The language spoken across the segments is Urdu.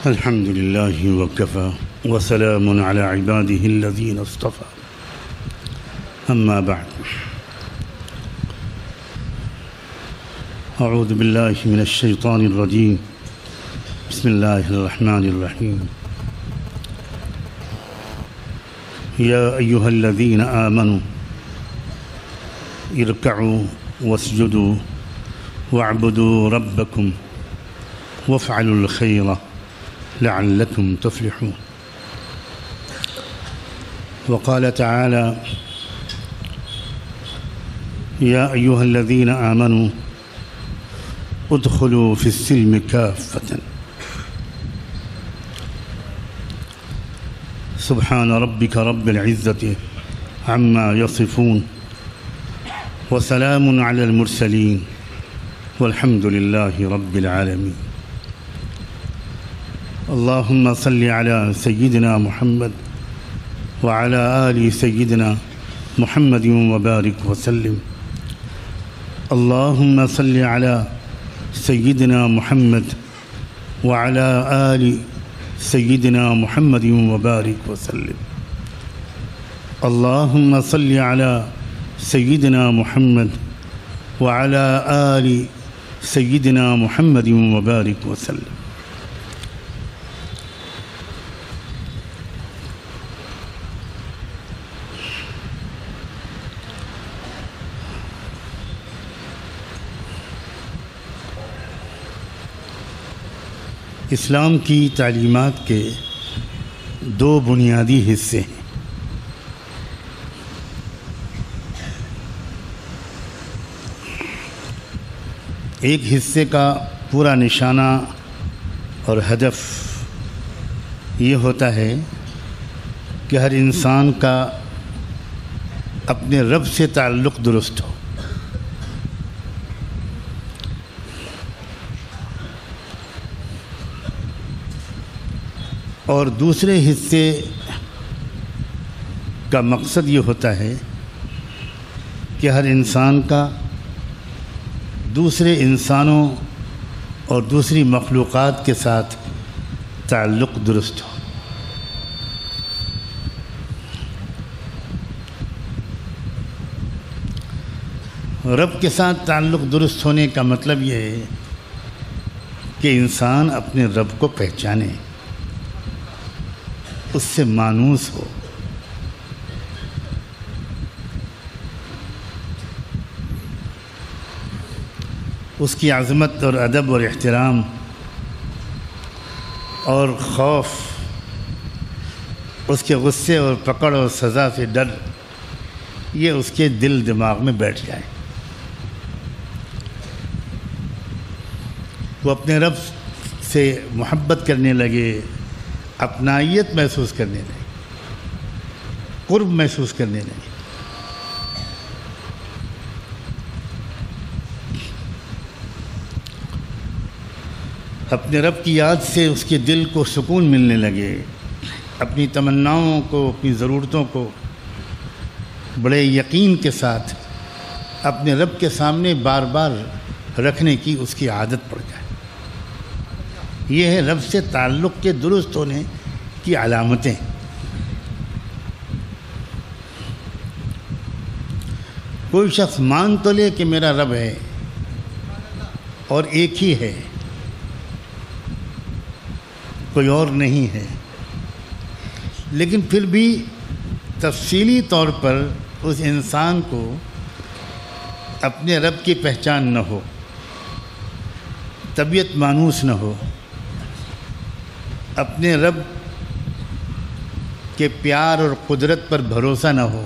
الحمد لله وكفى وسلام على عباده الذين اصطفى أما بعد أعوذ بالله من الشيطان الرجيم بسم الله الرحمن الرحيم يا أيها الذين آمنوا اركعوا واسجدوا واعبدوا ربكم وافعلوا الخير لعلكم تفلحون. وقال تعالى يا أيها الذين آمنوا ادخلوا في السلم كافة. سبحان ربك رب العزة عما يصفون وسلام على المرسلين والحمد لله رب العالمين. اللهم صل على سيدنا محمد وعلى آل سيدنا محمد وبارك وسلم. اللهم صل على سيدنا محمد وعلى آل سيدنا محمد وبارك وسلم. اللهم صل على سيدنا محمد وعلى آل سيدنا محمد وبارك وسلم. اسلام کی تعلیمات کے دو بنیادی حصے ہیں. ایک حصے کا پورا نشانہ اور ہدف یہ ہوتا ہے کہ ہر انسان کا اپنے رب سے تعلق درست ہو. اور دوسرے حصے کا مقصد یہ ہوتا ہے کہ ہر انسان کا دوسرے انسانوں اور دوسری مخلوقات کے ساتھ تعلق درست ہو. رب کے ساتھ تعلق درست ہونے کا مطلب یہ ہے کہ انسان اپنے رب کو پہچانے، اس سے مانوس ہو. اس کی عظمت اور ادب اور احترام اور خوف، اس کے غصے اور پکڑ اور سزا سے ڈر، یہ اس کے دل دماغ میں بیٹھ جائے. وہ اپنے رب سے محبت کرنے لگے، اپنائیت محسوس کرنے لگے، قرب محسوس کرنے لگے. اپنے رب کی یاد سے اس کے دل کو سکون ملنے لگے. اپنی تمناؤں کو، اپنی ضرورتوں کو بڑے یقین کے ساتھ اپنے رب کے سامنے بار بار رکھنے کی اس کی عادت پڑ جائے. یہ ہے رب سے تعلق کے درست ہونے کی علامتیں. کوئی شخص مان تو لے کہ میرا رب ہے اور ایک ہی ہے، کوئی اور نہیں ہے، لیکن پھر بھی تفصیلی طور پر اس انسان کو اپنے رب کی پہچان نہ ہو، طبیعت مانوس نہ ہو، اپنے رب کے پیار اور قدرت پر بھروسہ نہ ہو،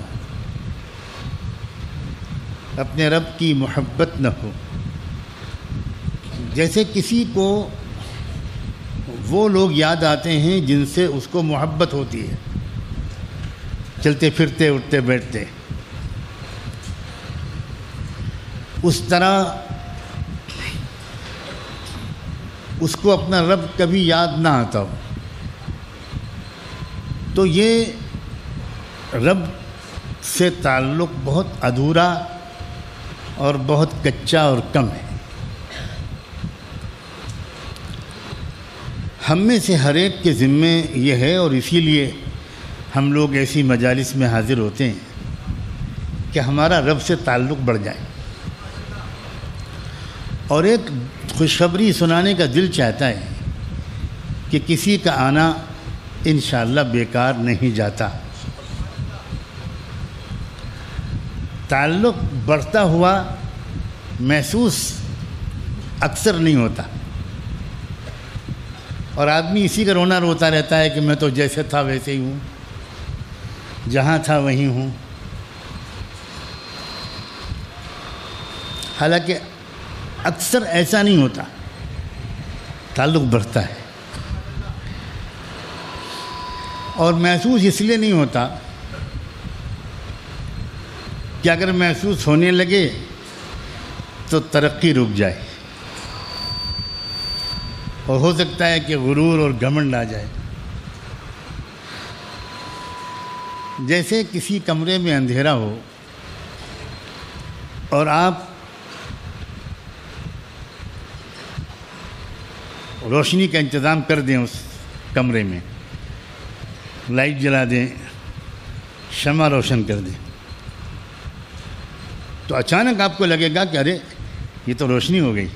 اپنے رب کی محبت نہ ہو. جیسے کسی کو وہ لوگ یاد آتے ہیں جن سے اس کو محبت ہوتی ہے، چلتے پھرتے اٹھتے بیٹھتے، اس طرح اس کو اپنا رب کبھی یاد نہ آتا ہو تو یہ رب سے تعلق بہت ادھورا اور بہت کچا اور کم ہے. ہم میں سے ہر ایک کے ذمے یہ ہے، اور اسی لیے ہم لوگ ایسی مجالس میں حاضر ہوتے ہیں کہ ہمارا رب سے تعلق بڑھ جائے، اور ایک خوشخبری سنانے کا دل چاہتا ہے کہ کسی کا آنا انشاءاللہ بیکار نہیں جاتا۔ تعلق بڑھتا ہوا محسوس اکثر نہیں ہوتا، اور آدمی اسی کا رونا روتا رہتا ہے کہ میں تو جیسے تھا ویسے ہی ہوں، جہاں تھا وہیں ہوں۔ حالانکہ اکثر ایسا نہیں ہوتا، تعلق بڑھتا ہے، اور محسوس اس لیے نہیں ہوتا کہ اگر محسوس ہونے لگے تو ترقی رک جائے، اور ہو سکتا ہے کہ غرور اور گھمنڈ آ جائے۔ جیسے کسی کمرے میں اندھیرا ہو اور آپ روشنی کا انتظام کر دیں، اس کمرے میں لائٹ جلا دیں، شمع روشن کر دیں، تو اچانک آپ کو لگے گا کہ ارے یہ تو روشنی ہو گئی،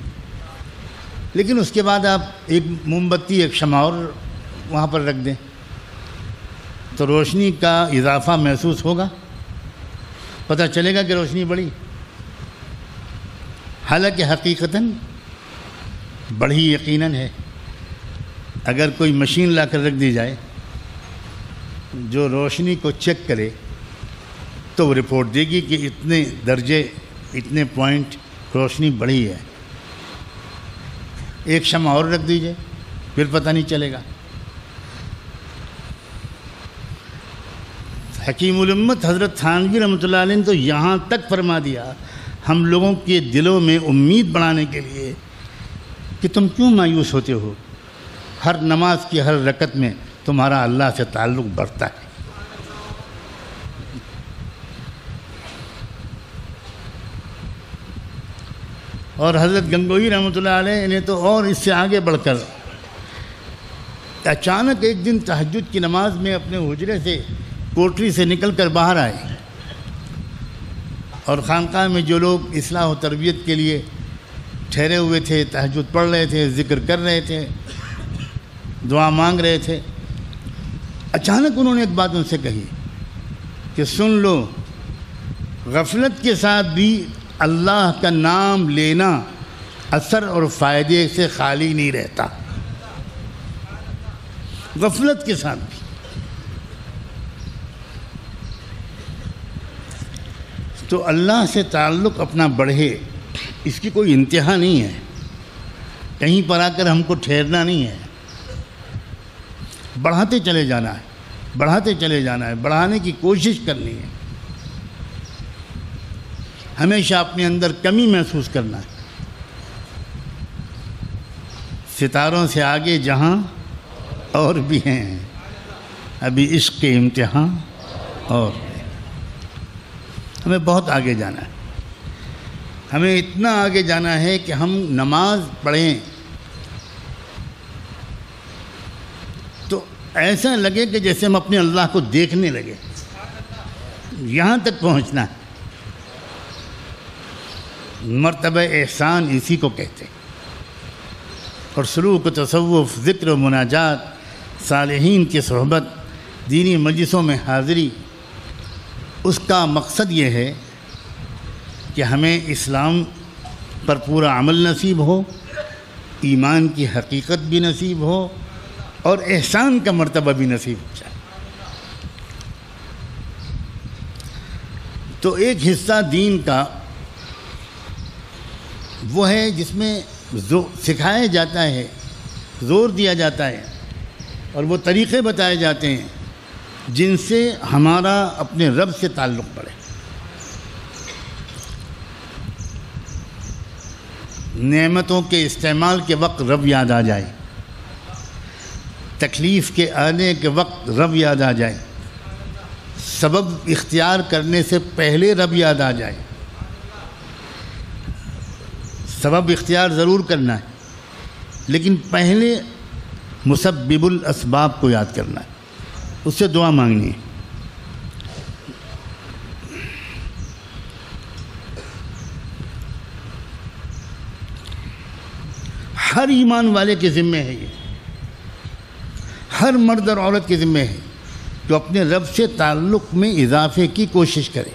لیکن اس کے بعد آپ ایک موم بتی، ایک شمع اور وہاں پر رکھ دیں تو روشنی کا اضافہ محسوس ہوگا، پتہ چلے گا کہ روشنی بڑھی، حالانکہ حقیقتاً بڑھی یقیناً ہے۔ اگر کوئی مشین لا کر رکھ دی جائے جو روشنی کو چیک کرے تو وہ رپورٹ دے گی کہ اتنے درجے، اتنے پوائنٹ روشنی بڑھی ہے۔ ایک شمع اور رکھ دیجئے، پھر پتہ نہیں چلے گا۔ حکیم الامت حضرت تھانوی رحمۃ اللہ علیہ نے تو یہاں تک فرما دیا ہم لوگوں کے دلوں میں امید بڑھانے کے لیے کہ تم کیوں مایوس ہوتے ہو، ہر نماز کی ہر رکعت میں تمہارا اللہ سے تعلق بڑھتا ہے۔ اور حضرت گنگوئی رحمۃ اللہ علیہ نے تو اور اس سے آگے بڑھ کر اچانک ایک دن تہجد کی نماز میں اپنے حجرے سے، کوٹری سے نکل کر باہر آئے، اور خانقاہ میں جو لوگ اصلاح و تربیت کے لیے ٹھہرے ہوئے تھے، تہجد پڑھ رہے تھے، ذکر کر رہے تھے، دعا مانگ رہے تھے، اچانک انہوں نے ایک بات ان سے کہی کہ سن لو، غفلت کے ساتھ بھی اللہ کا نام لینا اثر اور فائدے سے خالی نہیں رہتا، غفلت کے ساتھ بھی۔ تو اللہ سے تعلق اپنا بڑھے، اس کی کوئی انتہا نہیں ہے، کہیں پر آ کر ہم کو ٹھہرنا نہیں ہے، بڑھاتے چلے جانا ہے، بڑھاتے چلے جانا ہے، بڑھانے کی کوشش کرنی ہے، ہمیشہ اپنے اندر کمی محسوس کرنا ہے۔ ستاروں سے آگے جہاں اور بھی ہیں، ابھی عشق کے امتحان اور ہمیں بہت آگے جانا ہے، ہمیں اتنا آگے جانا ہے کہ ہم نماز پڑھیں تو ایسا لگے کہ جیسے ہم اپنے اللہ کو دیکھنے لگے، یہاں تک پہنچنا ہے۔ مرتبہ احسان اسی کو کہتے ہیں، اور سلوک و تصوف، ذکر و مناجات، صالحین کی صحبت، دینی مجلسوں میں حاضری، اس کا مقصد یہ ہے کہ ہمیں اسلام پر پورا عمل نصیب ہو، ایمان کی حقیقت بھی نصیب ہو، اور احسان کا مرتبہ بھی نصیب ہو جائے۔ تو ایک حصہ دین کا وہ ہے جس میں سکھایا جاتا ہے، زور دیا جاتا ہے، اور وہ طریقے بتائے جاتے ہیں جن سے ہمارا اپنے رب سے تعلق بڑھے۔ نعمتوں کے استعمال کے وقت رب یاد آ جائے، تکلیف کے آنے کے وقت رب یاد آ جائے، سبب اختیار کرنے سے پہلے رب یاد آ جائے۔ سبب اختیار ضرور کرنا ہے، لیکن پہلے مسبب الاسباب کو یاد کرنا ہے، اس سے دعا مانگنی ہے۔ ہر ایمان والے کے ذمہ ہے یہ، ہر مرد اور عورت کے ذمہ ہے جو اپنے رب سے تعلق میں اضافے کی کوشش کرے،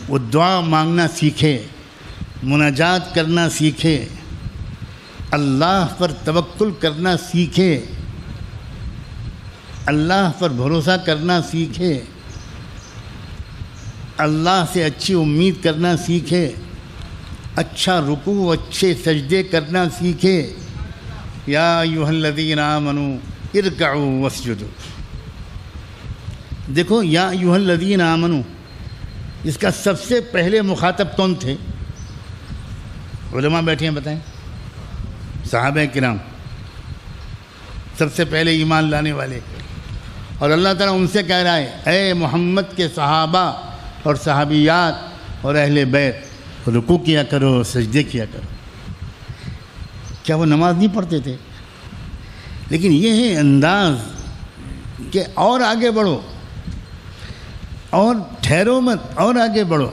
وہ دعا مانگنا سیکھے، مناجات کرنا سیکھے، اللہ پر توکل کرنا سیکھے، اللہ پر بھروسہ کرنا سیکھے، اللہ سے اچھی امید کرنا سیکھے، اچھا رکوع، اچھے سجدے کرنا سیکھے۔ یا ایھا الذین آمنوا ارکعوا واسجدوا۔ دیکھو یا ایھا الذین آمنوا، اس کا سب سے پہلے مخاطب کون تھے؟ علماء بیٹھے ہیں، بتائیں۔ صحابہ کرام سب سے پہلے ایمان لانے والے، اور اللہ تعالیٰ ان سے کہہ رہا ہے اے محمد کے صحابہ اور صحابیات اور اہل بیت، رکوع کیا کرو، سجدے کیا کرو۔ کیا وہ نماز نہیں پڑھتے تھے؟ لیکن یہ ہے انداز کہ اور آگے بڑھو، اور ٹھہرو مت، اور آگے بڑھو۔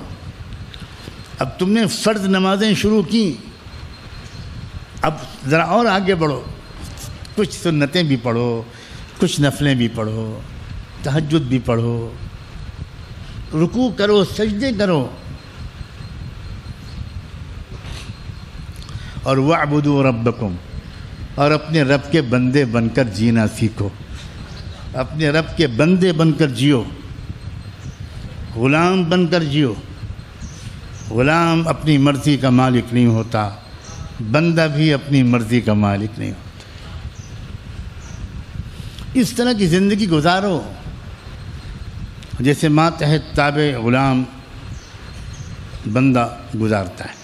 اب تم نے فرض نمازیں شروع کی، اب ذرا اور آگے بڑھو، کچھ سنتیں بھی پڑھو، کچھ نفلیں بھی پڑھو، تہجد بھی پڑھو، رکوع کرو، سجدے کرو، اور وَاعْبُدُوا رَبَّكُمْ، اور اپنے رب کے بندے بن کر جینا سیکھو، اپنے رب کے بندے بن کر جیو، غلام بن کر جیو۔ غلام اپنی مرضی کا مالک نہیں ہوتا، بندہ بھی اپنی مرضی کا مالک نہیں ہوتا۔ اس طرح کی زندگی گزارو جیسے ماتحت تابع غلام بندہ گزارتا ہے۔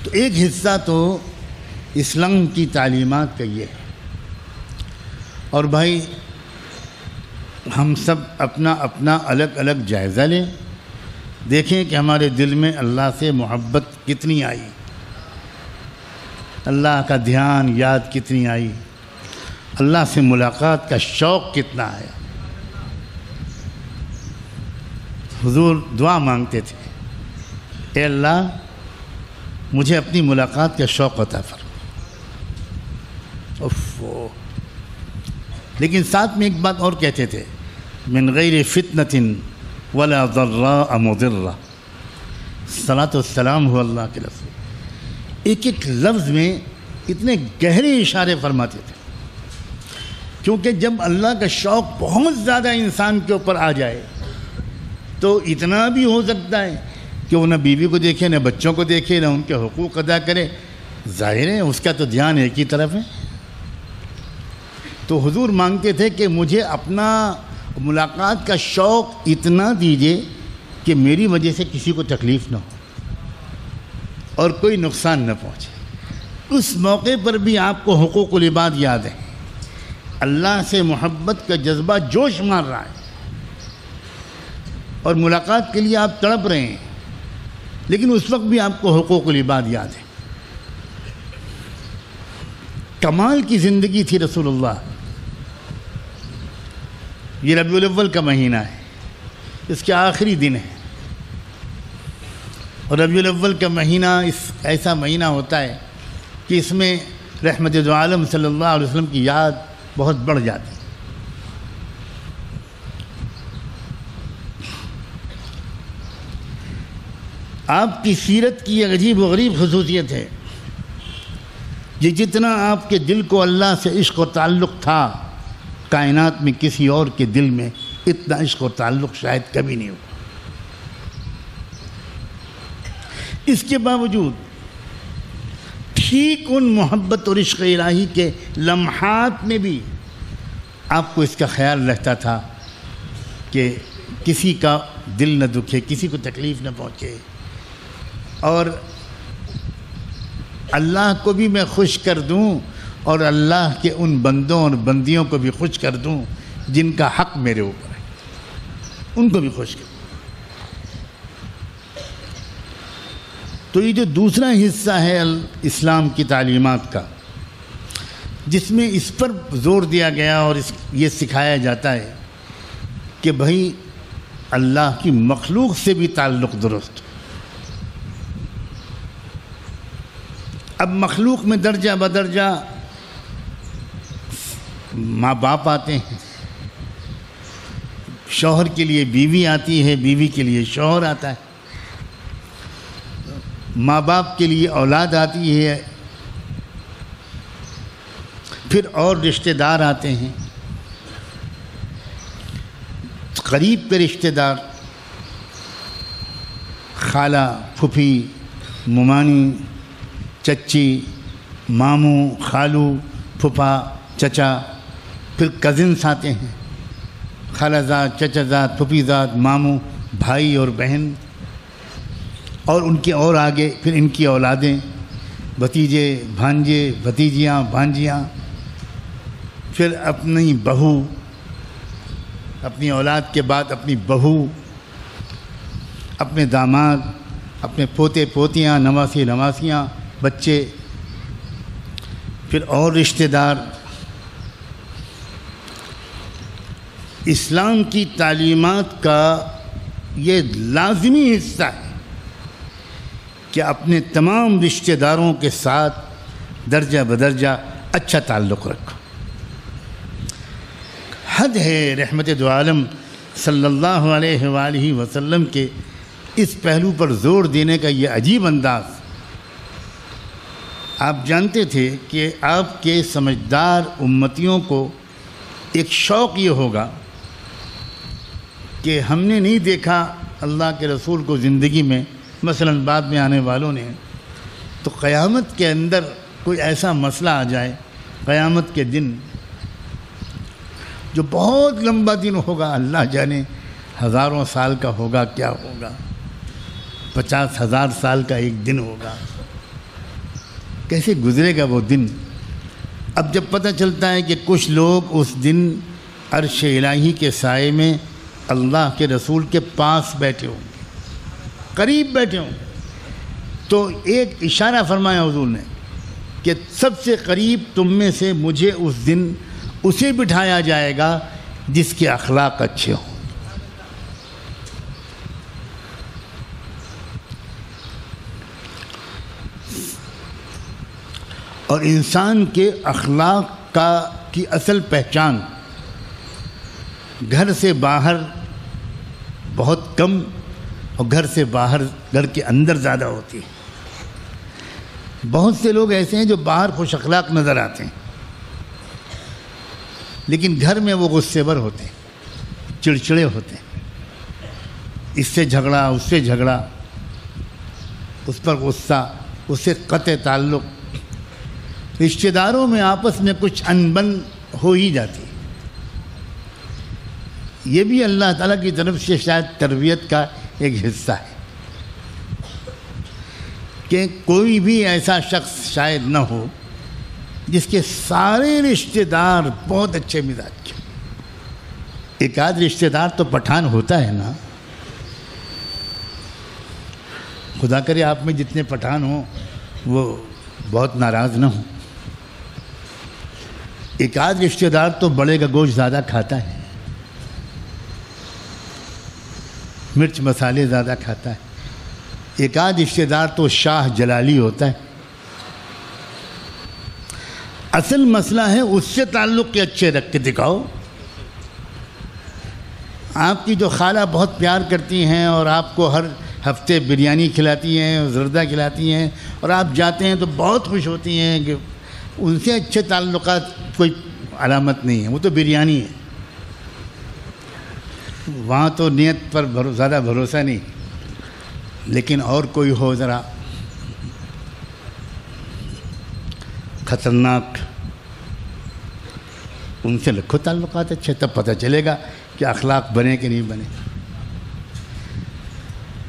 تو ایک حصہ تو اسلام کی تعلیمات کا یہ ہے، اور بھائی ہم سب اپنا اپنا الگ الگ جائزہ لیں، دیکھیں کہ ہمارے دل میں اللہ سے محبت کتنی آئی، اللہ کا دھیان یاد کتنی آئی، اللہ سے ملاقات کا شوق کتنا آیا۔ حضور دعا مانگتے تھے، اے اللہ مجھے اپنی ملاقات کا شوق عطا فرما۔ لیکن ساتھ میں ایک بات اور کہتے تھے، من غیر فتنة ولا ضراء مضرة۔ صلاۃ والسلام ہو اللہ کے رسول، ایک ایک لفظ میں اتنے گہرے اشارے فرماتے تھے، کیونکہ جب اللہ کا شوق بہت زیادہ انسان کے اوپر آ جائے تو اتنا بھی ہو سکتا ہے کہ وہ نہ بیوی کو دیکھے، نہ بچوں کو دیکھے، نہ ان کے حقوق ادا کرے، ظاہر ہے اس کا تو دھیان ایک ہی طرف ہے۔ تو حضور مانگتے تھے کہ مجھے اپنا ملاقات کا شوق اتنا دیجئے کہ میری وجہ سے کسی کو تکلیف نہ ہو اور کوئی نقصان نہ پہنچے۔ اس موقع پر بھی آپ کو حقوق العباد یاد ہے، اللہ سے محبت کا جذبہ جوش مار رہا ہے، اور ملاقات کے لیے آپ تڑپ رہے ہیں، لیکن اس وقت بھی آپ کو حقوق العباد یاد ہے۔ کمال کی زندگی تھی رسول اللہ۔ یہ ربیع الاول کا مہینہ ہے، اس کے آخری دن ہے، اور ربیع الاول کا مہینہ ایسا مہینہ ہوتا ہے کہ اس میں رحمت دو عالم صلی اللہ علیہ وسلم کی یاد بہت بڑھ جاتی ہے۔ آپ کی سیرت کی ایک عجیب و غریب خصوصیت ہے، یہ جتنا آپ کے دل کو اللہ سے عشق و تعلق تھا، کائنات میں کسی اور کے دل میں اتنا عشق و تعلق شاید کبھی نہیں ہوا۔ اس کے باوجود ٹھیک ان محبت اور عشق الہی کے لمحات میں بھی آپ کو اس کا خیال رہتا تھا کہ کسی کا دل نہ دکھے، کسی کو تکلیف نہ پہنچے، اور اللہ کو بھی میں خوش کر دوں اور اللہ کے ان بندوں اور بندیوں کو بھی خوش کر دوں جن کا حق میرے اوپر ہے، ان کو بھی خوش کر دوں۔ تو یہ جو دوسرا حصہ ہے اسلام کی تعلیمات کا، جس میں اس پر زور دیا گیا اور یہ سکھایا جاتا ہے کہ بھائی اللہ کی مخلوق سے بھی تعلق درست۔ اب مخلوق میں درجہ بدرجہ ماں باپ آتے ہیں، شوہر کے لیے بیوی آتی ہے، بیوی کے لیے شوہر آتا ہے، ماں باپ کے لیے اولاد آتی ہے، پھر اور رشتہ دار آتے ہیں، قریب کے رشتہ دار، خالہ، پھوپھی، ممانی، چچی، ماموں، خالو، پھوپھا، چچا، پھر کزنس آتے ہیں، خالہ زاد، چچا زاد، پھوپھی زاد، ماموں، بھائی اور بہن، اور ان کے اور آگے پھر ان کی اولادیں، بھتیجے، بھانجے، بھتیجیاں، بھانجیاں، پھر اپنی بہو، اپنی اولاد کے بعد اپنی بہو، اپنے داماد، اپنے پوتے پوتیاں، نواسی نواسیاں، بچے، پھر اور رشتہ دار۔ اسلام کی تعلیمات کا یہ لازمی حصہ ہے کہ اپنے تمام رشتہ داروں کے ساتھ درجہ بدرجہ اچھا تعلق رکھو۔ حد ہے رحمت دو عالم صلی اللہ علیہ وآلہ وسلم کے اس پہلو پر زور دینے کا یہ عجیب انداز۔ آپ جانتے تھے کہ آپ کے سمجھدار امتیوں کو ایک شوق یہ ہوگا کہ ہم نے نہیں دیکھا اللہ کے رسول کو زندگی میں، مثلا بعد میں آنے والوں نے، تو قیامت کے اندر کوئی ایسا مسئلہ آ جائے، قیامت کے دن جو بہت لمبا دن ہوگا، اللہ جانے ہزاروں سال کا ہوگا، کیا ہوگا، 50,000 سال کا ایک دن ہوگا، کیسے گزرے گا وہ دن۔ اب جب پتہ چلتا ہے کہ کچھ لوگ اس دن عرش الہی کے سائے میں اللہ کے رسول کے پاس بیٹھے ہوں گے، قریب بیٹھے ہوں گے، تو ایک اشارہ فرمایا حضور نے کہ سب سے قریب تم میں سے مجھے اس دن اسے بٹھایا جائے گا جس کے اخلاق اچھے ہوں۔ اور انسان کے اخلاق کی اصل پہچان گھر سے باہر بہت کم اور گھر سے باہر، گھر کے اندر زیادہ ہوتی ہے۔ بہت سے لوگ ایسے ہیں جو باہر خوش اخلاق نظر آتے ہیں، لیکن گھر میں وہ غصے بر ہوتے ہیں، چڑچڑے ہوتے ہیں، اس سے جھگڑا، اس سے جھگڑا، اس پر غصہ، اس سے قطع تعلق، رشتہ داروں میں آپس میں کچھ انبن ہو ہی جاتی ہے۔ یہ بھی اللہ تعالیٰ کی طرف سے شاید تربیت کا ایک حصہ ہے کہ کوئی بھی ایسا شخص شاید نہ ہو جس کے سارے رشتہ دار بہت اچھے مزاج کے۔ ایک آدھ رشتہ دار تو پٹھان ہوتا ہے نا، خدا کرے آپ میں جتنے پٹھان ہوں وہ بہت ناراض نہ ہوں۔ ایک آدھ رشتہ دار تو بڑے کا گوشت زیادہ کھاتا ہے، مرچ مسالے زیادہ کھاتا ہے۔ ایک آدھ رشتہ دار تو شاہ جلالی ہوتا ہے۔ اصل مسئلہ ہے اس سے تعلق کے اچھے رکھ کے دکھاؤ۔ آپ کی جو خالہ بہت پیار کرتی ہیں اور آپ کو ہر ہفتے بریانی کھلاتی ہیں، زردہ کھلاتی ہیں، اور آپ جاتے ہیں تو بہت خوش ہوتی ہیں کہ ان سے اچھے تعلقات کوئی علامت نہیں ہے، وہ تو بریانی ہے، وہاں تو نیت پر زیادہ بھروسہ نہیں۔ لیکن اور کوئی ہو ذرا خطرناک، ان سے رکھو تعلقات اچھے، تب پتہ چلے گا کہ اخلاق بنے کہ نہیں بنے۔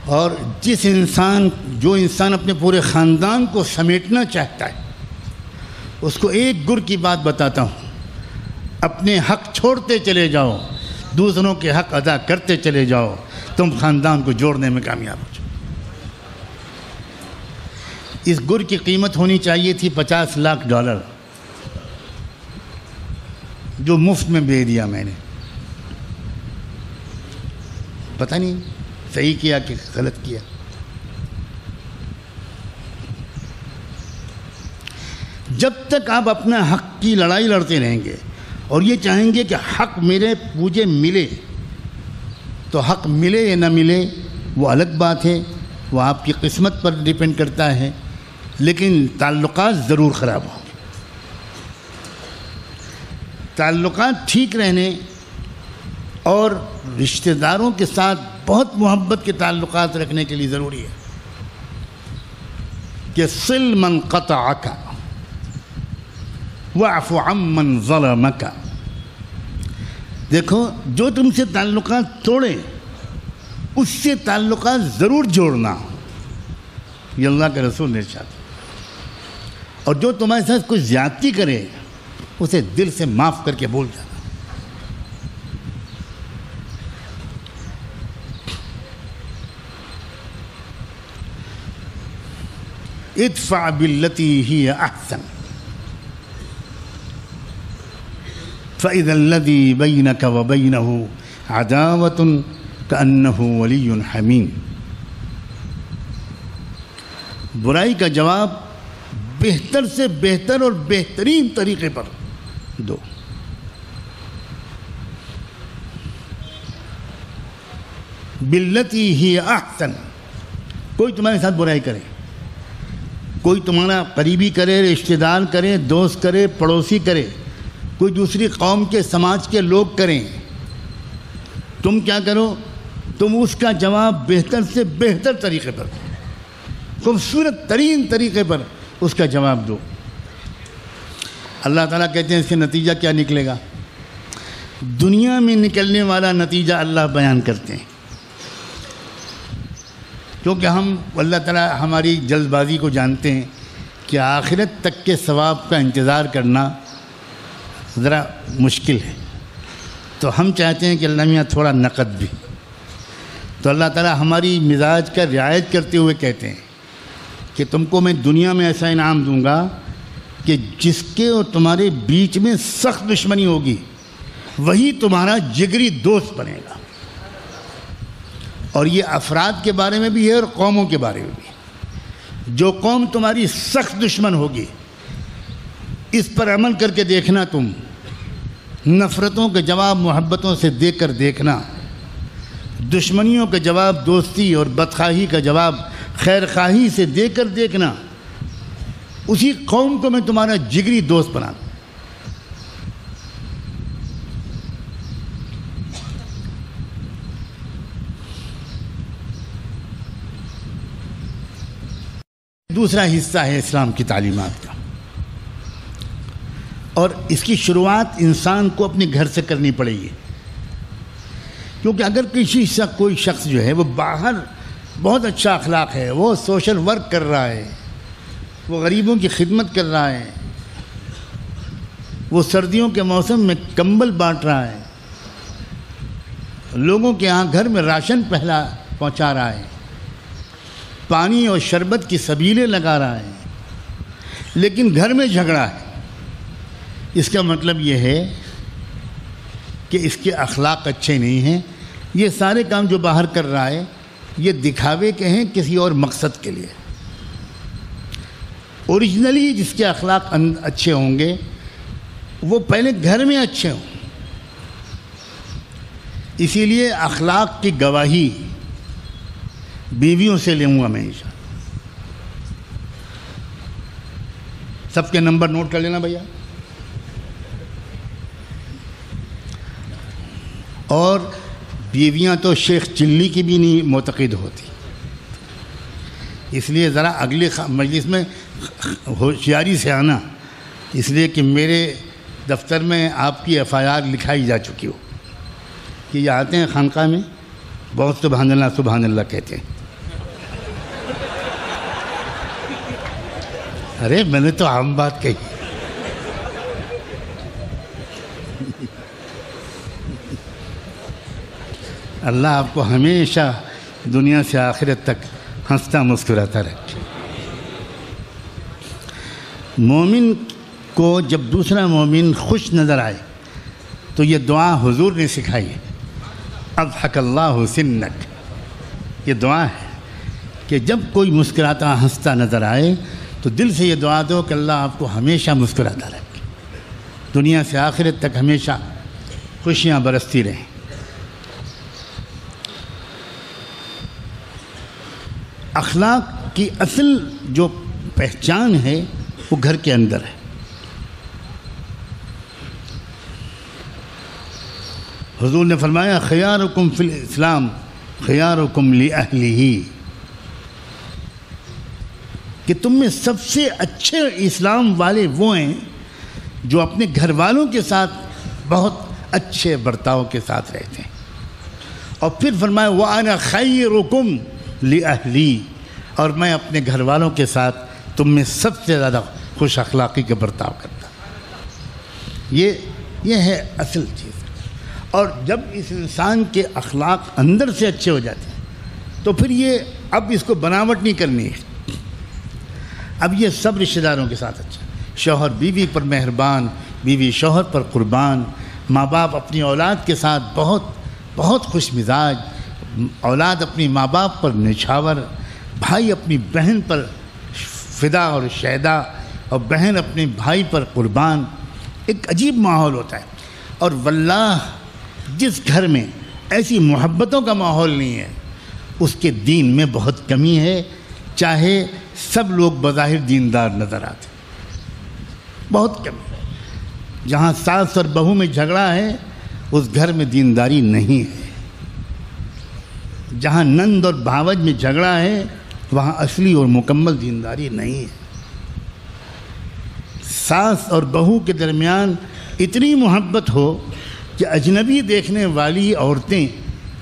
اور جو انسان اپنے پورے خاندان کو سمیٹنا چاہتا ہے، اس کو ایک گر کی بات بتاتا ہوں، اپنے حق چھوڑتے چلے جاؤ، دوسروں کے حق ادا کرتے چلے جاؤ، تم خاندان کو جوڑنے میں کامیاب ہو جاؤ۔ اس گر کی قیمت ہونی چاہیے تھی $50 لاکھ، جو مفت میں دے دیا میں نے. پتہ نہیں صحیح کیا کہ غلط کیا. جب تک آپ اپنا حق کی لڑائی لڑتے رہیں گے اور یہ چاہیں گے کہ حق مجھے ملے، تو حق ملے یا نہ ملے وہ الگ بات ہے، وہ آپ کی قسمت پر ڈیپینڈ کرتا ہے، لیکن تعلقات ضرور خراب ہوں گے. تعلقات ٹھیک رہنے اور رشتہ داروں کے ساتھ بہت محبت کے تعلقات رکھنے کے لیے ضروری ہے کہ صل من قطعک واعف عمن ظلمک. دیکھو، جو تم سے تعلقات توڑے اس سے تعلقات ضرور جوڑنا، یہ اللہ کے رسول نے ارشاد. اور جو تمہارے ساتھ کوئی زیادتی کرے اسے دل سے معاف کر کے بول جانا. ادفع باللتی ہی احسن فإذا الذي بينك وبينه عداوة كأنه ولي حميم. برائی کا جواب بہتر سے بہتر اور بہترین طریقے پر دو. باللتی ہی احسن. کوئی تمہارے ساتھ برائی کرے، کوئی تمہارا قریبی کرے، رشتہ دار کرے، دوست کرے، پڑوسی کرے، کوئی دوسری قوم کے سماج کے لوگ کریں، تم کیا کرو؟ تم اس کا جواب بہتر سے بہتر طریقے پر، خوبصورت ترین طریقے پر اس کا جواب دو. اللہ تعالیٰ کہتے ہیں اس سے نتیجہ کیا نکلے گا؟ دنیا میں نکلنے والا نتیجہ اللہ بیان کرتے ہیں، کیونکہ ہم اللہ تعالیٰ ہماری جلد بازی کو جانتے ہیں کہ آخرت تک کے ثواب کا انتظار کرنا ذرا مشکل ہے. تو ہم چاہتے ہیں کہ اللہ میاں تھوڑا نقد بھی. تو اللہ تعالیٰ ہماری مزاج کا رعایت کرتے ہوئے کہتے ہیں کہ تم کو میں دنیا میں ایسا انعام دوں گا کہ جس کے اور تمہارے بیچ میں سخت دشمنی ہوگی وہی تمہارا جگری دوست بنے گا. اور یہ افراد کے بارے میں بھی ہے اور قوموں کے بارے میں بھی. جو قوم تمہاری سخت دشمن ہوگی اس پر عمل کر کے دیکھنا، تم نفرتوں کے جواب محبتوں سے دے کر دیکھنا، دشمنیوں کا جواب دوستی اور بدخواہی کا جواب خیر خواہی سے دے کر دیکھنا. اسی قوم کو میں تمہارا جگری دوست بنا دوں. دوسرا حصہ ہے اسلام کی تعلیمات کا، اور اس کی شروعات انسان کو اپنے گھر سے کرنی پڑے گی. کیونکہ اگر کوئی شخص جو ہے وہ باہر بہت اچھا اخلاق ہے، وہ سوشل ورک کر رہا ہے، وہ غریبوں کی خدمت کر رہا ہے، وہ سردیوں کے موسم میں کمبل بانٹ رہا ہے، لوگوں کے ہاں گھر میں راشن پہنچا رہا ہے، پانی اور شربت کی سبیلیں لگا رہا ہے، لیکن گھر میں جھگڑا ہے، اس کا مطلب یہ ہے کہ اس کے اخلاق اچھے نہیں ہیں. یہ سارے کام جو باہر کر رہا ہے یہ دکھاوے کے ہیں کسی اور مقصد کے لیے. اوریجنلی جس کے اخلاق اچھے ہوں گے وہ پہلے گھر میں اچھے ہوں. اسی لیے اخلاق کی گواہی بیویوں سے لوں گا میں انشاءاللہ. سب کے نمبر نوٹ کر لینا بھیا. اور بیویاں تو شیخ چلی کی بھی نہیں معتقد ہوتی، اس لیے ذرا اگلے مجلس میں ہوشیاری سے آنا، اس لیے کہ میرے دفتر میں آپ کی FIR لکھائی جا چکی ہو کہ یہ آتے ہیں خانقاہ میں بہت سبحان اللہ کہتے ہیں. ارے میں نے تو عام بات کہی. اللہ آپ کو ہمیشہ دنیا سے آخرت تک ہنستا مسکراتا رکھے. مومن کو جب دوسرا مومن خوش نظر آئے تو یہ دعا حضور نے سکھائی ہے، اضحک اللہ سنک. یہ دعا ہے کہ جب کوئی مسکراتا ہنستا نظر آئے تو دل سے یہ دعا دو کہ اللہ آپ کو ہمیشہ مسکراتا رکھے، دنیا سے آخرت تک ہمیشہ خوشیاں برستی رہیں. اخلاق کی اصل جو پہچان ہے وہ گھر کے اندر ہے. حضور نے فرمایا خیارکم فی الاسلام خیارکم لأہلہ، کہ تم میں سب سے اچھے اسلام والے وہ ہیں جو اپنے گھر والوں کے ساتھ بہت اچھے برتاؤ کے ساتھ رہتے ہیں. اور پھر فرمایا وَأَنَا خَيْرُكُمْ لِأَهْلِي، اور میں اپنے گھر والوں کے ساتھ تم میں سب سے زیادہ خوش اخلاقی کا برتاؤ کرتا. یہ ہے اصل چیز. اور جب اس انسان کے اخلاق اندر سے اچھے ہو جاتے ہیں تو پھر یہ اب اس کو بناوٹ نہیں کرنی ہے. اب یہ سب رشتہ داروں کے ساتھ اچھا، شوہر بیوی پر مہربان، بیوی شوہر پر قربان، ماں باپ اپنی اولاد کے ساتھ بہت بہت خوش مزاج، اولاد اپنی ماں باپ پر نچھاور، بھائی اپنی بہن پر فدا اور شہدا، اور بہن اپنے بھائی پر قربان. ایک عجیب ماحول ہوتا ہے. اور واللہ جس گھر میں ایسی محبتوں کا ماحول نہیں ہے اس کے دین میں بہت کمی ہے، چاہے سب لوگ بظاہر دیندار نظر آتے، بہت کمی. جہاں ساس اور بہو میں جھگڑا ہے اس گھر میں دینداری نہیں ہے. جہاں نند اور بھاوج میں جھگڑا ہے وہاں اصلی اور مکمل دینداری نہیں ہے. ساس اور بہو کے درمیان اتنی محبت ہو کہ اجنبی دیکھنے والی عورتیں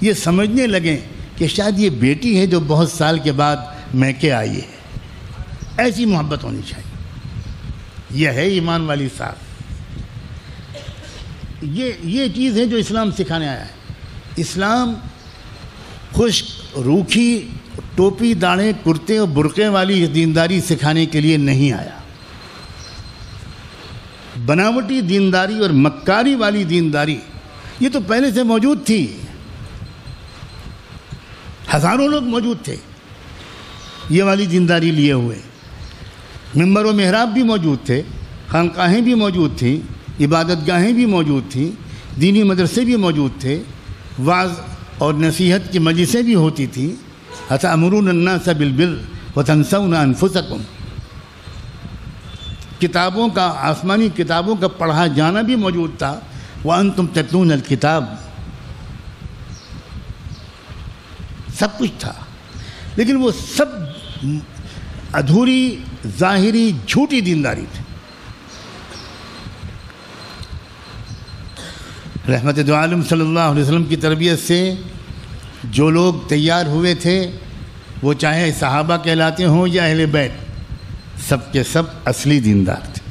یہ سمجھنے لگیں کہ شاید یہ بیٹی ہے جو بہت سال کے بعد میکے آئی ہے. ایسی محبت ہونی چاہیے. یہ ہے ایمان والی ساس. یہ چیز ہے جو اسلام سکھانے آیا ہے. اسلام خشک روکھی ٹوپی داڑھیں کرتے اور برقعے والی دینداری سکھانے کے لیے نہیں آیا. بناوٹی دینداری اور مکاری والی دینداری یہ تو پہلے سے موجود تھی. ہزاروں لوگ موجود تھے یہ والی دینداری لیے ہوئے. منبر و محراب بھی موجود تھے، خانقاہیں بھی موجود تھیں، عبادت گاہیں بھی موجود تھیں، دینی مدرسے بھی موجود تھے، وعظ اور نصیحت کی مجلسیں بھی ہوتی تھیں. أَتَأْمُرُونَ النَّاسَ بِالْبِرِّ وَتَنْسَوْنَ أَنفُسَكُمْ. کتابوں کا، آسمانی کتابوں کا پڑھا جانا بھی موجود تھا. وَأَنْتُمْ تَتْلُونَ الْكِتَابَ. سب کچھ تھا، لیکن وہ سب ادھوری، ظاہری، جھوٹی دینداری تھی. رحمت دو عالم صلی اللہ علیہ وسلم کی تربیت سے جو لوگ تیار ہوئے تھے وہ چاہے صحابہ کہلاتے ہوں یا اہل بیت، سب کے سب اصلی دیندار تھے.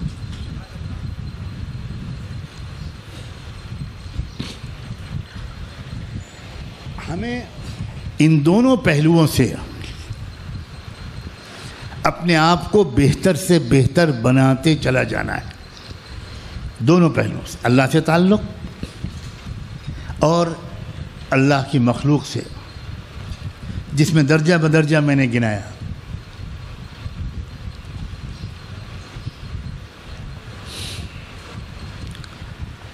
ہمیں ان دونوں پہلوؤں سے اپنے آپ کو بہتر سے بہتر بناتے چلا جانا ہے. دونوں پہلوؤں سے، اللہ سے تعلق اور اللہ کی مخلوق سے، جس میں درجہ بدرجہ میں نے گنایا.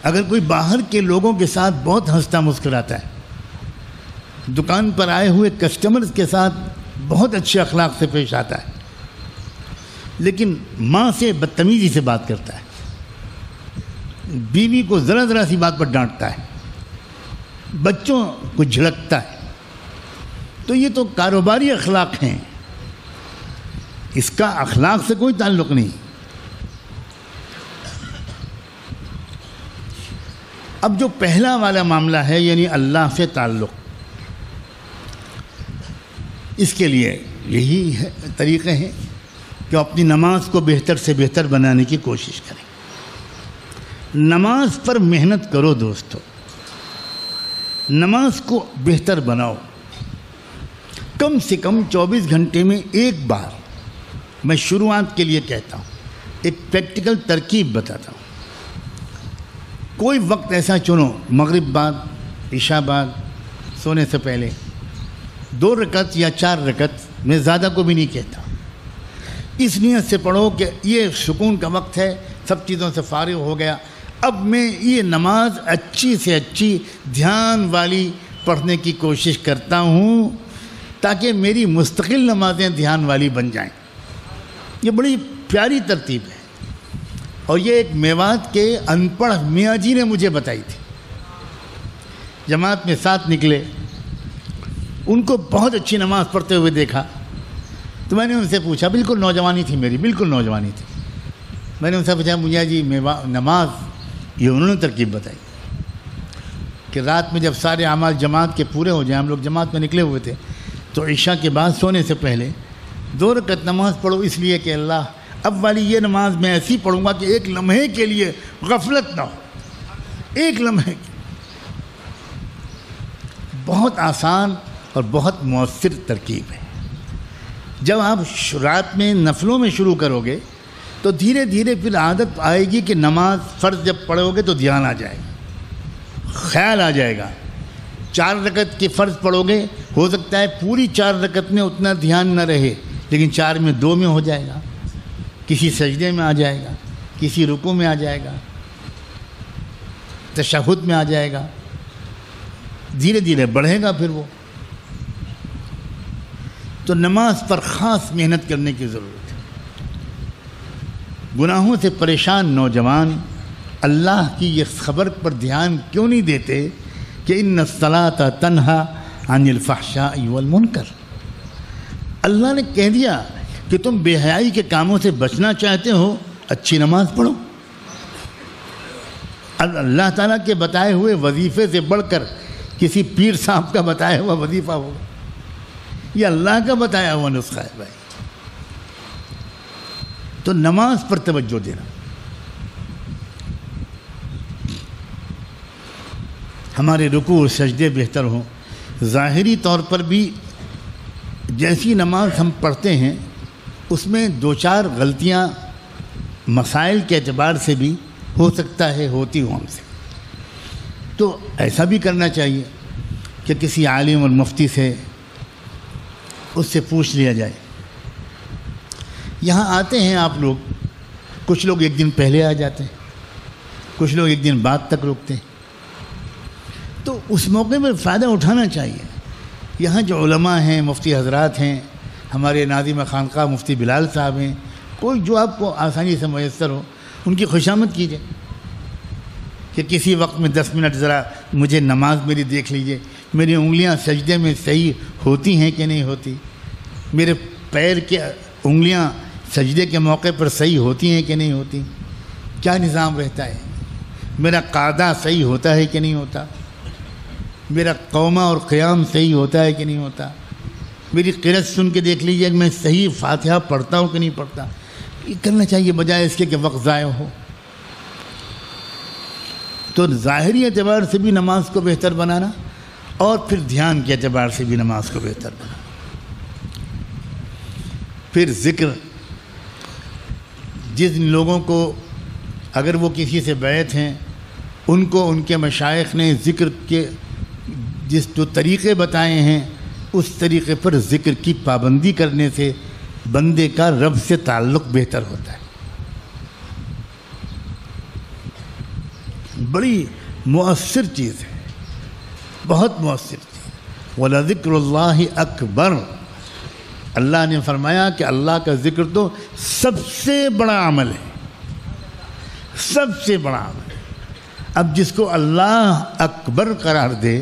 اگر کوئی باہر کے لوگوں کے ساتھ بہت ہنستا مسکراتا ہے، دکان پر آئے ہوئے کسٹمرز کے ساتھ بہت اچھے اخلاق سے پیش آتا ہے، لیکن ماں سے بدتمیزی سے بات کرتا ہے، بیوی کو ذرا ذرا سی بات پر ڈانٹتا ہے، بچوں کو جھڑکتا ہے، تو یہ تو کاروباری اخلاق ہیں. اس کا اخلاق سے کوئی تعلق نہیں. اب جو پہلا والا معاملہ ہے یعنی اللہ سے تعلق، اس کے لیے یہی طریقے ہیں کہ اپنی نماز کو بہتر سے بہتر بنانے کی کوشش کریں. نماز پر محنت کرو دوستو، نماز کو بہتر بناؤ. کم سے کم 24 گھنٹے میں ایک بار، میں شروعات کے لیے کہتا ہوں، ایک پریکٹیکل ترکیب بتاتا ہوں. کوئی وقت ایسا چنو، مغرب بعد، عشاء بعد، سونے سے پہلے 2 رکعت یا 4 رکعت، میں زیادہ کو بھی نہیں کہتا، اس نیت سے پڑھو کہ یہ سکون کا وقت ہے، سب چیزوں سے فارغ ہو گیا، اب میں یہ نماز اچھی سے اچھی دھیان والی پڑھنے کی کوشش کرتا ہوں تاکہ میری مستقل نمازیں دھیان والی بن جائیں. یہ بڑی پیاری ترتیب ہے، اور یہ ایک میوات کے ان پڑھ میاں جی نے مجھے بتائی تھی. جماعت میں ساتھ نکلے، ان کو بہت اچھی نماز پڑھتے ہوئے دیکھا، تو میں نے ان سے پوچھا، بالکل نوجوانی تھی میری، بالکل نوجوانی تھی، میں نے ان سے پوچھا میاں جی نماز، یہ انہوں نے ترکیب بتائی کہ رات میں جب سارے اعمال جماعت کے پورے ہو جائیں، ہم لوگ جماعت میں نکلے ہوئے تھے، تو عشاء کے بعد سونے سے پہلے 2 رکعت نماز پڑھو، اس لیے کہ اللہ اب والی یہ نماز میں ایسی پڑھوں گا کہ ایک لمحے کے لیے غفلت نہ ہو، ایک لمحے کی. بہت آسان اور بہت مؤثر ترکیب ہے. جب آپ رات میں نفلوں میں شروع کرو گے تو دھیرے دھیرے پھر عادت آئے گی کہ نماز فرض جب پڑھو گے تو دھیان آ جائے گا، خیال آ جائے گا. 4 رکعت کے فرض پڑھو گے، ہو سکتا ہے پوری 4 رکعت میں اتنا دھیان نہ رہے، لیکن 4 میں 2 میں ہو جائے گا، کسی سجدے میں آ جائے گا، کسی رکوع میں آ جائے گا، تشہد میں آ جائے گا، دھیرے دھیرے بڑھے گا پھر وہ. تو نماز پر خاص محنت کرنے کی ضرورت ہے. گناہوں سے پریشان نوجوان اللہ کی یہ خبر پر دھیان کیوں نہیں دیتے کہ ان الصلاۃ تنہی عن الفحشاء والمنکر. اللہ نے کہہ دیا کہ تم بے حیائی کے کاموں سے بچنا چاہتے ہو، اچھی نماز پڑھو. اللہ تعالیٰ کے بتائے ہوئے وظیفے سے بڑھ کر کسی پیر صاحب کا بتایا ہوا وظیفہ ہوگا، یہ اللہ کا بتایا ہوا نسخہ ہے بھائی. تو نماز پر توجہ دینا. ہمارے رکوع اور سجدے بہتر ہوں. ظاہری طور پر بھی جیسی نماز ہم پڑھتے ہیں اس میں 2-4 غلطیاں مسائل کے اعتبار سے بھی ہو سکتا ہے ہوتی ہوں ہم سے، تو ایسا بھی کرنا چاہیے کہ کسی عالم اور مفتی سے اس سے پوچھ لیا جائے. یہاں آتے ہیں آپ لوگ، کچھ لوگ ایک دن پہلے آ جاتے ہیں، کچھ لوگ ایک دن بعد تک رکتے ہیں، تو اس موقع میں فائدہ اٹھانا چاہیے. یہاں جو علماء ہیں، مفتی حضرات ہیں، ہمارے ناظم خانقاہ مفتی بلال صاحب ہیں، کوئی جو آپ کو آسانی سے میسر ہو ان کی خوشامد کیجیے کہ کسی وقت میں 10 منٹ ذرا مجھے نماز میری دیکھ لیجیے، میری انگلیاں سجدے میں صحیح ہوتی ہیں کہ نہیں ہوتی، میرے پیر کے انگلیاں سجدے کے موقع پر صحیح ہوتی ہیں کہ نہیں ہوتی، کیا نظام رہتا ہے، میرا قعدہ صحیح ہوتا ہے کہ نہیں ہوتا، میرا قومہ اور قیام صحیح ہوتا ہے کہ نہیں ہوتا، میری قرأت سن کے دیکھ لیجیے کہ میں صحیح فاتحہ پڑھتا ہوں کہ نہیں پڑھتا. یہ کرنا چاہیے بجائے اس کے کہ وقت ضائع ہو. تو ظاہری اعتبار سے بھی نماز کو بہتر بنانا اور پھر دھیان کے اعتبار سے بھی نماز کو بہتر بنانا. پھر ذکر، جن لوگوں کو اگر وہ کسی سے بیعت ہیں ان کو ان کے مشائخ نے ذکر کے جو طریقے بتائے ہیں اس طریقے پر ذکر کی پابندی کرنے سے بندے کا رب سے تعلق بہتر ہوتا ہے. بڑی مؤثر چیز ہے، بہت مؤثر چیز. وَلَذِكْرُ اللَّهِ أَكْبَرُ. اللہ نے فرمایا کہ اللہ کا ذکر تو سب سے بڑا عمل ہے، سب سے بڑا عمل ہے. اب جس کو اللہ اکبر قرار دے،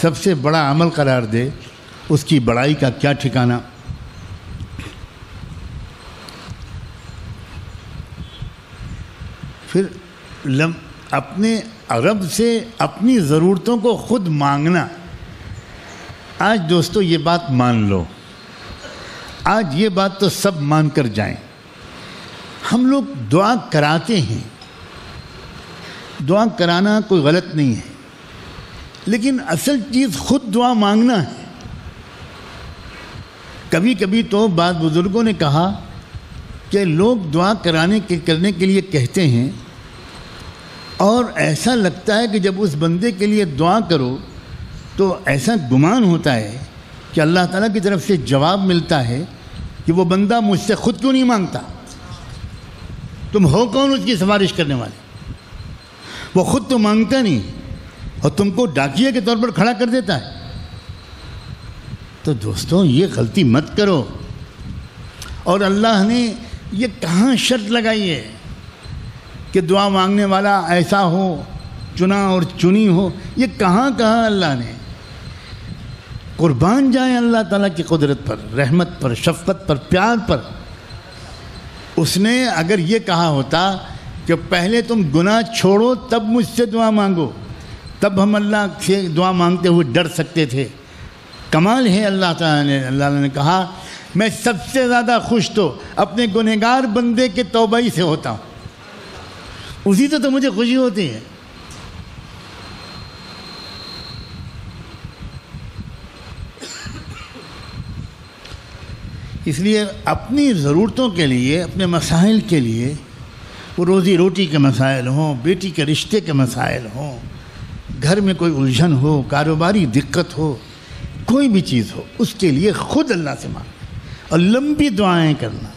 سب سے بڑا عمل قرار دے، اس کی بڑائی کا کیا ٹھکانہ. پھر اپنے رب سے اپنی ضرورتوں کو خود مانگنا. آج دوستو یہ بات مان لو، آج یہ بات تو سب مان کر جائیں. ہم لوگ دعا کراتے ہیں، دعا کرانا کوئی غلط نہیں ہے، لیکن اصل چیز خود دعا مانگنا ہے. کبھی کبھی تو بعض بزرگوں نے کہا کہ لوگ دعا کرنے کے لیے کہتے ہیں، اور ایسا لگتا ہے کہ جب اس بندے کے لیے دعا کرو تو ایسا گمان ہوتا ہے کہ اللہ تعالیٰ کی طرف سے جواب ملتا ہے کہ وہ بندہ مجھ سے خود کیوں نہیں مانگتا؟ تم ہو کون اس کی سفارش کرنے والے؟ وہ خود تو مانگتا نہیں اور تم کو ڈاکیے کے طور پر کھڑا کر دیتا ہے۔ تو دوستوں، یہ غلطی مت کرو۔ اور اللہ نے یہ کہاں شرط لگائی ہے کہ دعا مانگنے والا ایسا ہو، چنا اور چنی ہو؟ یہ کہاں کہا اللہ نے؟ قربان جائیں اللہ تعالیٰ کی قدرت پر، رحمت پر، شفقت پر، پیار پر۔ اس نے اگر یہ کہا ہوتا کہ پہلے تم گناہ چھوڑو تب مجھ سے دعا مانگو، تب ہم اللہ سے دعا مانگتے ہوئے ڈر سکتے تھے۔ کمال ہے اللہ تعالیٰ نے کہا میں سب سے زیادہ خوش تو اپنے گنہگار بندے کے توبہ ہی سے ہوتا ہوں، اسی سے تو مجھے خوشی ہوتی ہے۔ اس لیے اپنی ضرورتوں کے لیے، اپنے مسائل کے لیے، وہ روزی روٹی کے مسائل ہوں، بیٹی کے رشتے کے مسائل ہوں، گھر میں کوئی الجھن ہو، کاروباری دقت ہو، کوئی بھی چیز ہو، اس کے لیے خود اللہ سے مانگنا اور لمبی دعائیں کرنا۔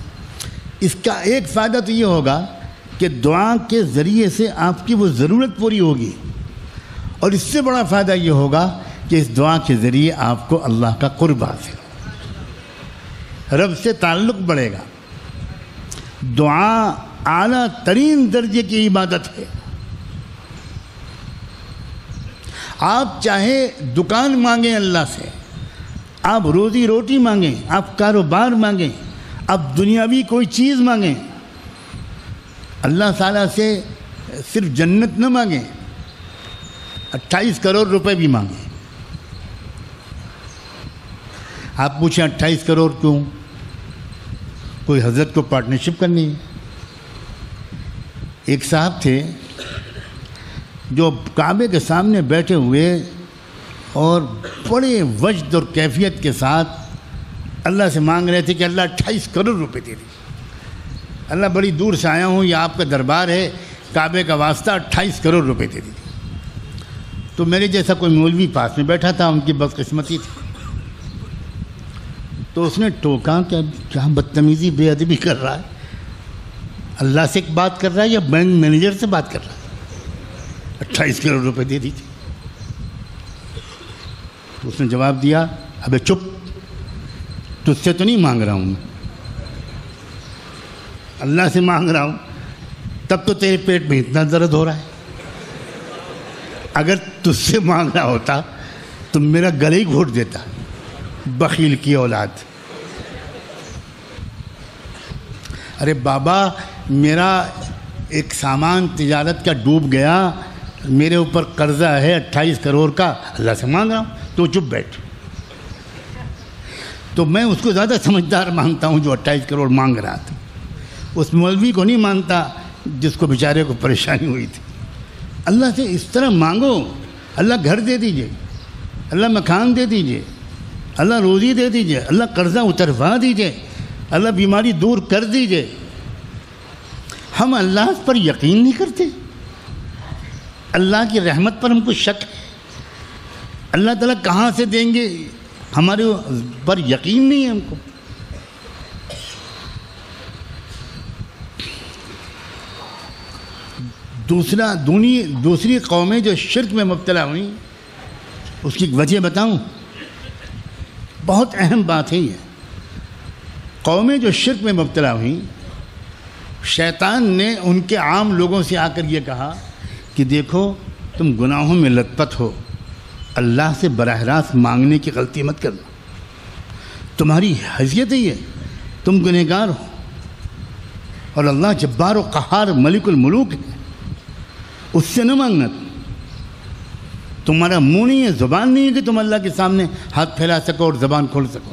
اس کا ایک فائدہ تو یہ ہوگا کہ دعا کے ذریعے سے آپ کی وہ ضرورت پوری ہوگی، اور اس سے بڑا فائدہ یہ ہوگا کہ اس دعا کے ذریعے آپ کو اللہ کا قرب حاصل، رب سے تعلق بڑھے گا۔ دعا اعلیٰ ترین درجے کی عبادت ہے۔ آپ چاہے دکان مانگیں اللہ سے، آپ روزی روٹی مانگیں، آپ کاروبار مانگیں، آپ دنیاوی کوئی چیز مانگیں، اللہ تعالیٰ سے صرف جنت نہ مانگیں، 28 کروڑ روپے بھی مانگیں۔ آپ پوچھیں 28 کروڑ کیوں؟ کوئی حضرت کو پارٹنرشپ کرنی ہے۔ ایک صاحب تھے جو کعبے کے سامنے بیٹھے ہوئے اور بڑے وجد اور کیفیت کے ساتھ اللہ سے مانگ رہے تھے کہ اللہ 28 کروڑ روپے دے دیجیے، اللہ بڑی دور سے آیا ہوں، یہ آپ کا دربار ہے، کعبے کا واسطہ 28 کروڑ روپے دے دیجیے۔ تو میرے جیسا کوئی مولوی پاس میں بیٹھا تھا، ان کی بدقسمتی تھی، تو اس نے ٹوکا کہ کیا بدتمیزی بے ادبی کر رہا ہے، اللہ سے بات کر رہا ہے یا بینک مینیجر سے بات کر رہا ہے، 28 کروڑ روپے دے دیجیے۔ تو اس نے جواب دیا ابے چپ، تجھ سے تو نہیں مانگ رہا ہوں میں، اللہ سے مانگ رہا ہوں، تب تو تیرے پیٹ میں اتنا درد ہو رہا ہے، اگر تجھ سے مانگ رہا ہوتا تو میرا گلے ہی گھوٹ دیتا، بخیل کی اولاد۔ ارے بابا میرا ایک سامان تجارت کا ڈوب گیا، میرے اوپر قرضہ ہے 28 کروڑ کا، اللہ سے مانگ رہا ہوں، تو چپ بیٹھ۔ تو میں اس کو زیادہ سمجھدار مانگتا ہوں جو 28 کروڑ مانگ رہا تھا، اس مولوی کو نہیں مانتا جس کو بیچارے کو پریشانی ہوئی تھی۔ اللہ سے اس طرح مانگو، اللہ گھر دے دیجئے، اللہ مکان دے دیجئے، اللہ روزی دے دیجئے، اللہ قرضہ اتروا دیجئے، اللہ بیماری دور کر دیجئے۔ ہم اللہ پر یقین نہیں کرتے، اللہ کی رحمت پر ہم کو شک ہے، اللہ تعالیٰ کہاں سے دیں گے، ہمارے پر یقین نہیں ہے ہم کو۔ دوسری قومیں جو شرک میں مبتلا ہوئیں، اس کی وجہ بتاؤں، بہت اہم بات ہے یہ۔ قومیں جو شرک میں مبتلا ہوئیں، شیطان نے ان کے عام لوگوں سے آ کر یہ کہا کہ دیکھو تم گناہوں میں لت پت ہو، اللہ سے براہ راست مانگنے کی غلطی مت کرنا، تمہاری حیثیت ہی ہے، تم گنہگار ہو، اور اللہ جبار و قہار ملک الملوک ہے، اس سے نہ مانگنا۔ تمہارا منہ نہیں ہے، زبان نہیں ہے کہ تم اللہ کے سامنے ہاتھ پھیلا سکو اور زبان کھول سکو۔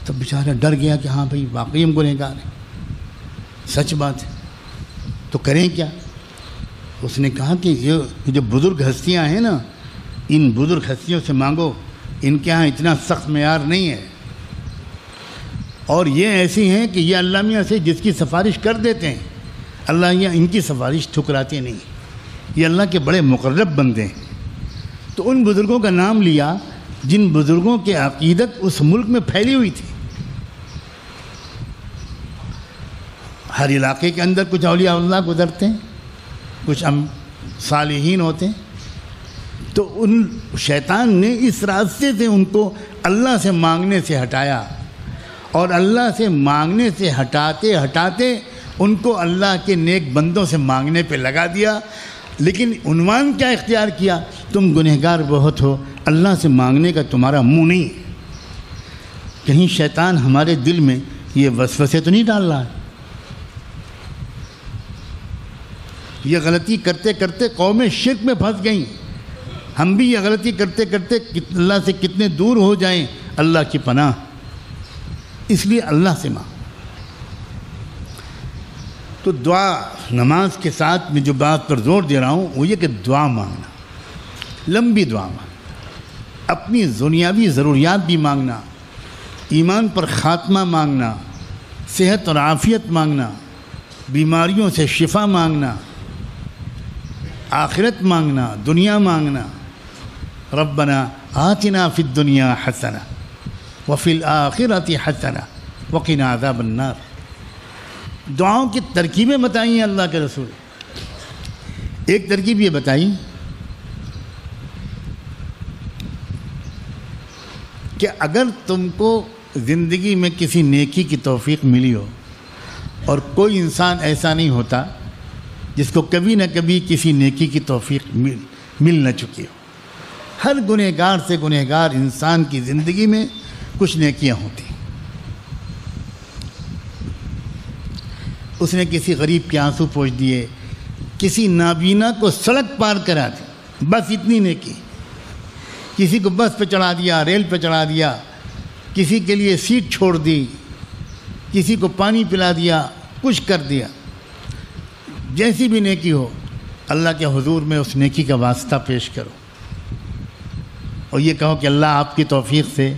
تب بیچارہ ڈر گیا کہ ہاں بھائی واقعی ہم گنہگار ہیں، سچ بات ہے، تو کریں کیا؟ اس نے کہا کہ یہ جو بزرگ ہستیاں ہیں نا، ان بزرگ ہستیوں سے مانگو، ان کے ہاں اتنا سخت معیار نہیں ہے، اور یہ ایسی ہیں کہ یہ اللہ میاں سے جس کی سفارش کر دیتے ہیں اللہ میاں ان کی سفارش ٹھکراتے نہیں، یہ اللہ کے بڑے مقرب بندے ہیں۔ تو ان بزرگوں کا نام لیا جن بزرگوں کے عقیدت اس ملک میں پھیلی ہوئی تھی۔ ہر علاقے کے اندر کچھ اولیاء اللہ گزرتے ہیں، کچھ صالحین ہوتے ہیں، تو ان شیطان نے اس راستے سے ان کو اللہ سے مانگنے سے ہٹایا، اور اللہ سے مانگنے سے ہٹاتے ہٹاتے ان کو اللہ کے نیک بندوں سے مانگنے پہ لگا دیا۔ لیکن عنوان کیا اختیار کیا؟ تم گنہگار بہت ہو، اللہ سے مانگنے کا تمہارا منہ نہیں۔ کہیں شیطان ہمارے دل میں یہ وسوسے تو نہیں ڈال رہا ہے؟ یہ غلطی کرتے کرتے قومیں شرک میں پھنس گئیں، ہم بھی یہ غلطی کرتے کرتے اللہ سے کتنے دور ہو جائیں، اللہ کی پناہ۔ اس لیے اللہ سے مانگ۔ تو دعا نماز کے ساتھ میں جو بات پر زور دے رہا ہوں وہ یہ کہ دعا مانگنا، لمبی دعا مانگنا، اپنی دنیاوی ضروریات بھی مانگنا، ایمان پر خاتمہ مانگنا، صحت اور عافیت مانگنا، بیماریوں سے شفا مانگنا، آخرت مانگنا، دنیا مانگنا۔ ربنا آتنا فی الدنیا حسنہ وفی الآخرۃ حسنہ وقنا عذاب النار۔ دعاؤں کی ترکیبیں بتائیں اللہ کے رسول۔ ایک ترکیب یہ بتائی کہ اگر تم کو زندگی میں کسی نیکی کی توفیق ملی ہو، اور کوئی انسان ایسا نہیں ہوتا جس کو کبھی نہ کبھی کسی نیکی کی توفیق مل نہ چکی ہو، ہر گنہگار سے گنہگار انسان کی زندگی میں کچھ نیکیاں ہوتی ہیں۔ اس نے کسی غریب کے آنسو پوچھ دیے، کسی نابینا کو سڑک پار کرا دی، بس اتنی نیکی۔ کسی کو بس پہ چڑھا دیا، ریل پہ چڑھا دیا، کسی کے لیے سیٹ چھوڑ دی، کسی کو پانی پلا دیا، کچھ کر دیا۔ جیسی بھی نیکی ہو اللہ کے حضور میں اس نیکی کا واسطہ پیش کرو، اور یہ کہو کہ اللہ آپ کی توفیق سے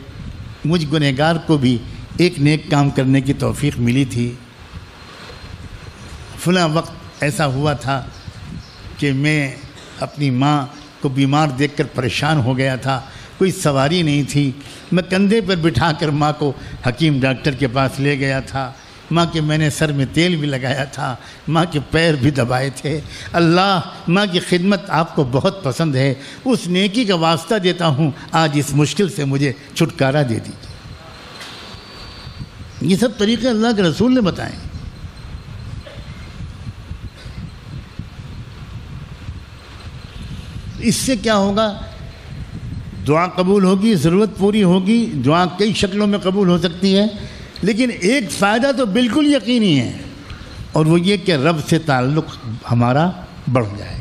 مجھ گنہگار کو بھی ایک نیک کام کرنے کی توفیق ملی تھی۔ فلاں وقت ایسا ہوا تھا کہ میں اپنی ماں کو بیمار دیکھ کر پریشان ہو گیا تھا، کوئی سواری نہیں تھی، میں کندھے پر بٹھا کر ماں کو حکیم ڈاکٹر کے پاس لے گیا تھا، ماں کے میں نے سر میں تیل بھی لگایا تھا، ماں کے پیر بھی دبائے تھے۔ اللہ، ماں کی خدمت آپ کو بہت پسند ہے، اس نیکی کا واسطہ دیتا ہوں، آج اس مشکل سے مجھے چھٹکارا دے دیجیے۔ یہ سب طریقے اللہ کے رسول نے بتائیں۔ اس سے کیا ہوگا؟ دعا قبول ہوگی، ضرورت پوری ہوگی۔ دعا کئی شکلوں میں قبول ہو سکتی ہے، لیکن ایک فائدہ تو بالکل یقینی ہے، اور وہ یہ کہ رب سے تعلق ہمارا بڑھ جائے،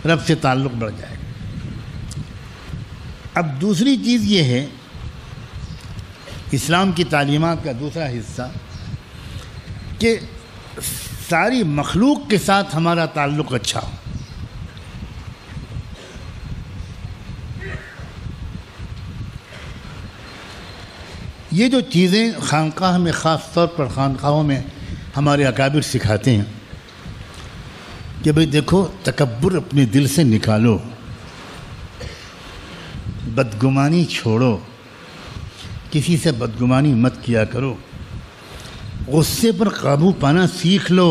رب سے تعلق بڑھ جائے۔ اب دوسری چیز یہ ہے، اسلام کی تعلیمات کا دوسرا حصہ، کہ ساری مخلوق کے ساتھ ہمارا تعلق اچھا ہو۔ یہ جو چیزیں خانقاہ میں، خاص طور پر خانقاہوں میں ہمارے اکابر سکھاتے ہیں کہ بھئی دیکھو، تکبر اپنے دل سے نکالو، بدگمانی چھوڑو، کسی سے بدگمانی مت کیا کرو، غصے پر قابو پانا سیکھ لو،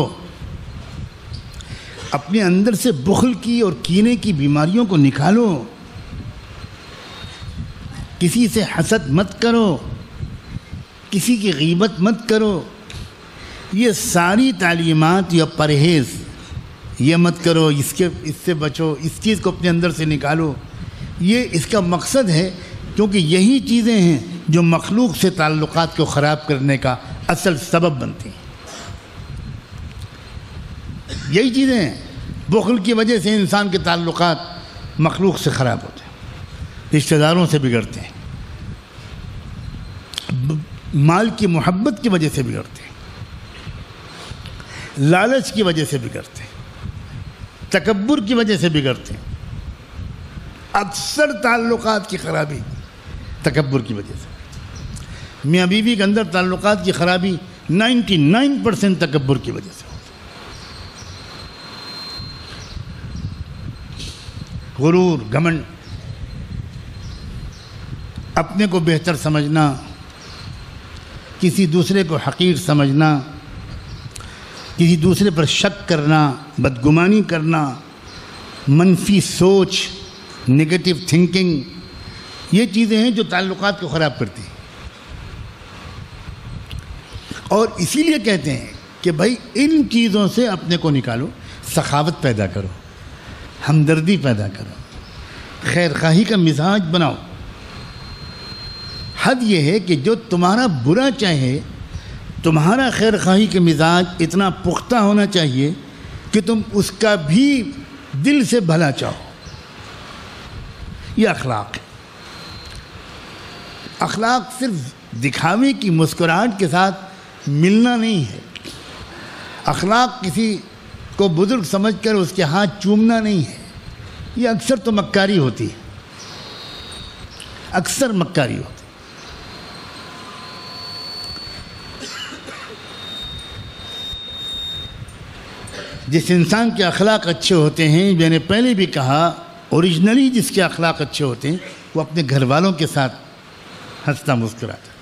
اپنے اندر سے بخل کی اور کینے کی بیماریوں کو نکالو، کسی سے حسد مت کرو، کسی کی غیبت مت کرو۔ یہ ساری تعلیمات یا پرہیز، یہ مت کرو، اس سے بچو، اس چیز کو اپنے اندر سے نکالو، یہ اس کا مقصد ہے، کیونکہ یہی چیزیں ہیں جو مخلوق سے تعلقات کو خراب کرنے کا اصل سبب بنتی ہیں۔ یہی چیزیں ہیں، بخل کی وجہ سے انسان کے تعلقات مخلوق سے خراب ہوتے ہیں، رشتہ داروں سے بگڑتے ہیں، مال کی محبت کی وجہ سے بگڑتے ہیں، لالچ کی وجہ سے بگڑتے ہیں، تکبر کی وجہ سے بگڑتے ہیں۔ اکثر تعلقات کی خرابی تکبر کی وجہ سے، میاں بیوی کے اندر تعلقات کی خرابی 99% تکبر کی وجہ سے ہوتی ہے۔ غرور، گھمنڈ، اپنے کو بہتر سمجھنا، کسی دوسرے کو حقیر سمجھنا، کسی دوسرے پر شک کرنا، بدگمانی کرنا، منفی سوچ، نگیٹو تھنکنگ، یہ چیزیں ہیں جو تعلقات کو خراب کرتی ہیں۔ اور اسی لیے کہتے ہیں کہ بھائی ان چیزوں سے اپنے کو نکالو، سخاوت پیدا کرو، ہمدردی پیدا کرو، خیر خواہی کا مزاج بناؤ۔ حد یہ ہے کہ جو تمہارا برا چاہے، تمہارا خیر خواہی کا مزاج اتنا پختہ ہونا چاہیے کہ تم اس کا بھی دل سے بھلا چاہو۔ یہ اخلاق ہے۔ اخلاق صرف دکھاوے کی مسکراہٹ کے ساتھ ملنا نہیں ہے۔ اخلاق کسی کو بزرگ سمجھ کر اس کے ہاتھ چومنا نہیں ہے۔ یہ اکثر تو مکاری ہوتی ہے، اکثر مکاری ہوتی ہے۔ جس انسان کے اخلاق اچھے ہوتے ہیں، میں نے پہلے بھی کہا، اوریجنلی جس کے اخلاق اچھے ہوتے ہیں وہ اپنے گھر والوں کے ساتھ ہنستا مسکراتا۔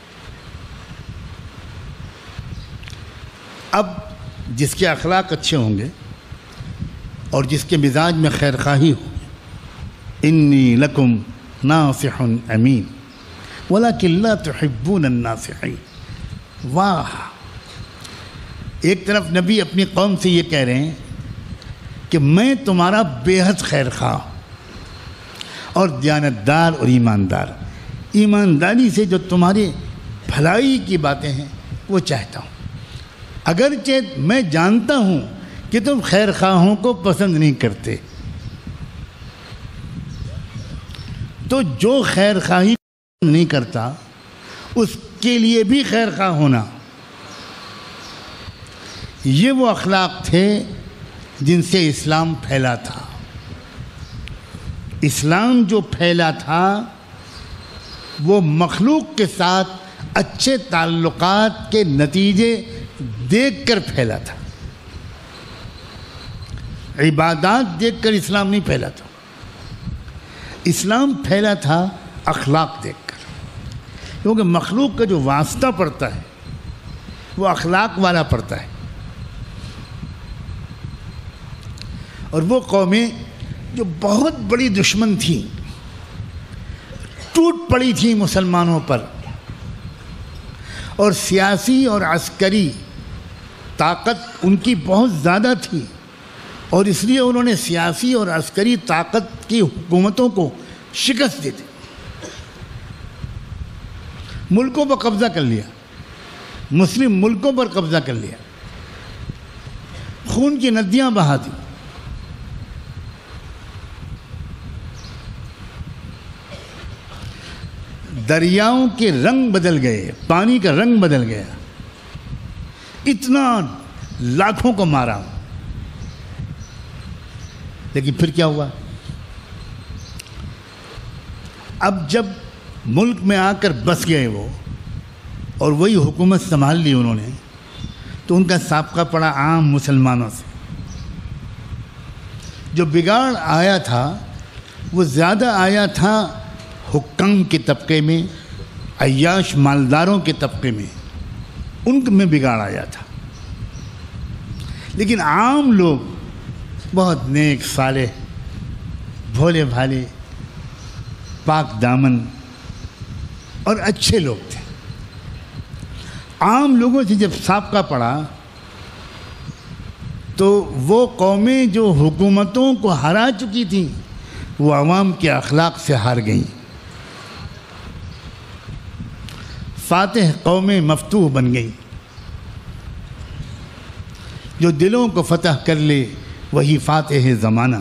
اب جس کے اخلاق اچھے ہوں گے اور جس کے مزاج میں خیر خواہی ہو، انی لکم ناصح امین ولکن لا تحبون الناصحین۔ واہ! ایک طرف نبی اپنی قوم سے یہ کہہ رہے ہیں کہ میں تمہارا بے حد خیر خواہ اور دیانتدار اور ایماندار، ایمانداری سے جو تمہاری بھلائی کی باتیں ہیں وہ چاہتا ہوں، اگرچہ میں جانتا ہوں کہ تم خیر خواہوں کو پسند نہیں کرتے، تو جو خیر خواہی نہیں کرتا اس کے لیے بھی خیر خواہ ہونا، یہ وہ اخلاق تھے جن سے اسلام پھیلا تھا۔ اسلام جو پھیلا تھا وہ مخلوق کے ساتھ اچھے تعلقات کے نتیجے دیکھ کر پھیلا تھا، عبادات دیکھ کر اسلام نہیں پھیلا تھا۔ اسلام پھیلا تھا اخلاق دیکھ کر، کیونکہ مخلوق کا جو واسطہ پڑتا ہے وہ اخلاق والا پڑتا ہے۔ اور وہ قومیں جو بہت بڑی دشمن تھیں، ٹوٹ پڑی تھیں مسلمانوں پر، اور سیاسی اور عسکری طاقت ان کی بہت زیادہ تھی، اور اس لیے انہوں نے سیاسی اور عسکری طاقت کی حکومتوں کو شکست دی تھی، ملکوں پر قبضہ کر لیا، مسلم ملکوں پر قبضہ کر لیا، خون کی ندیاں بہا دی۔ دریاؤں کے رنگ بدل گئے، پانی کا رنگ بدل گیا، اتنا لاکھوں کو مارا، لیکن پھر کیا ہوا؟ اب جب ملک میں آ کر بس گئے وہ اور وہی حکومت سنبھال لی انہوں نے، تو ان کا سابقہ پڑا عام مسلمانوں سے۔ جو بگاڑ آیا تھا وہ زیادہ آیا تھا حکام کے طبقے میں، عیاش مالداروں کے طبقے میں، ان میں بگاڑ آیا تھا، لیکن عام لوگ بہت نیک صالح، بھولے بھالے، پاک دامن اور اچھے لوگ تھے۔ عام لوگوں سے جب سابقہ پڑا تو وہ قومیں جو حکومتوں کو ہرا چکی تھیں وہ عوام کے اخلاق سے ہار گئیں۔ فاتح قومیں مفتوح بن گئیں۔ جو دلوں کو فتح کر لے وہی فاتح زمانہ۔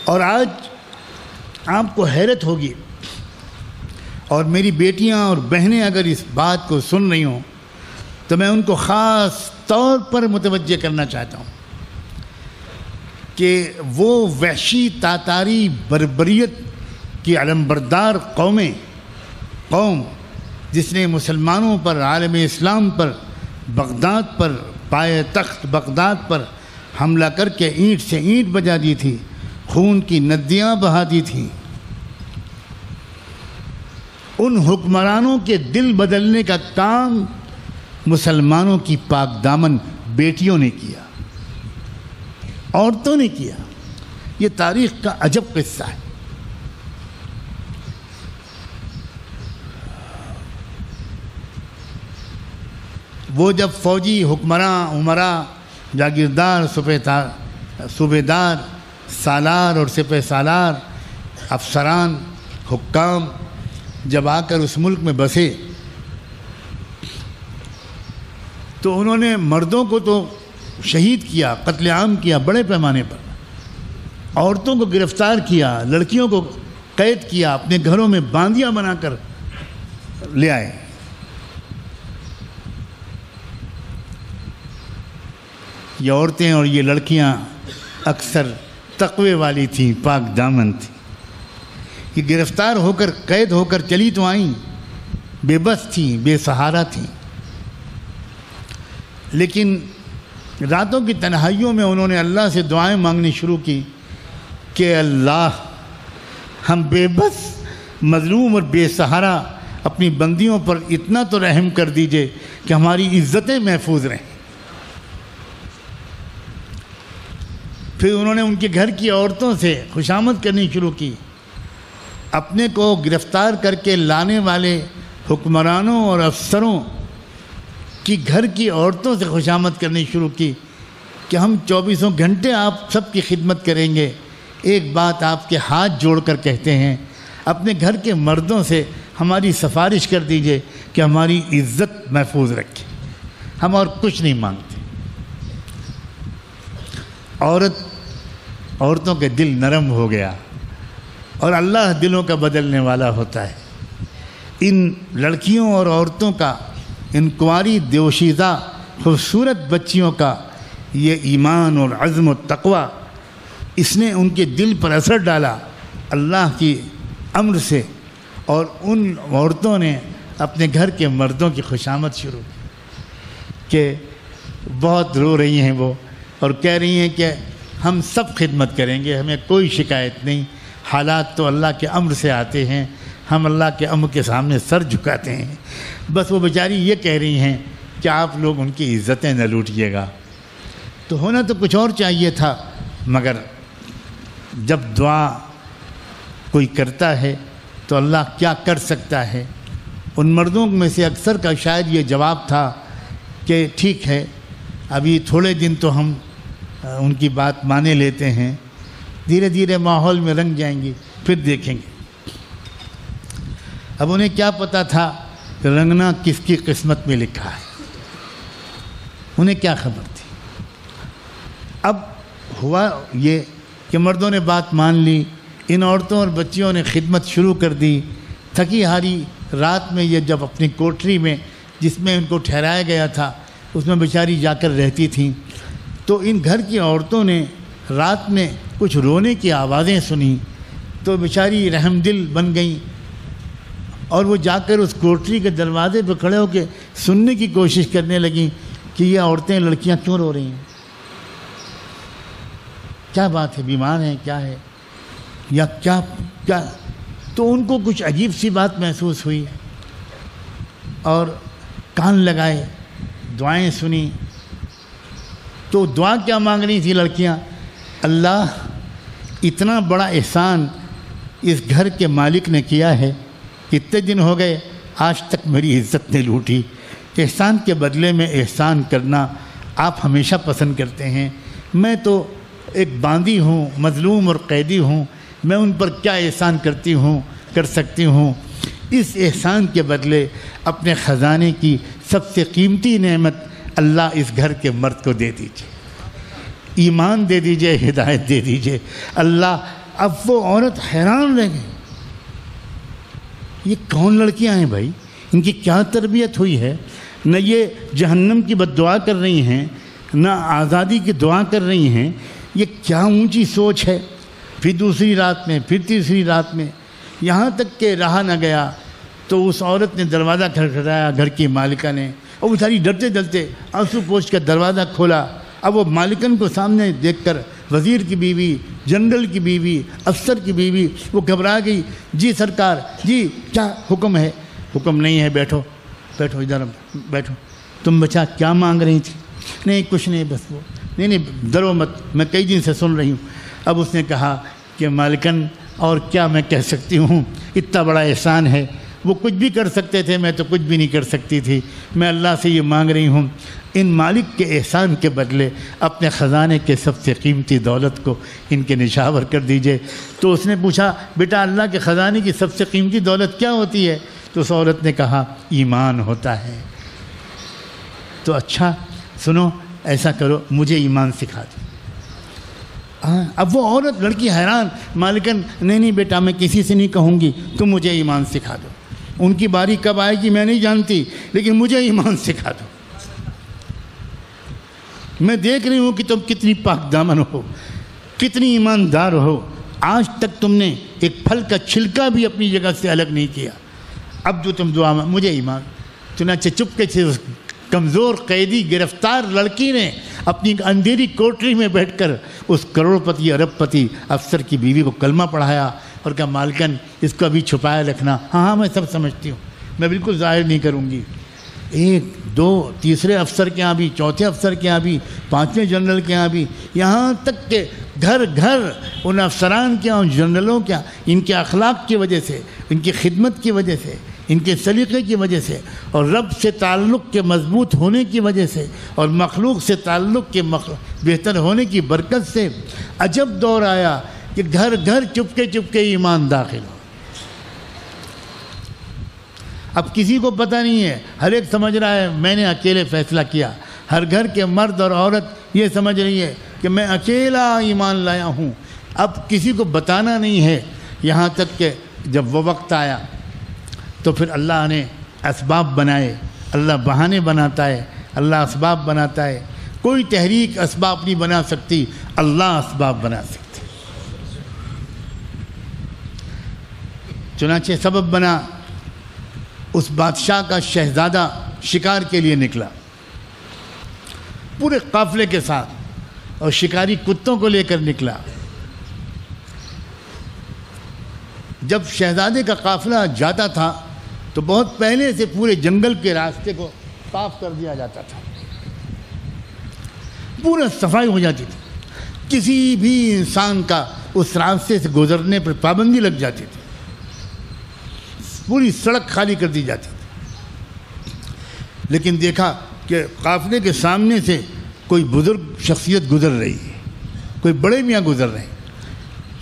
اور آج آپ کو حیرت ہوگی، اور میری بیٹیاں اور بہنیں اگر اس بات کو سن رہی ہوں تو میں ان کو خاص طور پر متوجہ کرنا چاہتا ہوں کہ وہ وحشی تاتاری بربریت کی علمبردار قومیں قوم جس نے مسلمانوں پر، عالم اسلام پر، بغداد پر، پائے تخت بغداد پر حملہ کر کے اینٹ سے اینٹ بجا دی تھی، خون کی ندیاں بہا دی تھیں، ان حکمرانوں کے دل بدلنے کا کام مسلمانوں کی پاک دامن بیٹیوں نے کیا، عورتوں نے کیا۔ یہ تاریخ کا عجب قصہ ہے۔ وہ جب فوجی حکمراں، عمراء، جاگیردار، صوبیدار، سالار اور سپہ سالار، افسران، حکام جب آ کر اس ملک میں بسے تو انہوں نے مردوں کو تو شہید کیا، قتل عام کیا بڑے پیمانے پر، عورتوں کو گرفتار کیا، لڑکیوں کو قید کیا، اپنے گھروں میں باندیاں بنا کر لے آئے۔ یہ عورتیں اور یہ لڑکیاں اکثر تقوی والی تھیں، پاک دامن تھیں۔ یہ گرفتار ہو کر، قید ہو کر چلی تو آئیں، بے بس تھیں، بے سہارا تھیں، لیکن راتوں کی تنہائیوں میں انہوں نے اللہ سے دعائیں مانگنی شروع کی کہ اللہ ہم بے بس، مظلوم اور بے سہارا اپنی بندیوں پر اتنا تو رحم کر دیجئے کہ ہماری عزتیں محفوظ رہیں۔ پھر انہوں نے ان کے گھر کی عورتوں سے خوشامد کرنی شروع کی، اپنے کو گرفتار کر کے لانے والے حکمرانوں اور افسروں کی گھر کی عورتوں سے خوشامد کرنی شروع کی کہ ہم 24 گھنٹے آپ سب کی خدمت کریں گے، ایک بات آپ کے ہاتھ جوڑ کر کہتے ہیں، اپنے گھر کے مردوں سے ہماری سفارش کر دیجئے کہ ہماری عزت محفوظ رکھیں، ہم اور کچھ نہیں مانگتے۔ عورتوں کے دل نرم ہو گیا، اور اللہ دلوں کا بدلنے والا ہوتا ہے۔ ان لڑکیوں اور عورتوں کا، ان کنواری دیوشیزہ خوبصورت بچیوں کا یہ ایمان اور عزم و تقوی، اس نے ان کے دل پر اثر ڈالا اللہ کی امر سے، اور ان عورتوں نے اپنے گھر کے مردوں کی خوشامد شروع کہ بہت رو رہی ہیں وہ، اور کہہ رہی ہیں کہ ہم سب خدمت کریں گے، ہمیں کوئی شکایت نہیں، حالات تو اللہ کے امر سے آتے ہیں، ہم اللہ کے امر کے سامنے سر جھکاتے ہیں، بس وہ بیچاری یہ کہہ رہی ہیں کہ آپ لوگ ان کی عزتیں نہ لوٹیے گا۔ تو ہونا تو کچھ اور چاہیے تھا، مگر جب دعا کوئی کرتا ہے تو اللہ کیا کر سکتا ہے۔ ان مردوں میں سے اکثر کا شاید یہ جواب تھا کہ ٹھیک ہے، ابھی تھوڑے دن تو ہم ان کی بات مانے لیتے ہیں، دھیرے دھیرے ماحول میں رنگ جائیں گی، پھر دیکھیں گے۔ اب انہیں کیا پتہ تھا کہ رنگنا کس کی قسمت میں لکھا ہے، انہیں کیا خبر تھی۔ اب ہوا یہ کہ مردوں نے بات مان لی، ان عورتوں اور بچیوں نے خدمت شروع کر دی۔ تھکی ہاری رات میں یہ جب اپنی کوٹری میں جس میں ان کو ٹھہرایا گیا تھا اس میں بیچاری جا کر رہتی تھیں، تو ان گھر کی عورتوں نے رات میں کچھ رونے کی آوازیں سنی تو بیچاری رحم دل بن گئیں، اور وہ جا کر اس کوٹری کے دروازے پہ کھڑے ہو کے سننے کی کوشش کرنے لگیں کہ یہ عورتیں، لڑکیاں کیوں رو رہی ہیں، کیا بات ہے، بیمار ہیں کیا ہے، یا کیا۔ تو ان کو کچھ عجیب سی بات محسوس ہوئی، اور کان لگائے، دعائیں سنی۔ تو دعا کیا مانگ رہی تھی لڑکیاں؟ اللہ اتنا بڑا احسان اس گھر کے مالک نے کیا ہے، اتنے دن ہو گئے آج تک میری عزت نہیں لوٹی، احسان کے بدلے میں احسان کرنا آپ ہمیشہ پسند کرتے ہیں، میں تو ایک باندی ہوں، مظلوم اور قیدی ہوں، میں ان پر کیا احسان کر سکتی ہوں، اس احسان کے بدلے اپنے خزانے کی سب سے قیمتی نعمت اللہ اس گھر کے مرد کو دے دیجئے، ایمان دے دیجئے، ہدایت دے دیجئے۔ اللہ، اب وہ عورت حیران رہ گئی، یہ کون لڑکیاں ہیں بھائی، ان کی کیا تربیت ہوئی ہے؟ نہ یہ جہنم کی بد دعا کر رہی ہیں، نہ آزادی کی دعا کر رہی ہیں، یہ کیا اونچی سوچ ہے۔ پھر دوسری رات میں، پھر تیسری رات میں، یہاں تک کہ رہا نہ گیا تو تو اس عورت نے دروازہ کھٹکھٹایا، گھر کی مالکہ نے، اور وہ ساری ڈرتے ڈرتے آنسو پوچھ کر دروازہ کھولا۔ اب وہ مالکن کو سامنے دیکھ کر وزیر کی بیوی، جنرل کی بیوی، افسر کی بیوی، وہ گھبرا گئی۔ جی سرکار، جی کیا حکم ہے؟ حکم نہیں ہے، بیٹھو بیٹھو، ادھر بیٹھو۔ تم بچہ کیا مانگ رہی تھی؟ نہیں کچھ نہیں، بس وہ نہیں ڈرو مت، میں کئی دن سے سن رہی ہوں۔ اب اس نے کہا کہ مالکن اور کیا میں کہہ سکتی ہوں، اتنا بڑا احسان ہے، وہ کچھ بھی کر سکتے تھے، میں تو کچھ بھی نہیں کر سکتی تھی، میں اللہ سے یہ مانگ رہی ہوں ان مالک کے احسان کے بدلے اپنے خزانے کے سب سے قیمتی دولت کو ان کے نشاور کر دیجئے۔ تو اس نے پوچھا بیٹا اللہ کے خزانے کی سب سے قیمتی دولت کیا ہوتی ہے؟ تو اس عورت نے کہا ایمان ہوتا ہے۔ تو اچھا سنو، ایسا کرو مجھے ایمان سکھا دو۔ اب وہ عورت لڑکی حیران، مالکن نہیں بیٹا میں کسی سے نہیں کہوں گی، تم مجھے ایمان سکھا دو، ان کی باری کب آئے گی میں نہیں جانتی، لیکن مجھے ایمان سکھا دو۔ میں دیکھ رہی ہوں کہ تم کتنی پاک دامن ہو، کتنی ایماندار ہو، آج تک تم نے ایک پھل کا چھلکا بھی اپنی جگہ سے الگ نہیں کیا، اب جو تم دعا میں مجھے ایمان۔ چنانچہ چپکے سے اس کمزور قیدی گرفتار لڑکی نے اپنی اندھیری کوٹری میں بیٹھ کر اس کروڑ پتی ارب پتی افسر کی بیوی کو کلمہ پڑھایا اور کہا مالکن اس کو ابھی چھپایا رکھنا۔ ہاں میں سب سمجھتی ہوں، میں بالکل ظاہر نہیں کروں گی۔ ایک دو تیسرے افسر کے ہاں بھی، چوتھے افسر کے ہاں بھی، پانچویں جنرل کے ہاں بھی، یہاں تک کہ گھر گھر ان افسران کے ہاں، جنرلوں کے ہاں، ان کے اخلاق کی وجہ سے، ان کی خدمت کی وجہ سے، ان کے سلیقے کی وجہ سے، اور رب سے تعلق کے مضبوط ہونے کی وجہ سے، اور مخلوق سے تعلق کے بہتر ہونے کی برکت سے عجب دور آیا کہ گھر گھر چپکے چپکے ایمان داخل ہو۔ اب کسی کو پتہ نہیں ہے، ہر ایک سمجھ رہا ہے میں نے اکیلے فیصلہ کیا، ہر گھر کے مرد اور عورت یہ سمجھ رہی ہے کہ میں اکیلا ایمان لایا ہوں، اب کسی کو بتانا نہیں ہے۔ یہاں تک کہ جب وہ وقت آیا تو پھر اللہ نے اسباب بنائے، اللہ بہانے بناتا ہے، اللہ اسباب بناتا ہے، کوئی تحریک اسباب نہیں بنا سکتی، اللہ اسباب بنا سکتی۔ چنانچہ سبب بنا، اس بادشاہ کا شہزادہ شکار کے لیے نکلا پورے قافلے کے ساتھ، اور شکاری کتوں کو لے کر نکلا۔ جب شہزادے کا قافلہ جاتا تھا تو بہت پہلے سے پورے جنگل کے راستے کو صاف کر دیا جاتا تھا، پورا صفائی ہو جاتی تھی، کسی بھی انسان کا اس راستے سے گزرنے پر پابندی لگ جاتی تھی، پوری سڑک خالی کر دی جاتی تھی۔ لیکن دیکھا کہ قافلے کے سامنے سے کوئی بزرگ شخصیت گزر رہی ہے، کوئی بڑے میاں گزر رہے ہیں۔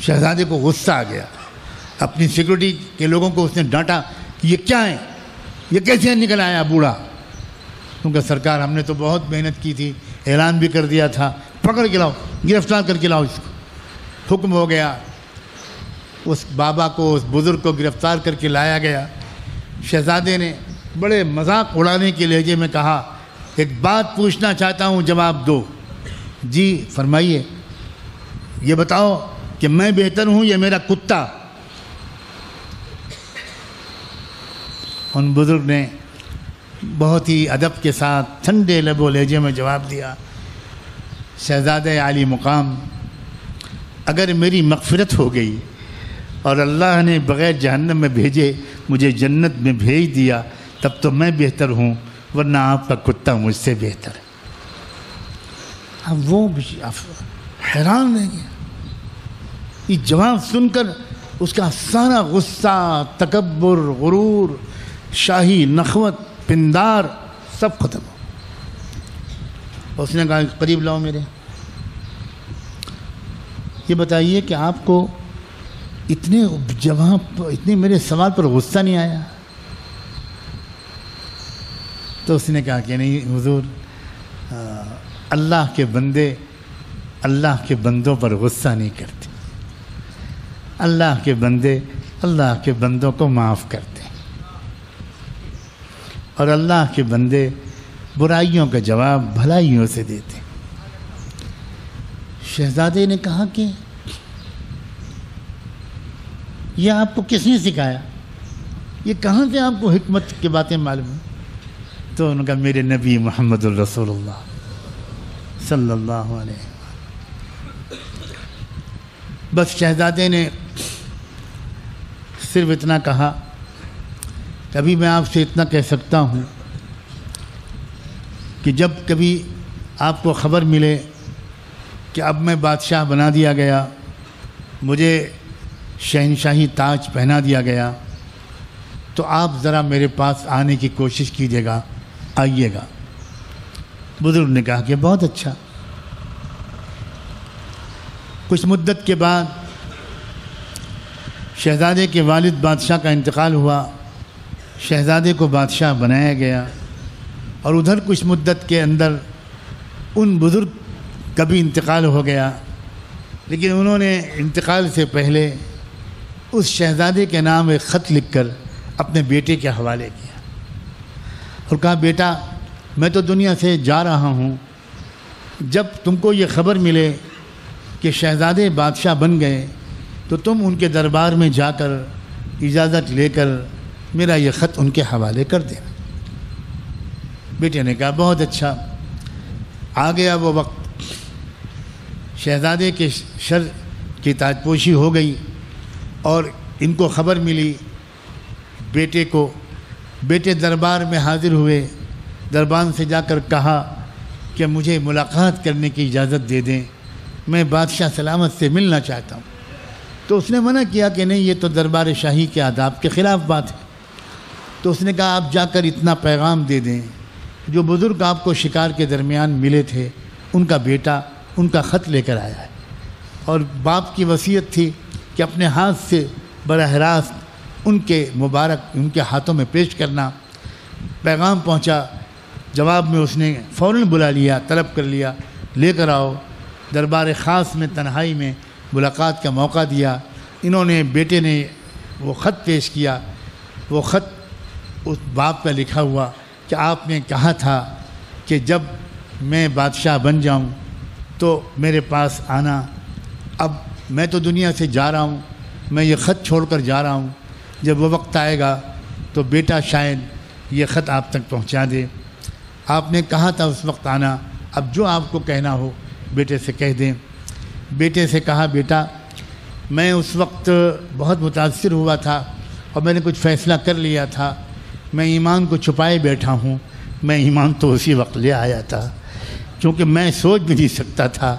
شہزادے کو غصہ آ گیا، اپنی سیکورٹی کے لوگوں کو اس نے ڈانٹا کہ یہ کیا ہے، یہ کیسے نکل آیا بوڑھا؟ کیونکہ سرکار ہم نے تو بہت محنت کی تھی، اعلان بھی کر دیا تھا، پکڑ کے لاؤ، گرفتار کر کے لاؤ اس کو۔ حکم ہو گیا، اس بابا کو، اس بزرگ کو گرفتار کر کے لایا گیا۔ شہزادے نے بڑے مذاق اڑانے کے لہجے میں کہا ایک بات پوچھنا چاہتا ہوں، جواب دو۔ جی فرمائیے، یہ بتاؤ کہ میں بہتر ہوں یا میرا کتا؟ ان بزرگ نے بہت ہی ادب کے ساتھ ٹھنڈے لب و لہجے میں جواب دیا، شہزادہ عالی مقام، اگر میری مغفرت ہو گئی اور اللہ نے بغیر جہنم میں بھیجے مجھے جنت میں بھیج دیا تب تو میں بہتر ہوں، ورنہ آپ کا کتا مجھ سے بہتر ہے۔ اب وہ حیران رہ گیا، یہ جواب سن کر اس کا سارا غصہ، تکبر، غرور، شاہی نخوت، پندار سب ختم ہو۔ اس نے کہا قریب لاؤ میرے، یہ بتائیے کہ آپ کو اتنے میرے سوال پر غصہ نہیں آیا؟ تو اس نے کہا کہ نہیں حضور، اللہ کے بندے اللہ کے بندوں پر غصہ نہیں کرتے، اللہ کے بندے اللہ کے بندوں کو معاف کرتے، اور اللہ کے بندے برائیوں کا جواب بھلائیوں سے دیتے۔ شہزادے نے کہا کہ یہ آپ کو کس نے سکھایا؟ یہ کہاں سے آپ کو حکمت کی باتیں معلوم ہیں؟ تو ان کا میرے نبی محمد الرسول اللہ صلی اللہ علیہ وسلم۔ بس شہزادے نے صرف اتنا کہا کہ ابھی میں آپ سے اتنا کہہ سکتا ہوں کہ جب کبھی آپ کو خبر ملے کہ اب میں بادشاہ بنا دیا گیا، مجھے شہنشاہی تاج پہنا دیا گیا، تو آپ ذرا میرے پاس آنے کی کوشش کیجیے گا، آئیے گا۔ بزرگ نے کہا کہ بہت اچھا۔ کچھ مدت کے بعد شہزادے کے والد بادشاہ کا انتقال ہوا، شہزادے کو بادشاہ بنایا گیا، اور ادھر کچھ مدت کے اندر ان بزرگ کا بھی انتقال ہو گیا، لیکن انہوں نے انتقال سے پہلے اس شہزادے کے نام ایک خط لکھ کر اپنے بیٹے کے حوالے کیا اور کہا بیٹا میں تو دنیا سے جا رہا ہوں، جب تم کو یہ خبر ملے کہ شہزادے بادشاہ بن گئے تو تم ان کے دربار میں جا کر اجازت لے کر میرا یہ خط ان کے حوالے کر دینا۔ بیٹے نے کہا بہت اچھا۔ آ گیا وہ وقت، شہزادے کے شر کی تاج پوشی ہو گئی اور ان کو خبر ملی بیٹے کو۔ بیٹے دربار میں حاضر ہوئے، دربان سے جا کر کہا کہ مجھے ملاقات کرنے کی اجازت دے دیں، میں بادشاہ سلامت سے ملنا چاہتا ہوں۔ تو اس نے منع کیا کہ نہیں، یہ تو دربار شاہی کے آداب کے خلاف بات ہے۔ تو اس نے کہا آپ جا کر اتنا پیغام دے دیں، جو بزرگ آپ کو شکار کے درمیان ملے تھے ان کا بیٹا ان کا خط لے کر آیا ہے، اور باپ کی وصیت تھی کہ اپنے ہاتھ سے براہ راست ان کے مبارک ان کے ہاتھوں میں پیش کرنا۔ پیغام پہنچا، جواب میں اس نے فوراً بلا لیا، طلب کر لیا، لے کر آؤ۔ دربار خاص میں تنہائی میں ملاقات کا موقع دیا۔ انہوں نے بیٹے نے وہ خط پیش کیا، وہ خط اس باپ کا لکھا ہوا کہ آپ نے کہا تھا کہ جب میں بادشاہ بن جاؤں تو میرے پاس آنا، اب میں تو دنیا سے جا رہا ہوں، میں یہ خط چھوڑ کر جا رہا ہوں، جب وہ وقت آئے گا تو بیٹا شاید یہ خط آپ تک پہنچا دے۔ آپ نے کہا تھا اس وقت آنا، اب جو آپ کو کہنا ہو بیٹے سے کہہ دیں۔ بیٹے سے کہا بیٹا میں اس وقت بہت متاثر ہوا تھا اور میں نے کچھ فیصلہ کر لیا تھا، میں ایمان کو چھپائے بیٹھا ہوں، میں ایمان تو اسی وقت لے آیا تھا، کیونکہ میں سوچ بھی نہیں سکتا تھا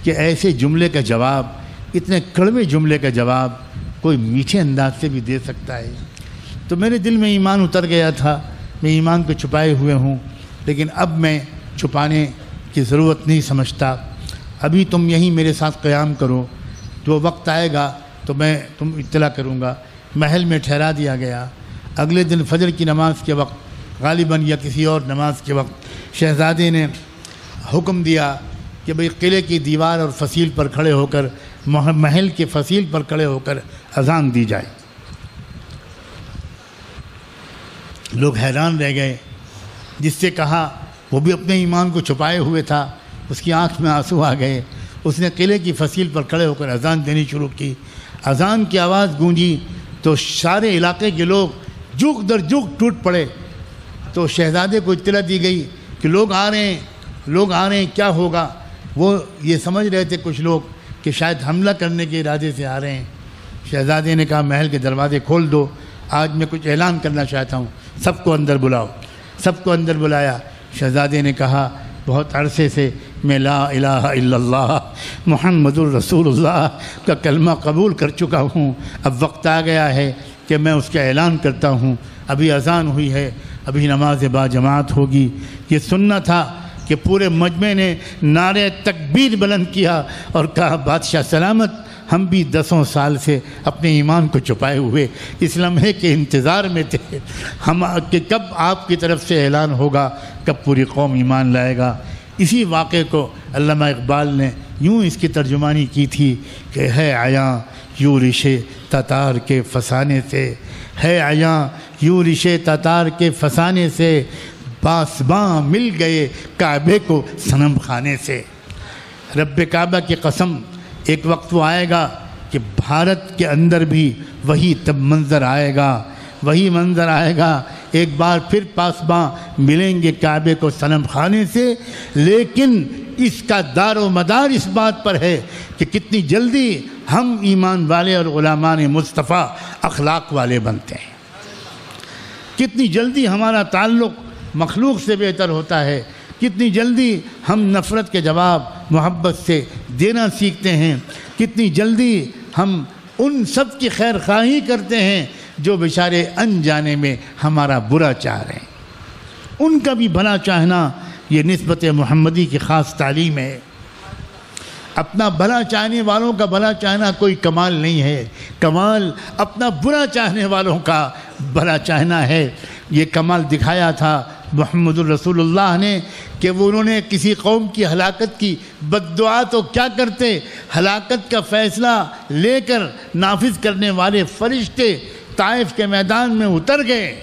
کہ ایسے جملے کا جواب، اتنے کڑوے جملے کا جواب کوئی میٹھے انداز سے بھی دے سکتا ہے۔ تو میرے دل میں ایمان اتر گیا تھا، میں ایمان کو چھپائے ہوئے ہوں، لیکن اب میں چھپانے کی ضرورت نہیں سمجھتا۔ ابھی تم یہیں میرے ساتھ قیام کرو، جو وقت آئے گا تو میں تم اطلاع کروں گا۔ محل میں ٹھہرا دیا گیا۔ اگلے دن فجر کی نماز کے وقت، غالباً یا کسی اور نماز کے وقت، شہزادے نے حکم دیا کہ بھئی قلعے کی دیوار اور فصیل پر کھڑے ہو کر، محل کے فصیل پر کھڑے ہو کر اذان دی جائے۔ لوگ حیران رہ گئے۔ جس سے کہا وہ بھی اپنے ایمان کو چھپائے ہوئے تھا، اس کی آنکھ میں آنسو آ گئے۔ اس نے قلعے کی فصیل پر کھڑے ہو کر اذان دینی شروع کی۔ اذان کی آواز گونجی تو سارے علاقے کے لوگ جھک در جھک ٹوٹ پڑے۔ تو شہزادے کو اطلاع دی گئی کہ لوگ آ رہے ہیں، کیا ہوگا؟ وہ یہ سمجھ رہے تھے کچھ لوگ کہ شاید حملہ کرنے کے ارادے سے آ رہے ہیں۔ شہزادے نے کہا محل کے دروازے کھول دو، آج میں کچھ اعلان کرنا چاہتا ہوں، سب کو اندر بلاؤ۔ سب کو اندر بلایا۔ شہزادے نے کہا بہت عرصے سے میں لا الہ الا اللہ محمد الرسول اللہ کا کلمہ قبول کر چکا ہوں، اب وقت آ گیا ہے کہ میں اس کا اعلان کرتا ہوں۔ ابھی اذان ہوئی ہے، ابھی نماز با جماعت ہوگی۔ یہ سننا تھا کہ پورے مجمع نے نعرہ تکبیر بلند کیا اور کہا بادشاہ سلامت، ہم بھی 10 سال سے اپنے ایمان کو چھپائے ہوئے اس لمحے کے انتظار میں تھے ہم کہ کب آپ کی طرف سے اعلان ہوگا، کب پوری قوم ایمان لائے گا۔ اسی واقعے کو علامہ اقبال نے یوں اس کی ترجمانی کی تھی کہ ہے عیاں یوں رشے تتار کے فسانے سے، ہے عیاں یوں رشے تتار کے فسانے سے، پاسباں مل گئے کعبے کو صنم خانے سے۔ رب کعبہ کی قسم، ایک وقت وہ آئے گا کہ بھارت کے اندر بھی وہی تب منظر آئے گا، وہی منظر آئے گا، ایک بار پھر پاسباں ملیں گے کعبے کو صنم خانے سے، لیکن اس کا دار و مدار اس بات پر ہے کہ کتنی جلدی ہم ایمان والے اور غلامان مصطفیٰ اخلاق والے بنتے ہیں، کتنی جلدی ہمارا تعلق مخلوق سے بہتر ہوتا ہے، کتنی جلدی ہم نفرت کے جواب محبت سے دینا سیکھتے ہیں، کتنی جلدی ہم ان سب کی خیر خواہی کرتے ہیں جو بیچارے انجانے میں ہمارا برا چاہ رہے ہیں، ان کا بھی بھلا چاہنا یہ نسبت محمدی کی خاص تعلیم ہے۔ اپنا بھلا چاہنے والوں کا بھلا چاہنا کوئی کمال نہیں ہے، کمال اپنا برا چاہنے والوں کا بھلا چاہنا ہے۔ یہ کمال دکھایا تھا محمد الرسول اللہ نے کہ وہ انہوں نے کسی قوم کی ہلاکت کی بد دعا تو کیا کرتے، ہلاکت کا فیصلہ لے کر نافذ کرنے والے فرشتے طائف کے میدان میں اتر گئے۔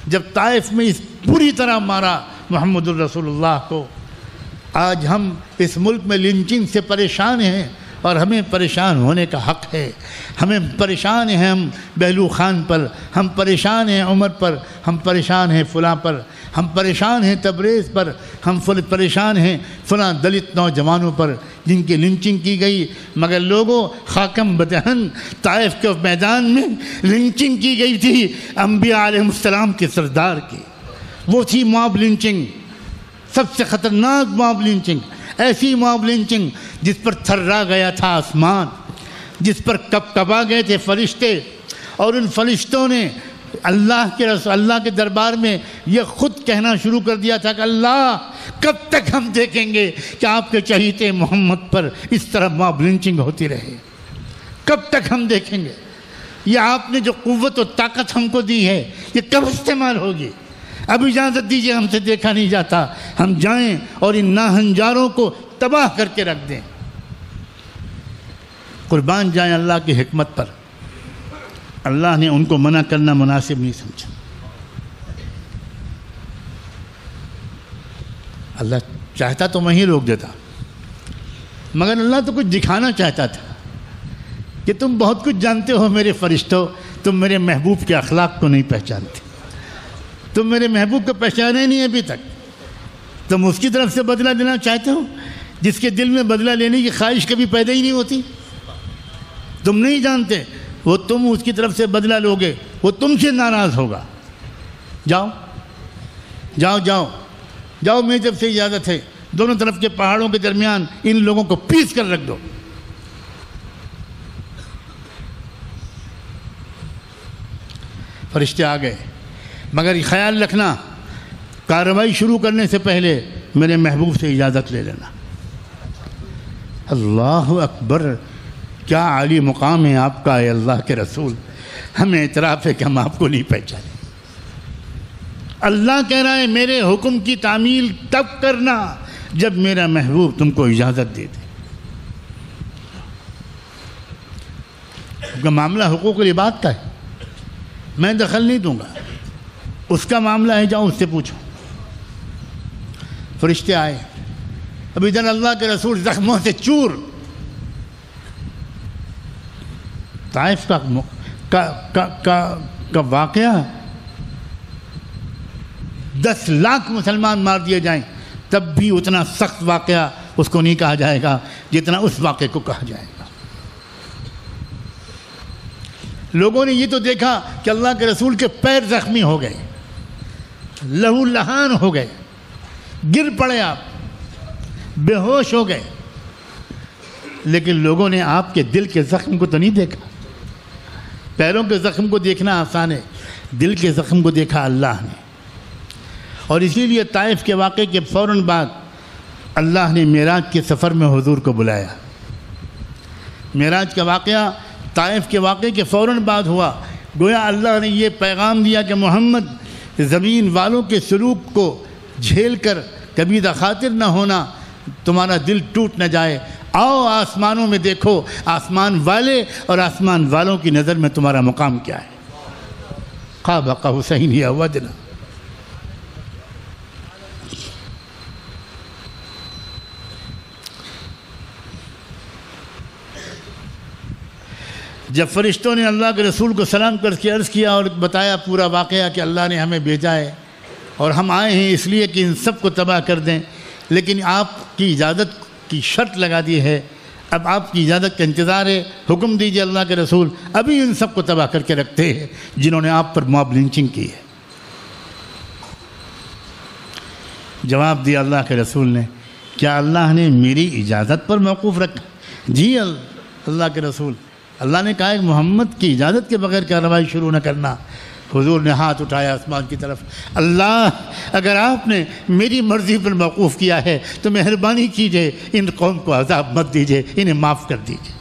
جب طائف میں اس پوری طرح مارا محمد الرسول اللہ کو، آج ہم اس ملک میں لنچنگ سے پریشان ہیں اور ہمیں پریشان ہونے کا حق ہے۔ ہمیں پریشان ہیں ہم بہلو خان پر، ہم پریشان ہیں عمر پر، ہم پریشان ہیں فلاں پر، ہم پریشان ہیں تبریز پر، ہم پریشان ہیں فلاں دلت نوجوانوں پر جن کی لنچنگ کی گئی، مگر لوگوں خاکم بدہن طائف کے میدان میں لنچنگ کی گئی تھی انبیاء علیہ السلام کے سردار کی۔ وہ تھی موب لنچنگ، سب سے خطرناک موب لنچنگ، ایسی موب لنچنگ جس پر تھرا گیا تھا آسمان، جس پر کبا گئے تھے فرشتے، اور ان فرشتوں نے اللہ کے دربار میں یہ خود کہنا شروع کر دیا تھا کہ اللہ کب تک ہم دیکھیں گے کہ آپ کے چہیتے محمد پر اس طرح موب لنچنگ ہوتی رہے، کب تک ہم دیکھیں گے؟ یہ آپ نے جو قوت و طاقت ہم کو دی ہے یہ کب استعمال ہوگی؟ اب اجازت دیجیے، ہم سے دیکھا نہیں جاتا، ہم جائیں اور ان ناہنجاروں کو تباہ کر کے رکھ دیں۔ قربان جائیں اللہ کی حکمت پر، اللہ نے ان کو منع کرنا مناسب نہیں سمجھا۔ اللہ چاہتا تو وہیں روک دیتا، مگر اللہ تو کچھ دکھانا چاہتا تھا کہ تم بہت کچھ جانتے ہو میرے فرشتوں، تم میرے محبوب کے اخلاق کو نہیں پہچانتے، تم میرے محبوب کو پہچانے نہیں ابھی تک، تم اس کی طرف سے بدلہ لینا چاہتے ہو جس کے دل میں بدلہ لینے کی خواہش کبھی پیدا ہی نہیں ہوتی۔ تم نہیں جانتے وہ تم اس کی طرف سے بدلہ لوگے، وہ تم سے ناراض ہوگا۔ جاؤ جاؤ جاؤ جاؤ، میری طرف سے اجازت ہے، دونوں طرف کے پہاڑوں کے درمیان ان لوگوں کو پیس کر رکھ دو۔ فرشتے آ گئے، مگر خیال رکھنا کارروائی شروع کرنے سے پہلے میرے محبوب سے اجازت لے لینا۔ اللہ اکبر، کیا عالی مقام ہے آپ کا اے اللہ کے رسول، ہمیں اعتراف ہے کہ ہم آپ کو نہیں پہچانے۔ اللہ کہہ رہا ہے میرے حکم کی تعمیل تب کرنا جب میرا محبوب تم کو اجازت دے دے۔ معاملہ حقوق العباد کا ہے، میں دخل نہیں دوں گا، اس کا معاملہ ہے، جاؤ اس سے پوچھو۔ فرشتے آئے، اب ادھر اللہ کے رسول زخموں سے چور۔ طائف کا واقعہ 10 لاکھ مسلمان مار دیے جائیں تب بھی اتنا سخت واقعہ اس کو نہیں کہا جائے گا جتنا اس واقعے کو کہا جائے گا۔ لوگوں نے یہ تو دیکھا کہ اللہ کے رسول کے پیر زخمی ہو گئے، لہو لہان ہو گئے، گر پڑے، آپ بے ہوش ہو گئے، لیکن لوگوں نے آپ کے دل کے زخم کو تو نہیں دیکھا۔ پیروں کے زخم کو دیکھنا آسان ہے، دل کے زخم کو دیکھا اللہ نے، اور اسی لیے طائف کے واقعے کے فوراً بعد اللہ نے معراج کے سفر میں حضور کو بلایا۔ معراج کا واقعہ طائف کے واقعے کے فوراً بعد ہوا، گویا اللہ نے یہ پیغام دیا کہ محمد زمین والوں کے سلوک کو جھیل کر کبھی دخاطر نہ ہونا، تمہارا دل ٹوٹ نہ جائے، آؤ آسمانوں میں دیکھو، آسمان والے اور آسمان والوں کی نظر میں تمہارا مقام کیا ہے۔ قاب قوسین یا ادنی۔ جب فرشتوں نے اللہ کے رسول کو سلام کر کے عرض کیا اور بتایا پورا واقعہ کہ اللہ نے ہمیں بھیجا ہے اور ہم آئے ہیں اس لیے کہ ان سب کو تباہ کر دیں، لیکن آپ کی اجازت کی شرط لگا دی ہے، اب آپ کی اجازت کا انتظار ہے، حکم دیجئے اللہ کے رسول، ابھی ان سب کو تباہ کر کے رکھتے ہیں جنہوں نے آپ پر موب لنچنگ کی ہے۔ جواب دیا اللہ کے رسول نے، کیا اللہ نے میری اجازت پر موقوف رکھا؟ جی اللہ کے رسول، اللہ نے کہا کہ محمد کی اجازت کے بغیر کارروائی شروع نہ کرنا۔ حضور نے ہاتھ اٹھایا آسمان کی طرف، اللہ اگر آپ نے میری مرضی پر موقوف کیا ہے تو مہربانی کیجئے ان قوم کو عذاب مت دیجئے، انہیں معاف کر دیجئے،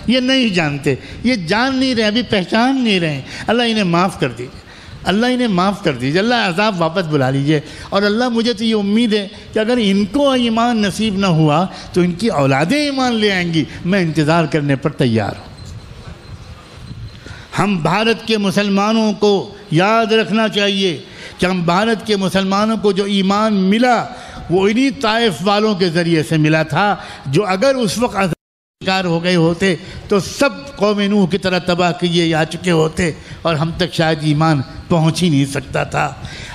یہ نہیں جانتے، یہ جان نہیں رہے، ابھی پہچان نہیں رہے، اللہ انہیں معاف کر دیجئے، اللہ انہیں معاف کر دیجئے، اللہ عذاب واپس بلا لیجئے۔ اور اللہ مجھے تو یہ امید ہے کہ اگر ان کو ایمان نصیب نہ ہوا تو ان کی اولادیں ایمان لے آئیں گی، میں انتظار کرنے پر تیار ہوں۔ ہم بھارت کے مسلمانوں کو یاد رکھنا چاہیے کہ ہم بھارت کے مسلمانوں کو جو ایمان ملا وہ انہی طائف والوں کے ذریعے سے ملا تھا، جو اگر اس وقت عذاب شکار ہو گئے ہوتے تو سب قوم نوح کی طرح تباہ کیے جا چکے ہوتے اور ہم تک شاید ایمان پہنچ ہی نہیں سکتا تھا۔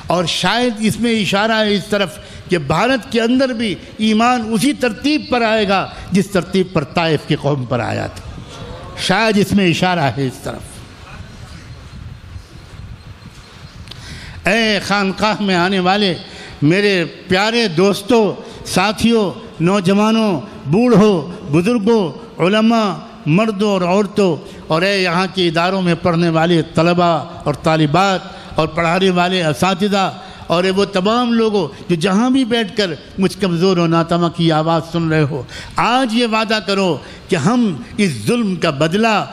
اور شاید اس میں اشارہ ہے اس طرف کہ بھارت کے اندر بھی ایمان اسی ترتیب پر آئے گا جس ترتیب پر طائف کی قوم پر آیا تھا، شاید اس میں اشارہ ہے اس طرف۔ اے خانقاہ میں آنے والے میرے پیارے دوستوں، ساتھیوں، نوجوانوں، بوڑھوں، بزرگوں، علماء، مردوں اور عورتوں، اور اے یہاں کے اداروں میں پڑھنے والے طلباء اور طالبات اور پڑھانے والے اساتذہ، اور وہ تمام لوگوں جو جہاں بھی بیٹھ کر مجھ کمزور و ناتمہ کی آواز سن رہے ہو، آج یہ وعدہ کرو کہ ہم اس ظلم کا بدلہ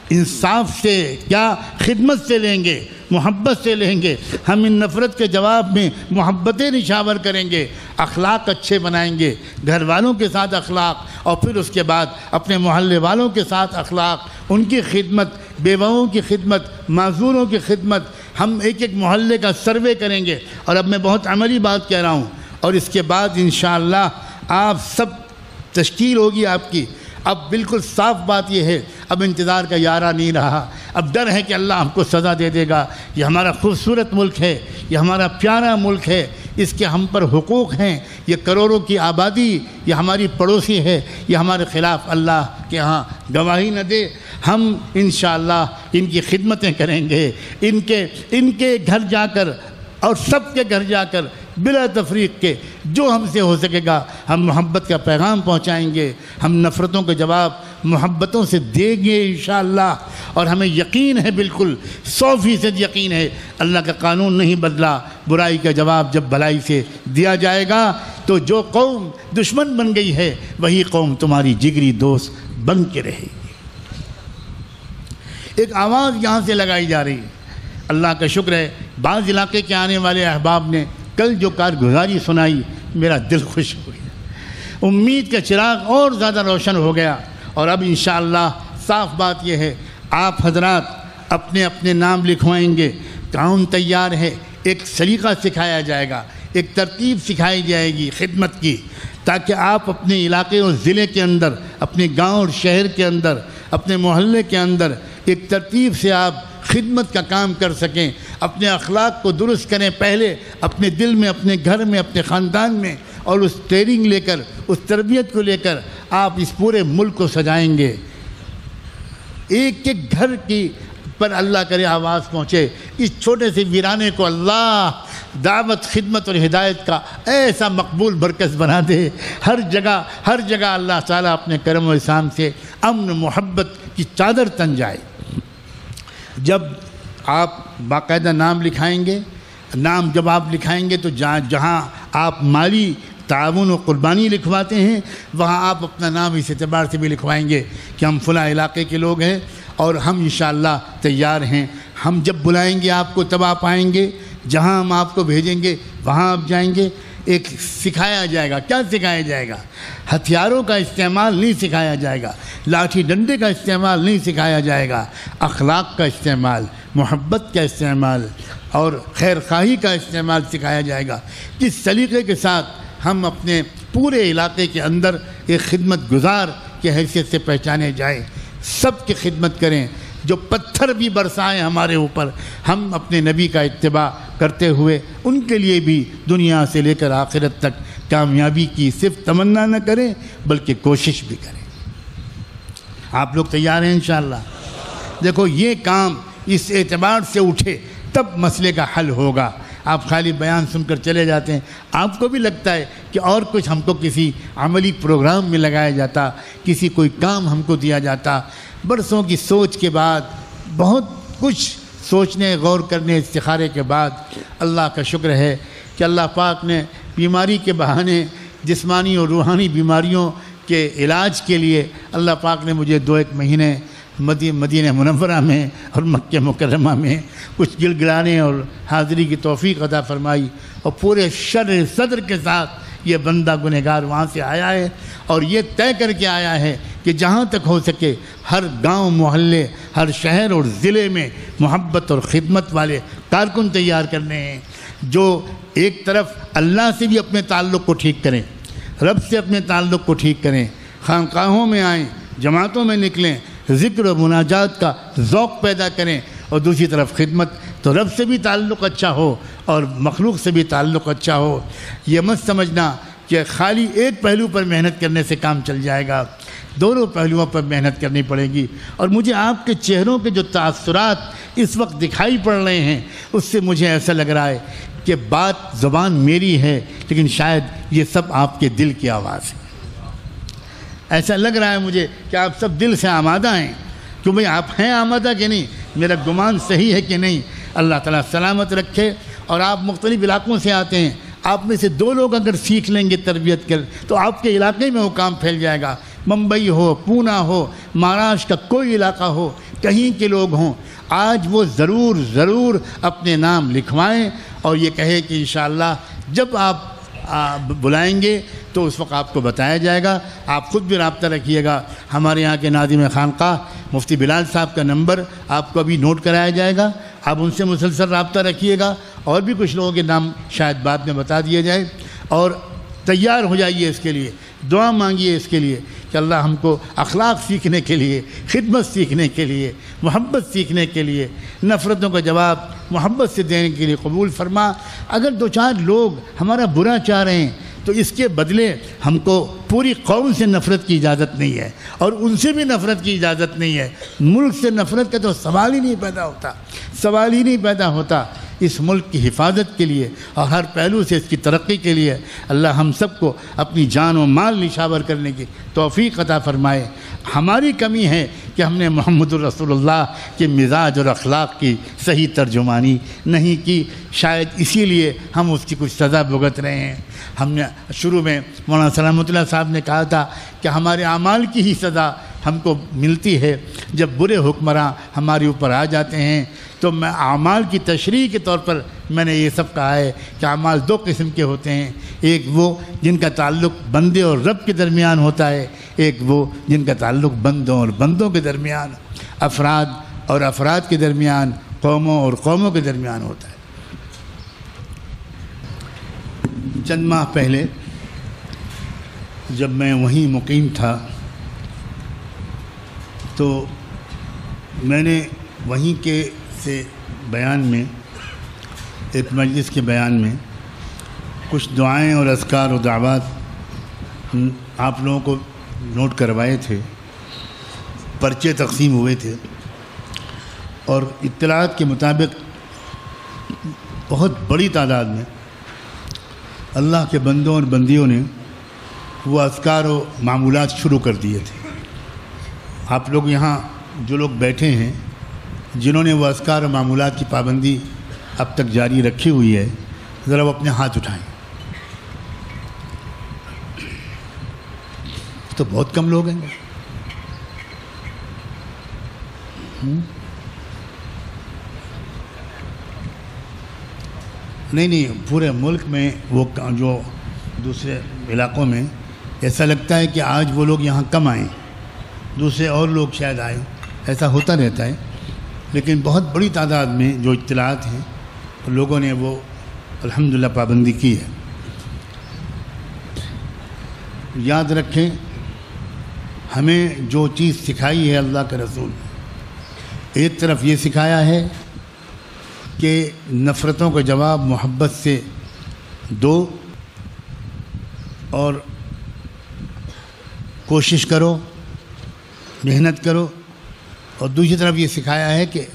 انصاف سے کیا خدمت سے لیں گے، محبت سے لیں گے۔ ہم ان نفرت کے جواب میں محبتیں نشاور کریں گے، اخلاق اچھے بنائیں گے، گھر والوں کے ساتھ اخلاق، اور پھر اس کے بعد اپنے محلے والوں کے ساتھ اخلاق، ان کی خدمت، بیواؤں کی خدمت، معذوروں کی خدمت۔ ہم ایک ایک محلے کا سروے کریں گے، اور اب میں بہت عملی بات کہہ رہا ہوں، اور اس کے بعد انشاءاللہ آپ سب تشکیل ہوگی آپ کی۔ اب بالکل صاف بات یہ ہے، اب انتظار کا یارہ نہیں رہا، اب ڈر ہے کہ اللہ ہم کو سزا دے دے گا۔ یہ ہمارا خوبصورت ملک ہے، یہ ہمارا پیارا ملک ہے، اس کے ہم پر حقوق ہیں، یہ کروڑوں کی آبادی، یہ ہماری پڑوسی ہے، یہ ہمارے خلاف اللہ کے ہاں گواہی نہ دے۔ ہم انشاءاللہ ان کی خدمتیں کریں گے، ان کے گھر جا کر اور سب کے گھر جا کر بلا تفریق کے جو ہم سے ہو سکے گا ہم محبت کا پیغام پہنچائیں گے، ہم نفرتوں کے جواب محبتوں سے دیں گے انشاءاللہ۔ اور ہمیں یقین ہے، بالکل 100% یقین ہے، اللہ کا قانون نہیں بدلا، برائی کا جواب جب بھلائی سے دیا جائے گا تو جو قوم دشمن بن گئی ہے وہی قوم تمہاری جگری دوست بن کے رہے گی۔ ایک آواز یہاں سے لگائی جا رہی ہے، اللہ کا شکر ہے بعض علاقے کے آنے والے احباب نے کل جو کارگزاری سنائی میرا دل خوش ہو گیا، امید کا چراغ اور زیادہ روشن ہو گیا۔ اور اب انشاءاللہ صاف بات یہ ہے، آپ حضرات اپنے اپنے نام لکھوائیں گے، تعاون تیار ہے، ایک سلیقہ سکھایا جائے گا، ایک ترتیب سکھائی جائے گی خدمت کی، تاکہ آپ اپنے علاقے اور ضلع کے اندر، اپنے گاؤں اور شہر کے اندر، اپنے محلے کے اندر ایک ترتیب سے آپ خدمت کا کام کر سکیں، اپنے اخلاق کو درست کریں، پہلے اپنے دل میں، اپنے گھر میں، اپنے خاندان میں، اور اس ٹریننگ لے کر، اس تربیت کو لے کر آپ اس پورے ملک کو سجائیں گے۔ ایک ایک گھر کی پر اللہ کرے آواز پہنچے، اس چھوٹے سے ویرانے کو اللہ دعوت، خدمت اور ہدایت کا ایسا مقبول مرکز بنا دے۔ ہر جگہ اللہ تعالیٰ اپنے کرم و احسان سے امن محبت کی چادر تن جائے۔ جب آپ باقاعدہ نام لکھائیں گے، نام جب آپ لکھائیں گے تو جہاں آپ مالی تعاون و قربانی لکھواتے ہیں وہاں آپ اپنا نام اس اعتبار سے بھی لکھوائیں گے کہ ہم فلاں علاقے کے لوگ ہیں اور ہم انشاءاللہ تیار ہیں، ہم جب بلائیں گے آپ کو تب آپ آئیں گے، جہاں ہم آپ کو بھیجیں گے وہاں آپ جائیں گے۔ ایک سکھایا جائے گا، کیا سکھایا جائے گا؟ ہتھیاروں کا استعمال نہیں سکھایا جائے گا، لاٹھی ڈنڈے کا استعمال نہیں سکھایا جائے گا، اخلاق کا استعمال، محبت کا استعمال اور خیر خواہی کا استعمال سکھایا جائے گا۔ کس سلیقے کے ساتھ ہم اپنے پورے علاقے کے اندر ایک خدمت گزار کی حیثیت سے پہچانے جائیں، سب کی خدمت کریں، جو پتھر بھی برسائیں ہمارے اوپر، ہم اپنے نبی کا اتباع کرتے ہوئے ان کے لیے بھی دنیا سے لے کر آخرت تک کامیابی کی صرف تمنا نہ کریں بلکہ کوشش بھی کریں۔ آپ لوگ تیار ہیں انشاءاللہ؟ دیکھو یہ کام اس اعتبار سے اٹھے تب مسئلے کا حل ہوگا۔ آپ خالی بیان سن کر چلے جاتے ہیں، آپ کو بھی لگتا ہے کہ اور کچھ ہم کو کسی عملی پروگرام میں لگایا جاتا، کسی کوئی کام ہم کو دیا جاتا۔ برسوں کی سوچ کے بعد، بہت کچھ سوچنے غور کرنے استخارے کے بعد اللہ کا شکر ہے کہ اللہ پاک نے بیماری کے بہانے جسمانی اور روحانی بیماریوں کے علاج کے لیے اللہ پاک نے مجھے 2-1 مہینے مدینہ منورہ میں اور مکہ مکرمہ میں کچھ گڑگڑانے اور حاضری کی توفیق عطا فرمائی، اور پورے شرح صدر کے ساتھ یہ بندہ گنہگار وہاں سے آیا ہے، اور یہ طے کر کے آیا ہے کہ جہاں تک ہو سکے ہر گاؤں محلے، ہر شہر اور ضلع میں محبت اور خدمت والے کارکن تیار کرنے ہیں، جو ایک طرف اللہ سے بھی اپنے تعلق کو ٹھیک کریں، رب سے اپنے تعلق کو ٹھیک کریں، خانقاہوں میں آئیں، جماعتوں میں نکلیں، ذکر و مناجات کا ذوق پیدا کریں، اور دوسری طرف خدمت، تو رب سے بھی تعلق اچھا ہو اور مخلوق سے بھی تعلق اچھا ہو۔ یہ مت سمجھنا کہ خالی ایک پہلو پر محنت کرنے سے کام چل جائے گا، دونوں پہلوؤں پر محنت کرنی پڑے گی۔ اور مجھے آپ کے چہروں کے جو تاثرات اس وقت دکھائی پڑ رہے ہیں، اس سے مجھے ایسا لگ رہا ہے کہ بات زبان میری ہے لیکن شاید یہ سب آپ کے دل کی آواز ہے۔ ایسا لگ رہا ہے مجھے کہ آپ سب دل سے آمادہ ہیں، کہ بھئی آپ ہیں آمادہ کہ نہیں، میرا گمان صحیح ہے کہ نہیں۔ اللہ تعالیٰ سلامت رکھے۔ اور آپ مختلف علاقوں سے آتے ہیں، آپ میں سے 2 لوگ اگر سیکھ لیں گے تربیت کر تو آپ کے علاقے میں وہ کام پھیل جائے گا۔ ممبئی ہو، پونا ہو، مہاراشٹر کا کوئی علاقہ ہو، کہیں کے لوگ ہوں، آج وہ ضرور اپنے نام لکھوائیں، اور یہ کہے کہ انشاءاللہ جب آپ بلائیں گے تو اس وقت آپ کو بتایا جائے گا۔ آپ خود بھی رابطہ رکھیے گا۔ ہمارے یہاں کے ناظم خانقاہ مفتی بلال صاحب کا نمبر آپ کو ابھی نوٹ کرایا جائے گا، آپ ان سے مسلسل رابطہ رکھیے گا، اور بھی کچھ لوگوں کے نام شاید بعد میں بتا دیے جائے، اور تیار ہو جائیے اس کے لیے، دعا مانگیے اس کے لیے کہ اللہ ہم کو اخلاق سیکھنے کے لیے، خدمت سیکھنے کے لیے، محبت سیکھنے کے لیے، نفرتوں کا جواب محبت سے دینے کے لیے قبول فرما۔ اگر 2-4 لوگ ہمارا برا چاہ رہے ہیں تو اس کے بدلے ہم کو پوری قوم سے نفرت کی اجازت نہیں ہے، اور ان سے بھی نفرت کی اجازت نہیں ہے۔ ملک سے نفرت کا تو سوال ہی نہیں پیدا ہوتا۔ اس ملک کی حفاظت کے لیے اور ہر پہلو سے اس کی ترقی کے لیے اللہ ہم سب کو اپنی جان و مال نشاور کرنے کی توفیق عطا فرمائے۔ ہماری کمی ہے کہ ہم نے محمد الرسول اللہ کے مزاج اور اخلاق کی صحیح ترجمانی نہیں کی، شاید اسی لیے ہم اس کی کچھ سزا بھگت رہے ہیں۔ ہم نے شروع میں مولانا سلامت اللہ صاحب نے کہا تھا کہ ہمارے اعمال کی ہی سزا ہم کو ملتی ہے۔ جب برے حکمراں ہمارے اوپر آ جاتے ہیں تو میں اعمال کی تشریح کے طور پر میں نے یہ سب کہا ہے کہ اعمال 2 قسم کے ہوتے ہیں، ایک وہ جن کا تعلق بندے اور رب کے درمیان ہوتا ہے، ایک وہ جن کا تعلق بندوں اور بندوں کے درمیان، افراد اور افراد کے درمیان، قوموں اور قوموں کے درمیان ہوتا ہے۔ چند ماہ پہلے جب میں وہیں مقیم تھا تو میں نے وہیں کے سے بیان میں، ایک مجلس کے بیان میں کچھ دعائیں اور اذکار و دعوات آپ لوگوں کو نوٹ کروائے تھے، پرچے تقسیم ہوئے تھے، اور اطلاعات کے مطابق بہت بڑی تعداد میں اللہ کے بندوں اور بندیوں نے وہ اذکار و معمولات شروع کر دیے تھے۔ آپ لوگ یہاں جو لوگ بیٹھے ہیں، جنہوں نے وہ اذکار و معمولات کی پابندی اب تک جاری رکھی ہوئی ہے، ذرا وہ اپنے ہاتھ اٹھائیں۔ تو بہت کم لوگ ہیں۔ نہیں، پورے ملک میں وہ جو دوسرے علاقوں میں ایسا لگتا ہے کہ آج وہ لوگ یہاں کم آئیں، دوسرے اور لوگ شاید آئیں، ایسا ہوتا رہتا ہے، لیکن بہت بڑی تعداد میں جو اطلاعات ہیں لوگوں نے وہ الحمدللہ پابندی کی ہے۔ یاد رکھیں، ہمیں جو چیز سکھائی ہے اللہ کے رسول ایک طرف یہ سکھایا ہے کہ نفرتوں کا جواب محبت سے دو اور کوشش کرو، محنت کرو، اور دوسری طرف یہ سکھایا ہے کہ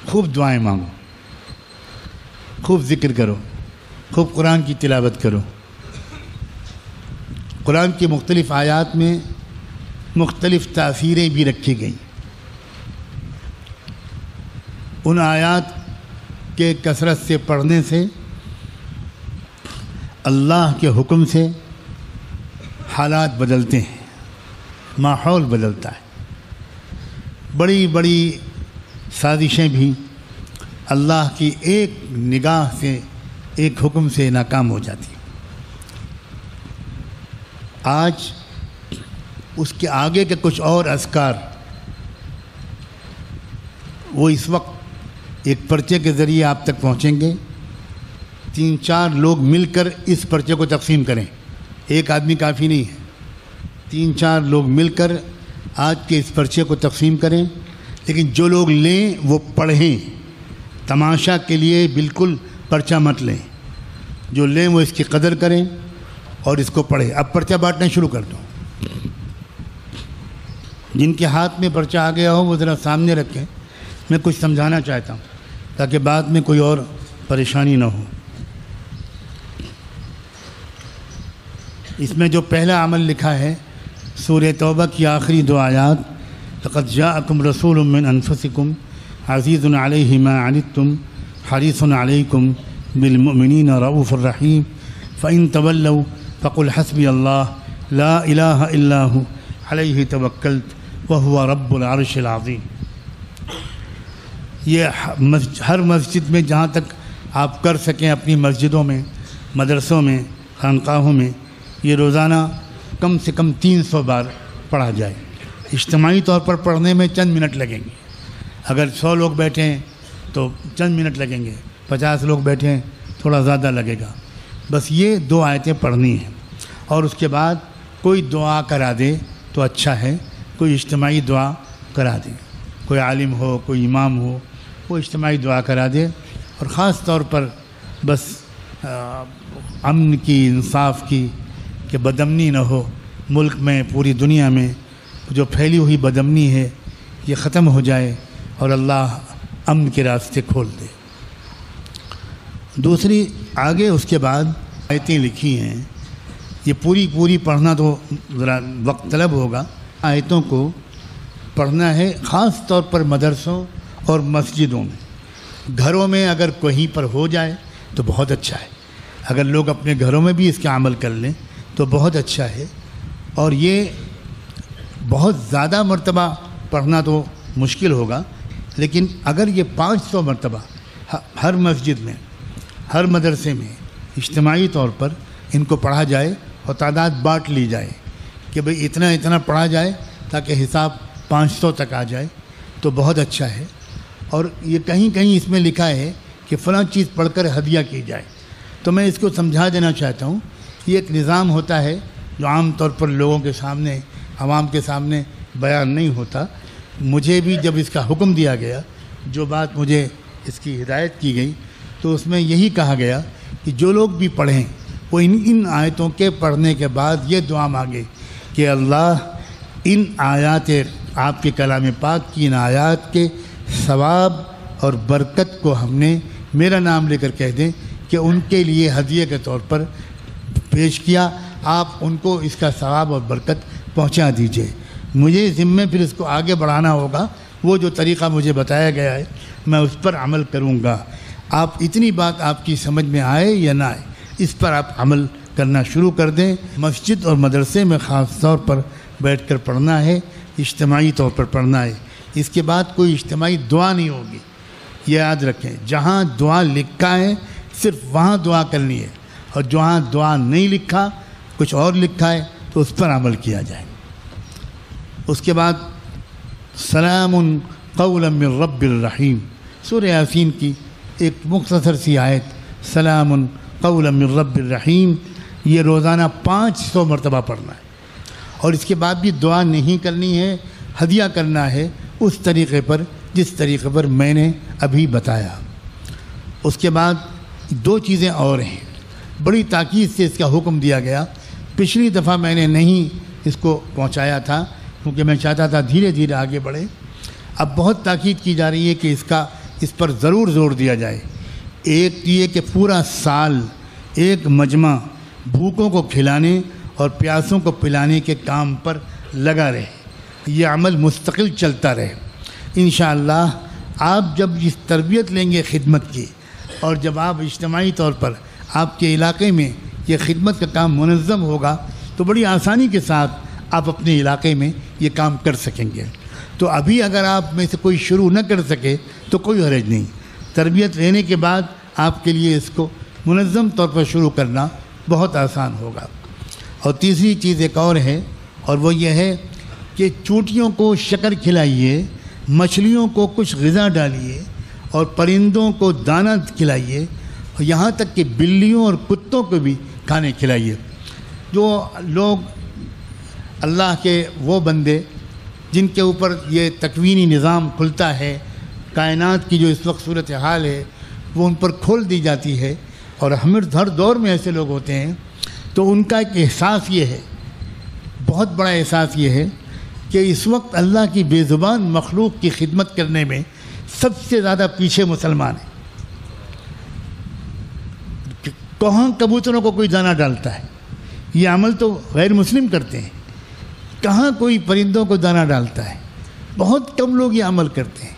خوب دعائیں مانگو، خوب ذکر کرو، خوب قرآن کی تلاوت کرو۔ قرآن کی مختلف آیات میں مختلف تاثیریں بھی رکھی گئیں۔ ان آیات کے کثرت سے پڑھنے سے اللہ کے حکم سے حالات بدلتے ہیں، ماحول بدلتا ہے۔ بڑی بڑی سازشیں بھی اللہ کی ایک نگاہ سے، ایک حکم سے ناکام ہو جاتی ہیں۔ آج اس کے آگے کے کچھ اور اذکار وہ اس وقت ایک پرچے کے ذریعے آپ تک پہنچیں گے۔ 3-4 لوگ مل کر اس پرچے کو تقسیم کریں، ایک آدمی کافی نہیں ہے، 3-4 لوگ مل کر آج کے اس پرچے کو تقسیم کریں، لیکن جو لوگ لیں وہ پڑھیں، تماشا کے لیے بالکل پرچہ مت لیں، جو لیں وہ اس کی قدر کریں اور اس کو پڑھیں۔ اب پرچہ بانٹنا شروع کر دو، جن کے ہاتھ میں پرچہ آ گیا ہو وہ ذرا سامنے رکھیں، میں کچھ سمجھانا چاہتا ہوں تاکہ بعد میں کوئی اور پریشانی نہ ہو۔ اس میں جو پہلا عمل لکھا ہے سورہ توبہ کی آخری 2 آیات، لقد جاءکم رسول من انفسکم عزیز علیہ ما عنتم حریص علیکم بالمؤمنین رؤوف الرحیم فإن تولوا فقل حسبی اللہ لا الہ الا ہو علیہ توکلت وہو رب العرش العظیم۔ یہ ہر مسجد میں جہاں تک آپ کر سکیں اپنی مسجدوں میں، مدرسوں میں، خانقاہوں میں یہ روزانہ کم سے کم 300 بار پڑھا جائے۔ اجتماعی طور پر پڑھنے میں چند منٹ لگیں گے، اگر 100 لوگ بیٹھے ہیں تو چند منٹ لگیں گے، 50 لوگ بیٹھے ہیں تھوڑا زیادہ لگے گا۔ بس یہ 2 آیتیں پڑھنی ہیں، اور اس کے بعد کوئی دعا کرا دے تو اچھا ہے، کوئی اجتماعی دعا کرا دے، کوئی عالم ہو، کوئی امام ہو، وہ اجتماعی دعا کرا دے۔ اور خاص طور پر بس امن کی، انصاف کی، کہ بدامنی نہ ہو ملک میں، پوری دنیا میں جو پھیلی ہوئی بدامنی ہے یہ ختم ہو جائے اور اللہ امن کے راستے کھول دے۔ دوسری آگے اس کے بعد آیتیں لکھی ہیں، یہ پوری پڑھنا تو ذرا وقت طلب ہوگا۔ آیتوں کو پڑھنا ہے خاص طور پر مدرسوں اور مسجدوں میں۔ گھروں میں اگر کہیں پر ہو جائے تو بہت اچھا ہے، اگر لوگ اپنے گھروں میں بھی اس کا عمل کر لیں تو بہت اچھا ہے۔ اور یہ بہت زیادہ مرتبہ پڑھنا تو مشکل ہوگا، لیکن اگر یہ 500 مرتبہ ہر مسجد میں، ہر مدرسے میں اجتماعی طور پر ان کو پڑھا جائے اور تعداد بانٹ لی جائے کہ بھئی اتنا پڑھا جائے تاکہ حساب 500 تک آ جائے تو بہت اچھا ہے۔ اور یہ کہیں اس میں لکھا ہے کہ فلاں چیز پڑھ کر ہدیہ کی جائے، تو میں اس کو سمجھا دینا چاہتا ہوں۔ یہ ایک نظام ہوتا ہے جو عام طور پر لوگوں کے سامنے، عوام کے سامنے بیان نہیں ہوتا۔ مجھے بھی جب اس کا حکم دیا گیا، جو بات مجھے اس کی ہدایت کی گئی، تو اس میں یہی کہا گیا کہ جو لوگ بھی پڑھیں وہ ان آیتوں کے پڑھنے کے بعد یہ دعا مانگے کہ اللہ ان آیات، آپ کے کلام پاک کی ان آیات کے ثواب اور برکت کو ہم نے میرا نام لے کر کہہ دیں کہ ان کے لیے ہدیے کے طور پر پیش کیا، آپ ان کو اس کا ثواب اور برکت پہنچا دیجئے۔ مجھے ذمہ پھر اس کو آگے بڑھانا ہوگا، وہ جو طریقہ مجھے بتایا گیا ہے میں اس پر عمل کروں گا۔ آپ اتنی بات آپ کی سمجھ میں آئے یا نہ آئے، اس پر آپ عمل کرنا شروع کر دیں۔ مسجد اور مدرسے میں خاص طور پر بیٹھ کر پڑھنا ہے، اجتماعی طور پر پڑھنا ہے۔ اس کے بعد کوئی اجتماعی دعا نہیں ہوگی، یہ یاد رکھیں۔ جہاں دعا لکھا ہے صرف وہاں دعا کرنی ہے، اور جہاں دعا نہیں لکھا، کچھ اور لکھا ہے تو اس پر عمل کیا جائے۔ اس کے بعد سلام قولا من رب الرحیم، سورہ یاسین کی ایک مختصر سی آیت، سلام قولا من رب الرحیم، یہ روزانہ 500 مرتبہ پڑھنا ہے۔ اور اس کے بعد بھی دعا نہیں کرنی ہے، ہدیہ کرنا ہے اس طریقے پر جس طریقے پر میں نے ابھی بتایا۔ اس کے بعد دو چیزیں اور ہیں، بڑی تاکید سے اس کا حکم دیا گیا۔ پچھلی دفعہ میں نے نہیں اس کو پہنچایا تھا کیونکہ میں چاہتا تھا دھیرے دھیرے آگے بڑھے۔ اب بہت تاکید کی جا رہی ہے کہ اس پر ضرور زور دیا جائے۔ ایک یہ کہ پورا سال ایک مجمع بھوکوں کو کھلانے اور پیاسوں کو پلانے کے کام پر لگا رہے، یہ عمل مستقل چلتا رہے۔ انشاءاللہ آپ جب اس تربیت لیں گے خدمت کی، اور جب آپ اجتماعی طور پر آپ کے علاقے میں یہ خدمت کا کام منظم ہوگا تو بڑی آسانی کے ساتھ آپ اپنے علاقے میں یہ کام کر سکیں گے۔ تو ابھی اگر آپ میں سے کوئی شروع نہ کر سکے تو کوئی حرج نہیں، تربیت لینے کے بعد آپ کے لیے اس کو منظم طور پر شروع کرنا بہت آسان ہوگا۔ اور تیسری چیز ایک اور ہے، اور وہ یہ ہے کہ چونٹیوں کو شکر کھلائیے، مچھلیوں کو کچھ غذا ڈالیے اور پرندوں کو دانہ کھلائیے، اور یہاں تک کہ بلیوں اور کتوں کو بھی کھانے کھلائیے۔ جو لوگ اللہ کے وہ بندے جن کے اوپر یہ تکوینی نظام کھلتا ہے، کائنات کی جو اس وقت صورتحال ہے وہ ان پر کھول دی جاتی ہے، اور ہر دور میں ایسے لوگ ہوتے ہیں، تو ان کا ایک احساس یہ ہے، بہت بڑا احساس یہ ہے کہ اس وقت اللہ کی بے زبان مخلوق کی خدمت کرنے میں سب سے زیادہ پیچھے مسلمان ہیں۔ کہاں کبوتروں کو کوئی دانہ ڈالتا ہے؟ یہ عمل تو غیر مسلم کرتے ہیں۔ کہاں کوئی پرندوں کو دانہ ڈالتا ہے؟ بہت کم لوگ یہ عمل کرتے ہیں۔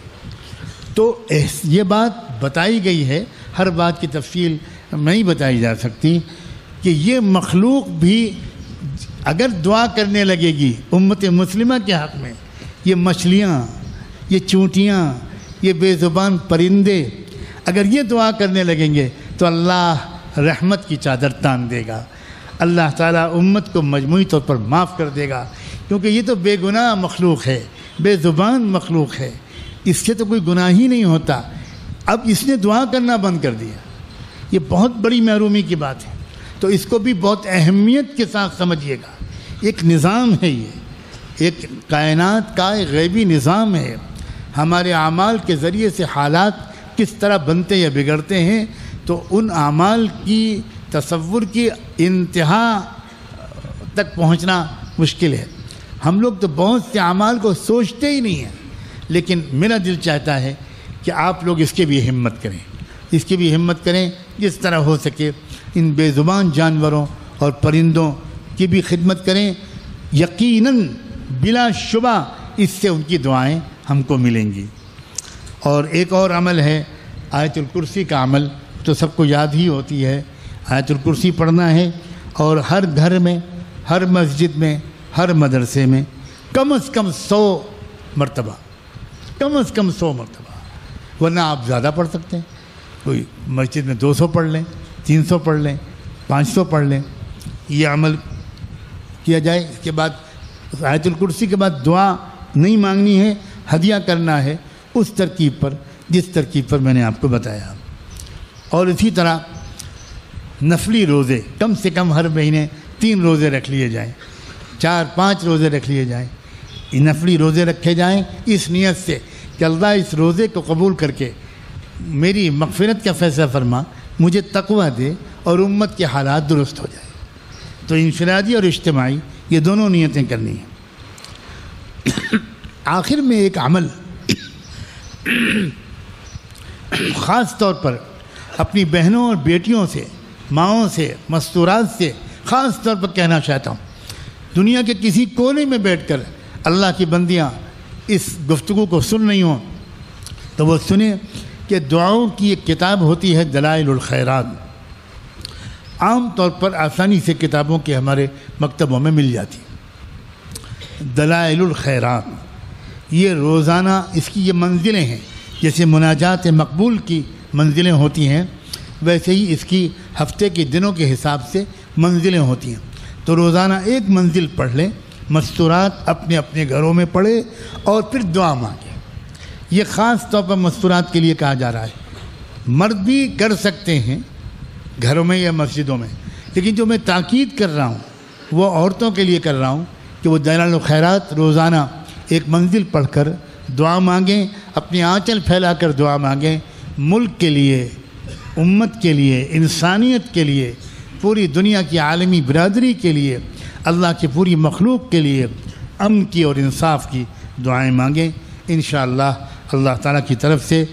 تو یہ بات بتائی گئی ہے، ہر بات کی تفصیل نہیں بتائی جا سکتی، کہ یہ مخلوق بھی اگر دعا کرنے لگے گی امت مسلمہ کے حق میں، یہ مچھلیاں، یہ چونٹیاں، یہ بے زبان پرندے اگر یہ دعا کرنے لگیں گے تو اللہ رحمت کی چادر تان دے گا، اللہ تعالیٰ امت کو مجموعی طور پر معاف کر دے گا، کیونکہ یہ تو بے گناہ مخلوق ہے، بے زبان مخلوق ہے، اس سے تو کوئی گناہ ہی نہیں ہوتا، اب اس نے دعا کرنا بند کر دیا۔ یہ بہت بڑی محرومی کی بات ہے، تو اس کو بھی بہت اہمیت کے ساتھ سمجھیے گا۔ ایک نظام ہے، یہ ایک کائنات کا ایک غیبی نظام ہے، ہمارے اعمال کے ذریعے سے حالات کس طرح بنتے یا بگڑتے ہیں، تو ان اعمال کی تصور کی انتہا تک پہنچنا مشکل ہے۔ ہم لوگ تو بہت سے اعمال کو سوچتے ہی نہیں ہیں، لیکن میرا دل چاہتا ہے کہ آپ لوگ اس کی بھی ہمت کریں، اس کی بھی ہمت کریں، جس طرح ہو سکے ان بے زبان جانوروں اور پرندوں کی بھی خدمت کریں۔ یقیناً بلا شبہ اس سے ان کی دعائیں ہم کو ملیں گی۔ اور ایک اور عمل ہے آیت الکرسی کا عمل، تو سب کو یاد ہی ہوتی ہے، آیت الکرسی پڑھنا ہے، اور ہر گھر میں، ہر مسجد میں، ہر مدرسے میں کم از کم 100 مرتبہ، کم از کم 100 مرتبہ، ورنہ آپ زیادہ پڑھ سکتے ہیں، کوئی مسجد میں 200 پڑھ لیں، 300 پڑھ لیں، 500 پڑھ لیں، یہ عمل کیا جائے۔ اس کے بعد آیت الکرسی کے بعد دعا نہیں مانگنی ہے، ہدیہ کرنا ہے اس ترکیب پر جس ترکیب پر میں نے آپ کو بتایا۔ اور اسی طرح نفلی روزے کم سے کم ہر مہینے 3 روزے رکھ لیے جائیں، 4-5 روزے رکھ لیے جائیں، نفلی روزے رکھے جائیں اس نیت سے کہ اللہ اس روزے کو قبول کر کے میری مغفرت کا فیصلہ فرما، مجھے تقوی دے اور امت کے حالات درست ہو جائے۔ تو انفرادی اور اجتماعی یہ دونوں نیتیں کرنی ہیں۔ آخر میں ایک عمل خاص طور پر اپنی بہنوں اور بیٹیوں سے، ماؤں سے، مستورات سے خاص طور پر کہنا چاہتا ہوں، دنیا کے کسی کونے میں بیٹھ کر اللہ کی بندیاں اس گفتگو کو سن رہی ہوں تو وہ سنیں کہ دعاؤں کی ایک کتاب ہوتی ہے دلائل الخیرات، عام طور پر آسانی سے کتابوں کے ہمارے مکتبوں میں مل جاتی۔ دلائل الخیرات یہ روزانہ اس کی یہ منزلیں ہیں، جیسے مناجات مقبول کی منزلیں ہوتی ہیں ویسے ہی اس کی ہفتے کے دنوں کے حساب سے منزلیں ہوتی ہیں۔ تو روزانہ ایک منزل پڑھ لیں، مستورات اپنے اپنے گھروں میں پڑھے اور پھر دعا مانگیں۔ یہ خاص طور پر مستورات کے لیے کہا جا رہا ہے، مرد بھی کر سکتے ہیں گھروں میں یا مسجدوں میں، لیکن جو میں تاکید کر رہا ہوں وہ عورتوں کے لیے کر رہا ہوں کہ وہ دلائل الخیرات روزانہ ایک منزل پڑھ کر دعا مانگیں، اپنی آنچل پھیلا کر دعا مانگیں، ملک کے لیے، امت کے لیے، انسانیت کے لیے، پوری دنیا کی عالمی برادری کے لیے، اللہ کی پوری مخلوق کے لیے امن کی اور انصاف کی دعائیں مانگیں۔ انشاءاللہ اللہ تعالیٰ کی طرف سے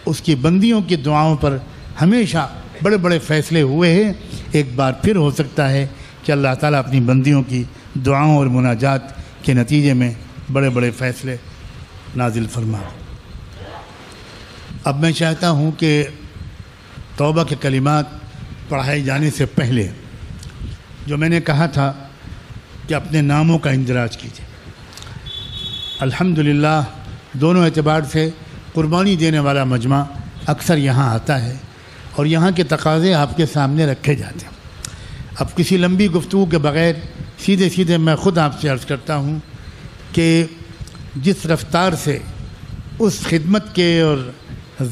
اس کی بندیوں کی دعاؤں پر ہمیشہ بڑے بڑے فیصلے ہوئے ہیں۔ ایک بار پھر ہو سکتا ہے کہ اللہ تعالیٰ اپنی بندیوں کی دعاؤں اور مناجات کے نتیجے میں بڑے بڑے فیصلے نازل فرما۔ اب میں چاہتا ہوں کہ توبہ کے کلمات پڑھائے جانے سے پہلے جو میں نے کہا تھا کہ اپنے ناموں کا اندراج کیجیے۔ الحمدللہ دونوں اعتبار سے قربانی دینے والا مجمع اکثر یہاں آتا ہے اور یہاں کے تقاضے آپ کے سامنے رکھے جاتے ہیں۔ اب کسی لمبی گفتگو کے بغیر سیدھے میں خود آپ سے عرض کرتا ہوں کہ جس رفتار سے اس خدمت کے اور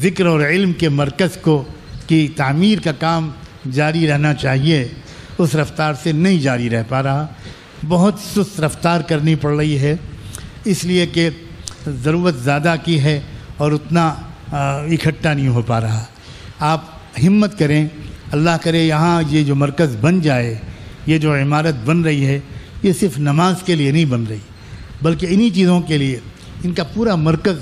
ذکر اور علم کے مرکز کی تعمیر کا کام جاری رہنا چاہیے، اس رفتار سے نہیں جاری رہ پا رہا، بہت سست رفتار کرنی پڑ رہی ہے، اس لیے کہ ضرورت زیادہ کی ہے اور اتنا اکٹھا نہیں ہو پا رہا۔ آپ ہمت کریں، اللہ کرے یہاں یہ جو مرکز بن جائے، یہ جو عمارت بن رہی ہے، یہ صرف نماز کے لیے نہیں بن رہی بلکہ انہی چیزوں کے لیے ان کا پورا مرکز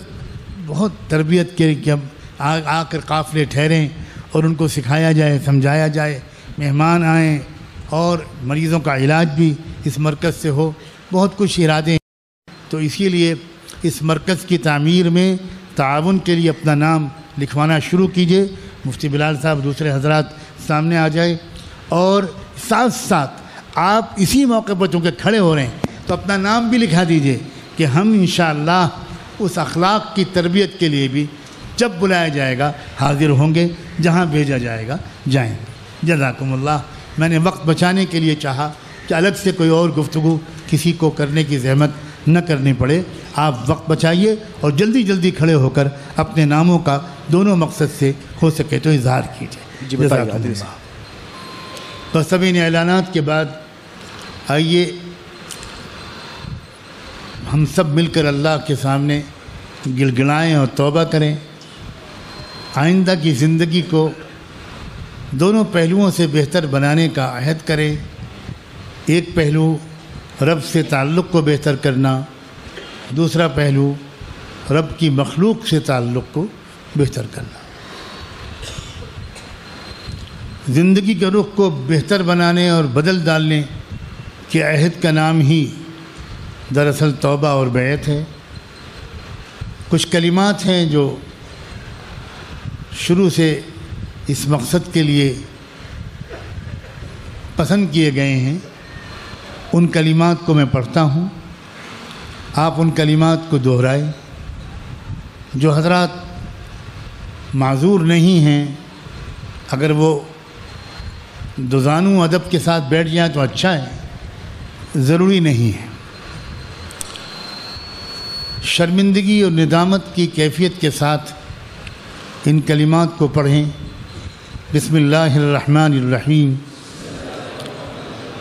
بہت تربیت کے کہ آ کر قافلے ٹھہریں اور ان کو سکھایا جائے، سمجھایا جائے، مہمان آئیں اور مریضوں کا علاج بھی اس مرکز سے ہو، بہت کچھ ارادے ہیں۔ تو اسی لیے اس مرکز کی تعمیر میں تعاون کے لیے اپنا نام لکھوانا شروع کیجئے۔ مفتی بلال صاحب، دوسرے حضرات سامنے آ جائے، اور ساتھ ساتھ آپ اسی موقع پر چونکہ کھڑے ہو رہے ہیں تو اپنا نام بھی لکھا دیجئے کہ ہم انشاءاللہ اس اخلاق کی تربیت کے لیے بھی جب بلایا جائے گا حاضر ہوں گے، جہاں بھیجا جائے گا جائیں گے۔ جزاکم اللہ۔ میں نے وقت بچانے کے لیے چاہا کہ الگ سے کوئی اور گفتگو کسی کو کرنے کی زحمت نہ کرنی پڑے، آپ وقت بچائیے اور جلدی کھڑے ہو کر اپنے ناموں کا دونوں مقصد سے ہو سکے تو اظہار کیجیے۔ جزاکم اللہ۔ تو سبھی اعلانات کے بعد آئیے ہم سب مل کر اللہ کے سامنے گڑگڑائیں اور توبہ کریں، آئندہ کی زندگی کو دونوں پہلوؤں سے بہتر بنانے کا عہد کریں۔ ایک پہلو رب سے تعلق کو بہتر کرنا، دوسرا پہلو رب کی مخلوق سے تعلق کو بہتر کرنا۔ زندگی کے رخ کو بہتر بنانے اور بدل ڈالنے کے عہد کا نام ہی دراصل توبہ اور بیعت ہے۔ کچھ کلمات ہیں جو شروع سے اس مقصد کے لیے پسند کیے گئے ہیں، ان کلمات کو میں پڑھتا ہوں، آپ ان کلمات کو دہرائیں۔ جو حضرات معذور نہیں ہیں، اگر وہ دوزانو ادب کے ساتھ بیٹھ جائیں تو اچھا ہے، ضروری نہیں ہے۔ شرمندگی اور ندامت کی کیفیت کے ساتھ ان کلمات کو پڑھیں۔ بسم اللہ الرحمن الرحیم۔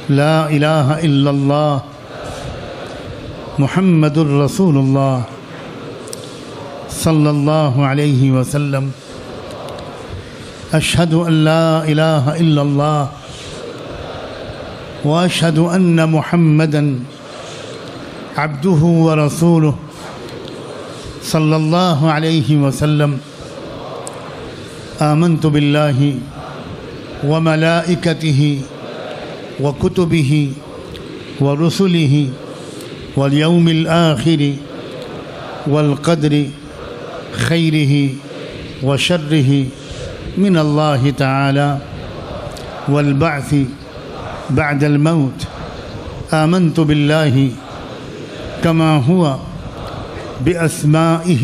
لا الہ الا اللہ محمد الرسول اللہ صلی اللہ علیہ وسلم۔ اشہد ان لا الہ الا اللہ واشہد ان محمدا عبدہ ورسولہ صلی اللہ علیہ وسلم۔ آمنت باللہ وملائکتہ وکتبہ ورسلہ والیوم الآخر والقدر خیرہ وشرہ من اللہ تعالی والبعث بعد الموت۔ آمنت باللہ کما ہوا بأسمائہ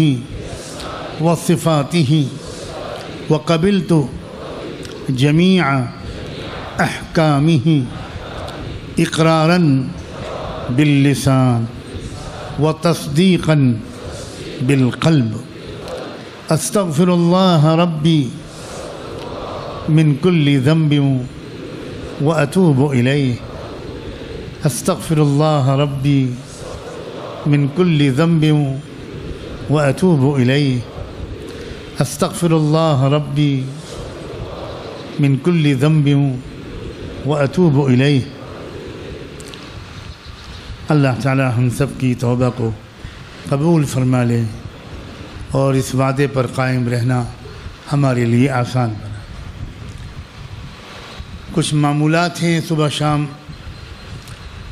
وصفاتہ وقبلت جمیع احکامہ اقرارا باللسان وتصدیقا بالقلب۔ استغفر اللہ ربی من کل ذنب واتوب الیہ۔ استغفر اللہ ربی من کل ذنب واتوب الیہ۔ استغفر اللہ ربی من کل ذنب واتوب الیہ۔ اللہ تعالی ہم سب کی توبہ کو قبول فرما لے اور اس وعدے پر قائم رہنا ہمارے لیے آسان بنا۔ کچھ معمولات ہیں صبح شام،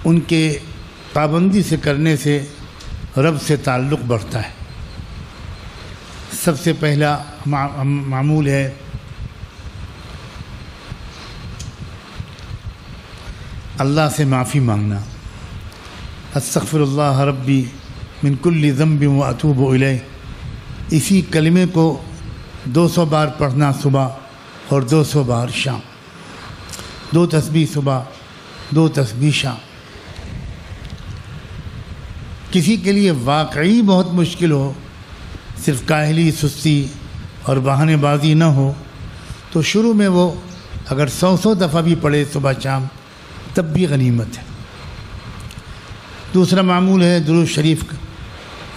ان کے پابندی سے کرنے سے رب سے تعلق بڑھتا ہے۔ سب سے پہلا معمول ہے اللہ سے معافی مانگنا۔ استغفر اللہ ربی من کل ذنب واتوب الیہ، اسی کلمے کو 200 بار پڑھنا صبح اور 200 بار شام، 2 تسبیح صبح 2 تسبیح شام۔ کسی کے لیے واقعی بہت مشکل ہو، صرف کاہلی سستی اور بہانے بازی نہ ہو، تو شروع میں وہ اگر 100 دفعہ بھی پڑھے صبح شام تب بھی غنیمت ہے۔ دوسرا معمول ہے درود شریف کا،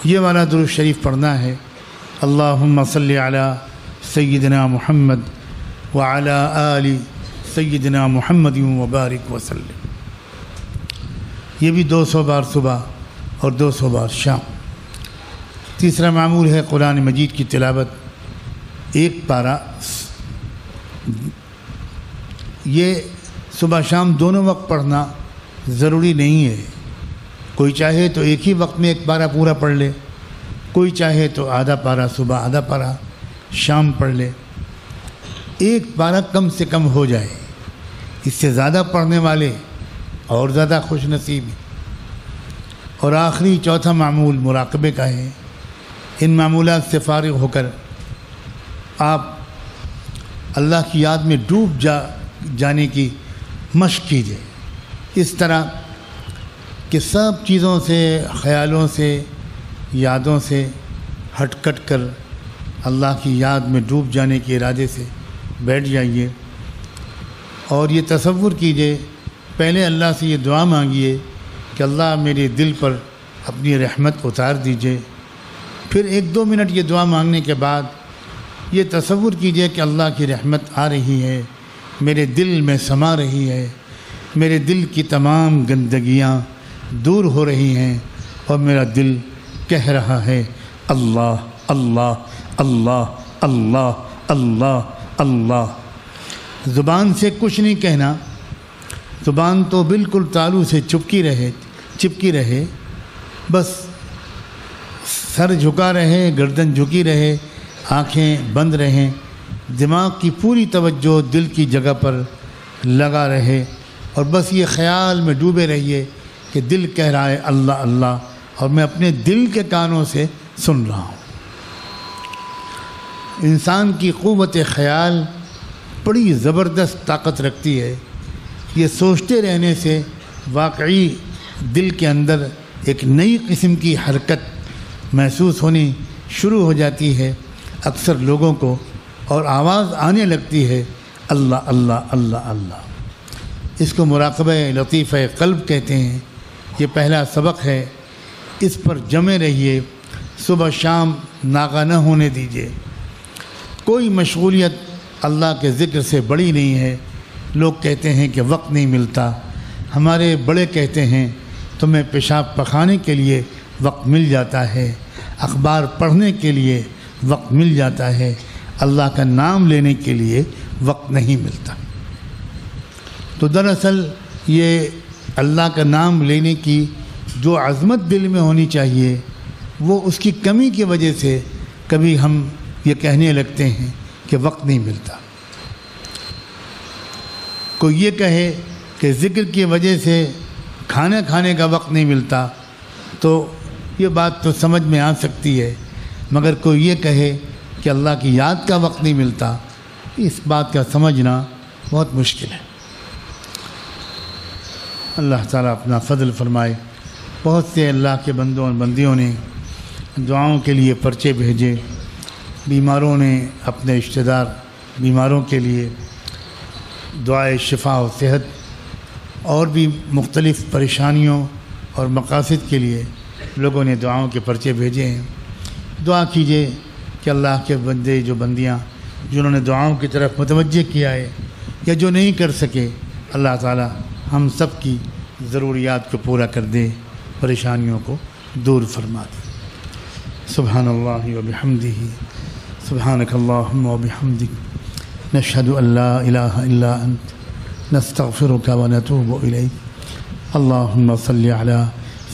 یہ والا درود شریف پڑھنا ہے، اللہم صلی علی سیدنا محمد وعلی آل سیدنا محمد وبارک وسلم، یہ بھی 200 بار صبح اور 200 بار شام۔ تیسرا معمول ہے قرآن مجید کی تلاوت، 1 پارہ، یہ صبح شام دونوں وقت پڑھنا ضروری نہیں ہے، کوئی چاہے تو ایک ہی وقت میں 1 پارہ پورا پڑھ لے، کوئی چاہے تو آدھا پارہ صبح آدھا پارہ شام پڑھ لے، 1 پارہ کم سے کم ہو جائے، اس سے زیادہ پڑھنے والے اور زیادہ خوش نصیب ہیں۔ اور آخری چوتھا معمول مراقبے کا ہے، ان معمولات سے فارغ ہو کر آپ اللہ کی یاد میں ڈوب جانے کی مشق کیجیے، اس طرح کہ سب چیزوں سے، خیالوں سے، یادوں سے ہٹ کٹ کر اللہ کی یاد میں ڈوب جانے کے ارادے سے بیٹھ جائیے، اور یہ تصور کیجیے، پہلے اللہ سے یہ دعا مانگیے کہ اللہ میرے دل پر اپنی رحمت اتار دیجیے، پھر 1-2 منٹ یہ دعا مانگنے کے بعد یہ تصور کیجیے کہ اللہ کی رحمت آ رہی ہے، میرے دل میں سما رہی ہے، میرے دل کی تمام گندگیاں دور ہو رہی ہیں، اور میرا دل کہہ رہا ہے اللہ اللہ اللہ اللہ اللہ اللہ۔ زبان سے کچھ نہیں کہنا، زبان تو بالکل تالو سے چپکی رہے، بس سر جھکا رہے، گردن جھکی رہے، آنکھیں بند رہیں، دماغ کی پوری توجہ دل کی جگہ پر لگا رہے، اور بس یہ خیال میں ڈوبے رہیے کہ دل کہہ رہا ہے اللہ اللہ، اور میں اپنے دل کے کانوں سے سن رہا ہوں۔ انسان کی قوت خیال بڑی زبردست طاقت رکھتی ہے، یہ سوچتے رہنے سے واقعی دل کے اندر ایک نئی قسم کی حرکت محسوس ہونی شروع ہو جاتی ہے اکثر لوگوں کو، اور آواز آنے لگتی ہے اللہ اللہ اللہ اللہ۔ اس کو مراقبہ لطیفہ قلب کہتے ہیں، یہ پہلا سبق ہے، اس پر جمے رہیے، صبح شام ناغہ نہ ہونے دیجیے۔ کوئی مشغولیت اللہ کے ذکر سے بڑی نہیں ہے۔ لوگ کہتے ہیں کہ وقت نہیں ملتا، ہمارے بڑے کہتے ہیں تمہیں پیشاب پخانے کے لیے وقت مل جاتا ہے، اخبار پڑھنے کے لیے وقت مل جاتا ہے، اللہ کا نام لینے کے لیے وقت نہیں ملتا۔ تو دراصل یہ اللہ کا نام لینے کی جو عظمت دل میں ہونی چاہیے، وہ اس کی کمی کی وجہ سے کبھی ہم یہ کہنے لگتے ہیں کہ وقت نہیں ملتا۔ کوئی یہ کہے کہ ذکر کی وجہ سے کھانا کھانے کا وقت نہیں ملتا، تو یہ بات تو سمجھ میں آ سکتی ہے، مگر کوئی یہ کہے کہ اللہ کی یاد کا وقت نہیں ملتا، اس بات کا سمجھنا بہت مشکل ہے۔ اللہ تعالیٰ اپنا فضل فرمائے۔ بہت سے اللہ کے بندوں اور بندیوں نے دعاؤں کے لیے پرچے بھیجے، بیماروں نے اپنے رشتہ دار بیماروں کے لیے دعائے شفا و صحت، اور بھی مختلف پریشانیوں اور مقاصد کے لیے لوگوں نے دعاؤں کے پرچے بھیجے ہیں۔ دعا کیجیے کہ اللہ کے بندے جو بندیاں جنہوں نے دعاؤں کی طرف متوجہ کیا ہے یا جو نہیں کر سکے، اللہ تعالی ہم سب کی ضروریات کو پورا کر دے، پریشانیوں کو دور فرما دے۔ سبحان اللہ و بحمدہ، سبحانک اللہم و بحمدک، نشہد ان لا الہ الا انت، نستغفرک و نتوب الیک۔ اللہم صلی علی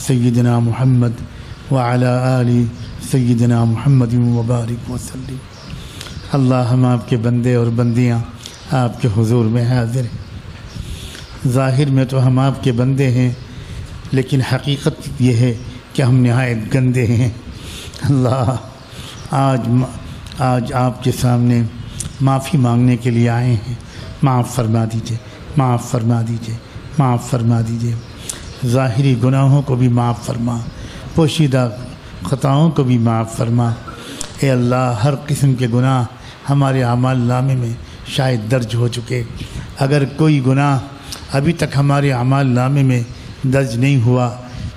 سیدنا محمد وعلی آل سیدنا محمد وبارک وسلم۔ اللہ ہم آپ کے بندے اور بندیاں آپ کے حضور میں حاضر ہیں۔ ظاہر میں تو ہم آپ کے بندے ہیں، لیکن حقیقت یہ ہے کہ ہم نہایت گندے ہیں۔ اللہ آج آپ کے سامنے معافی مانگنے کے لیے آئے ہیں۔ معاف فرما دیجئے، معاف فرما دیجئے، معاف فرما دیجئے۔ ظاہری گناہوں کو بھی معاف فرما، پوشیدہ خطاؤں کو بھی معاف فرما۔ اے اللہ، ہر قسم کے گناہ ہمارے اعمال نامے میں شاید درج ہو چکے۔ اگر کوئی گناہ ابھی تک ہمارے اعمال نامے میں درج نہیں ہوا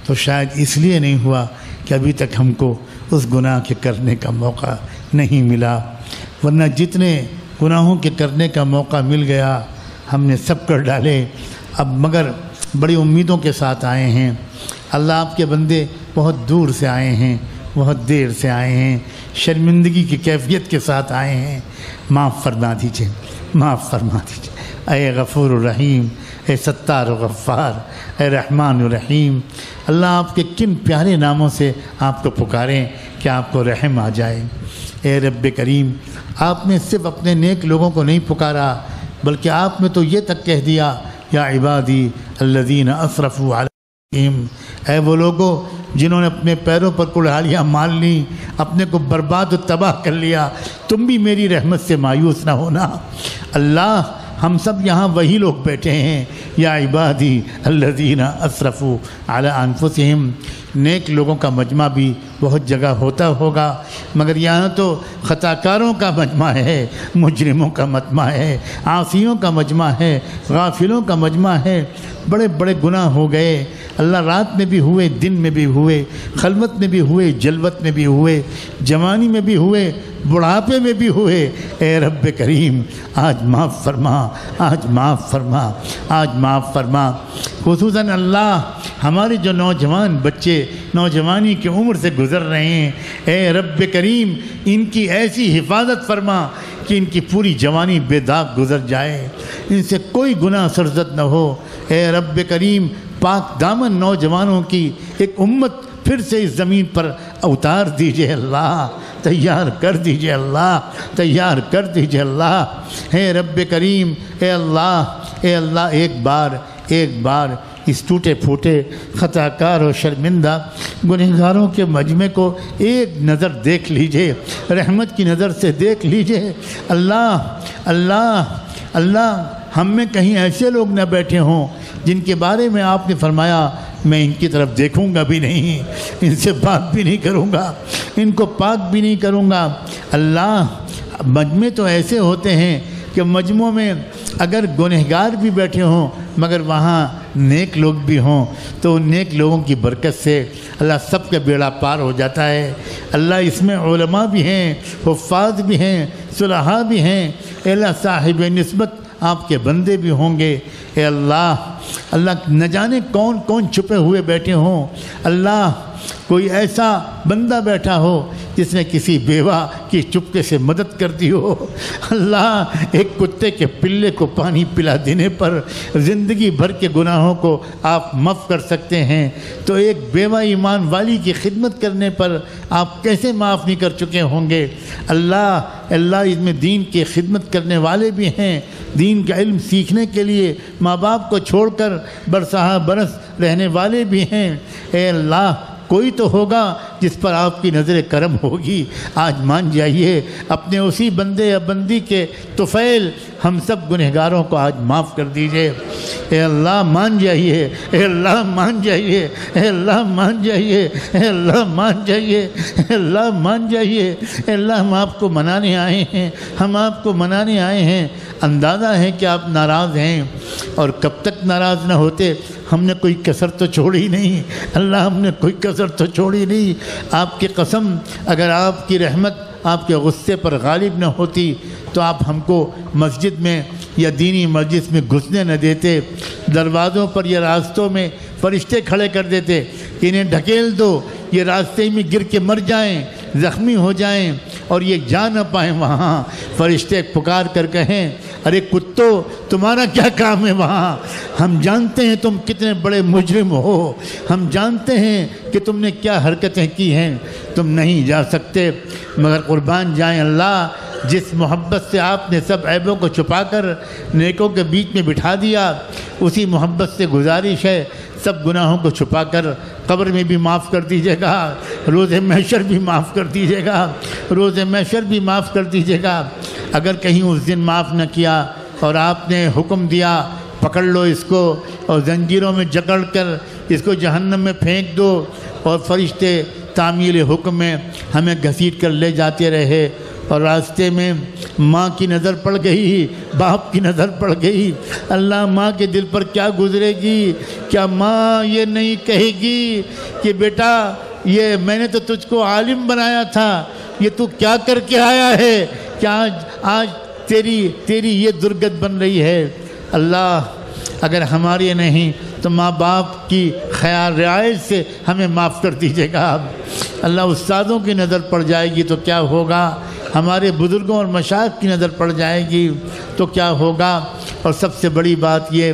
تو شاید اس لیے نہیں ہوا کہ ابھی تک ہم کو اس گناہ کے کرنے کا موقع نہیں ملا، ورنہ جتنے گناہوں کے کرنے کا موقع مل گیا ہم نے سب کر ڈالے۔ اب مگر بڑی امیدوں کے ساتھ آئے ہیں۔ اللہ، آپ کے بندے بہت دور سے آئے ہیں، بہت دیر سے آئے ہیں، شرمندگی کی کیفیت کے ساتھ آئے ہیں۔ معاف فرما دیجئے، معاف فرما دیجئے۔ اے غفور الرحیم، اے ستار و غفار، اے رحمان الرحیم، اللہ آپ کے کن پیارے ناموں سے آپ کو پکاریں کہ آپ کو رحم آ جائے۔ اے رب کریم، آپ نے صرف اپنے نیک لوگوں کو نہیں پکارا، بلکہ آپ نے تو یہ تک کہہ دیا، یا عبادی الذین اسرفوا علیہم، اے وہ لوگوں جنہوں نے اپنے پیروں پر کلہاڑیاں مار لیں، اپنے کو برباد و تباہ کر لیا، تم بھی میری رحمت سے مایوس نہ ہونا۔ اللہ، ہم سب یہاں وہی لوگ بیٹھے ہیں، یا عبادی الذین اسرفوا علی انفسہم۔ نیک لوگوں کا مجمع بھی بہت جگہ ہوتا ہوگا، مگر یہاں تو خطاکاروں کا مجمع ہے، مجرموں کا مجمع ہے، عاصیوں کا مجمع ہے، غافلوں کا مجمع ہے۔ بڑے بڑے گناہ ہو گئے اللہ، رات میں بھی ہوئے، دن میں بھی ہوئے، خلوت میں بھی ہوئے، جلوت میں بھی ہوئے، جوانی میں بھی ہوئے، بڑھاپے میں بھی ہوئے۔ اے رب کریم، آج معاف فرما، آج معاف فرما، آج معاف فرما۔ خصوصاً اللہ، ہمارے جو نوجوان بچے نوجوانی کی عمر سے گزر رہے ہیں، اے رب کریم ان کی ایسی حفاظت فرما کہ ان کی پوری جوانی بے داغ گزر جائے، ان سے کوئی گناہ سرزد نہ ہو۔ اے رب کریم، پاک دامن نوجوانوں کی ایک امت پھر سے اس زمین پر اتار دیجئے اللہ، تیار کر دیجئے اللہ، تیار کر دیجئے اللہ۔ اے رب کریم، اے اللہ، ایک بار اس ٹوٹے پھوٹے خطاکار اور شرمندہ گنہگاروں کے مجمع کو ایک نظر دیکھ لیجئے، رحمت کی نظر سے دیکھ لیجئے۔ اللہ، ہم میں کہیں ایسے لوگ نہ بیٹھے ہوں جن کے بارے میں آپ نے فرمایا میں ان کی طرف دیکھوں گا بھی نہیں، ان سے بات بھی نہیں کروں گا، ان کو پاک بھی نہیں کروں گا۔ اللہ، مجمع تو ایسے ہوتے ہیں کہ مجموع میں اگر گنہگار بھی بیٹھے ہوں مگر وہاں نیک لوگ بھی ہوں تو ان نیک لوگوں کی برکت سے اللہ سب کا بیڑا پار ہو جاتا ہے۔ اللہ، اس میں علماء بھی ہیں، حفاظ بھی ہیں، صلحاء بھی ہیں۔ اے اللہ، صاحب نسبت آپ کے بندے بھی ہوں گے۔ اے اللہ، نہ جانے کون کون چھپے ہوئے بیٹھے ہوں۔ اللہ، کوئی ایسا بندہ بیٹھا ہو جس نے کسی بیوہ کی چپکے سے مدد کر دی ہو۔ اللہ، ایک کتے کے پلے کو پانی پلا دینے پر زندگی بھر کے گناہوں کو آپ معاف کر سکتے ہیں، تو ایک بیوہ ایمان والی کی خدمت کرنے پر آپ کیسے معاف نہیں کر چکے ہوں گے۔ اللہ، اس میں دین کی خدمت کرنے والے بھی ہیں، دین کا علم سیکھنے کے لیے ماں باپ کو چھوڑ کر برسہ برس رہنے والے بھی ہیں۔ اے اللہ، کوئی تو ہوگا جس پر آپ کی نظر کرم ہوگی۔ آج مان جائیے، اپنے اسی بندے یا بندی کے طفیل ہم سب گنہگاروں کو آج معاف کر دیجئے۔ اے اللہ، مان جائیے، اے اللہ مان جائیے، اے اللہ مان جائیے، اے اللہ مان جائیے، اے اللہ مان جائیے۔ اے اللہ، ہم آپ کو منانے آئے ہیں، ہم آپ کو منانے آئے ہیں۔ اندازہ ہے کہ آپ ناراض ہیں، اور کب تک ناراض نہ ہوتے، ہم نے کوئی کسر تو چھوڑی نہیں۔ اللہ، ہم نے کوئی کسر تو چھوڑی نہیں۔ آپ کی قسم، اگر آپ کی رحمت آپ کے غصے پر غالب نہ ہوتی تو آپ ہم کو مسجد میں یا دینی مجلس میں گھسنے نہ دیتے، دروازوں پر یا راستوں میں فرشتے کھڑے کر دیتے کہ انہیں ڈھکیل دو، یہ راستے میں گر کے مر جائیں، زخمی ہو جائیں اور یہ جا نہ پائیں وہاں۔ فرشتے پکار کر کہیں ارے کتو تمہارا کیا کام ہے وہاں، ہم جانتے ہیں تم کتنے بڑے مجرم ہو، ہم جانتے ہیں کہ تم نے کیا حرکتیں کی ہیں، تم نہیں جا سکتے۔ مگر قربان جائیں اللہ، جس محبت سے آپ نے سب عیبوں کو چھپا کر نیکوں کے بیچ میں بٹھا دیا، اسی محبت سے گزارش ہے سب گناہوں کو چھپا کر قبر میں بھی معاف کر دیجیے گا، روز محشر بھی معاف کر دیجیے گا، روز محشر بھی معاف کر دیجیے گا۔ اگر کہیں اس دن معاف نہ کیا اور آپ نے حکم دیا پکڑ لو اس کو اور زنجیروں میں جکڑ کر اس کو جہنم میں پھینک دو، اور فرشتے تعمیل حکم میں ہمیں گھسیٹ کر لے جاتے رہے، اور راستے میں ماں کی نظر پڑ گئی، باپ کی نظر پڑ گئی، اللہ ماں کے دل پر کیا گزرے گی؟ کیا ماں یہ نہیں کہے گی کہ بیٹا یہ میں نے تو تجھ کو عالم بنایا تھا، یہ تو کیا کر کے آیا ہے کہ آج تیری یہ درگت بن رہی ہے؟ اللہ اگر ہماری نہیں تو ماں باپ کی خیال رعایت سے ہمیں معاف کر دیجیے گا۔ اللہ استادوں کی نظر پڑ جائے گی تو کیا ہوگا، ہمارے بزرگوں اور مشائخ کی نظر پڑ جائے گی تو کیا ہوگا۔ اور سب سے بڑی بات یہ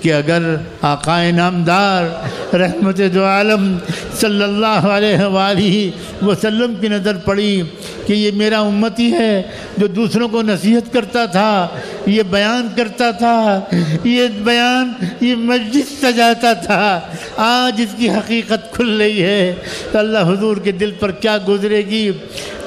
کہ اگر آقا نامدار رحمت دو عالم صلی اللہ علیہ وآلہ وسلم کی نظر پڑی کہ یہ میرا امتی ہے جو دوسروں کو نصیحت کرتا تھا، یہ بیان کرتا تھا، یہ مجلس سجاتا تھا، آج اس کی حقیقت کھل رہی ہے تو اللہ حضور کے دل پر کیا گزرے گی۔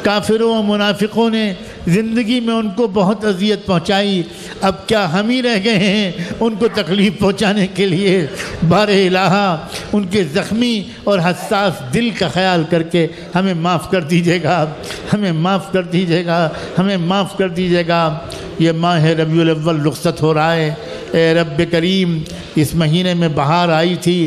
کافروں و منافقوں نے زندگی میں ان کو بہت اذیت پہنچائی، اب کیا ہم ہی رہ گئے ہیں ان کو تکلیف پہنچانے کے لیے؟ بار الہ ان کے زخمی اور حساس دل کا خیال کر کے ہمیں معاف کر دیجیے گا، ہمیں معاف کر دیجیے گا، ہمیں معاف کر دیجیے گا۔ یہ ماہ ربیع الاول رخصت ہو رہا ہے، اے رب کریم اس مہینے میں بہار آئی تھی،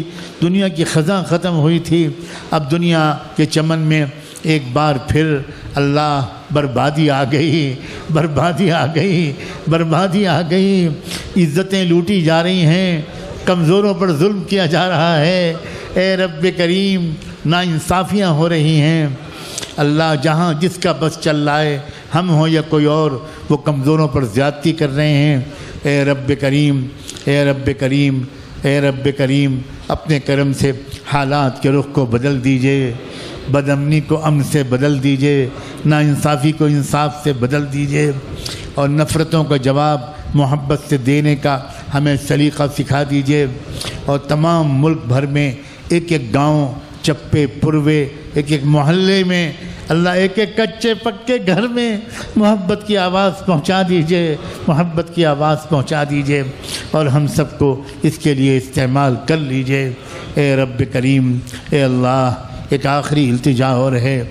دنیا کی خزاں ختم ہوئی تھی، اب دنیا کے چمن میں ایک بار پھر اللہ بربادی آ گئی، بربادی آ گئی، بربادی آ گئی، عزتیں لوٹی جا رہی ہیں، کمزوروں پر ظلم کیا جا رہا ہے، اے رب کریم ناانصافیاں ہو رہی ہیں۔ اللہ جہاں جس کا بس چل رہا ہے، ہم ہوں یا کوئی اور، وہ کمزوروں پر زیادتی کر رہے ہیں۔ اے رب کریم، اے رب کریم، اے رب کریم اپنے کرم سے حالات کے رخ کو بدل دیجئے، بد امنی کو امن سے بدل دیجئے، ناانصافی کو انصاف سے بدل دیجئے، اور نفرتوں کا جواب محبت سے دینے کا ہمیں سلیقہ سکھا دیجئے، اور تمام ملک بھر میں ایک ایک گاؤں، چپے پروے، ایک ایک محلے میں اللہ ایک ایک کچے پکے گھر میں محبت کی آواز پہنچا دیجئے، محبت کی آواز پہنچا دیجئے، اور ہم سب کو اس کے لیے استعمال کر لیجئے۔ اے رب کریم، اے اللہ ایک آخری التجا اور ہے،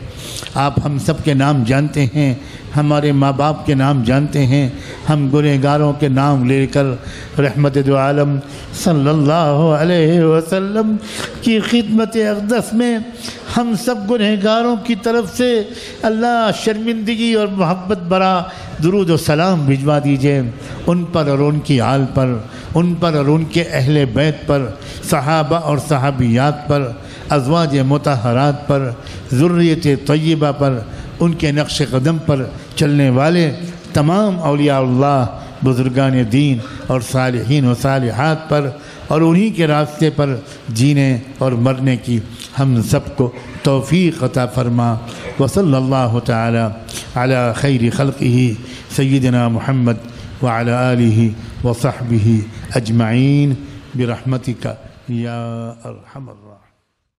آپ ہم سب کے نام جانتے ہیں، ہمارے ماں باپ کے نام جانتے ہیں، ہم گنہگاروں کے نام لے کر رحمت دو عالم صلی اللہ علیہ وسلم کی خدمت اقدس میں ہم سب گنہگاروں کی طرف سے اللہ شرمندگی اور محبت برا درود و سلام بھجوا دیجئے ان پر اور ان کی آل پر، ان پر اور ان کے اہل بیت پر، صحابہ اور صحابیات پر، ازواج مطہرات پر، ذریت طیبہ پر، ان کے نقش قدم پر چلنے والے تمام اولیاء اللہ، بزرگان دین اور صالحین و صالحات پر، اور انہی کے راستے پر جینے اور مرنے کی ہم سب کو توفیق عطا فرما۔ وصلی اللہ تعالی علی خیر خلقہ سیدنا محمد وعلی آلہ وصحبہ اجمعین برحمتک یا ارحم الراحمین۔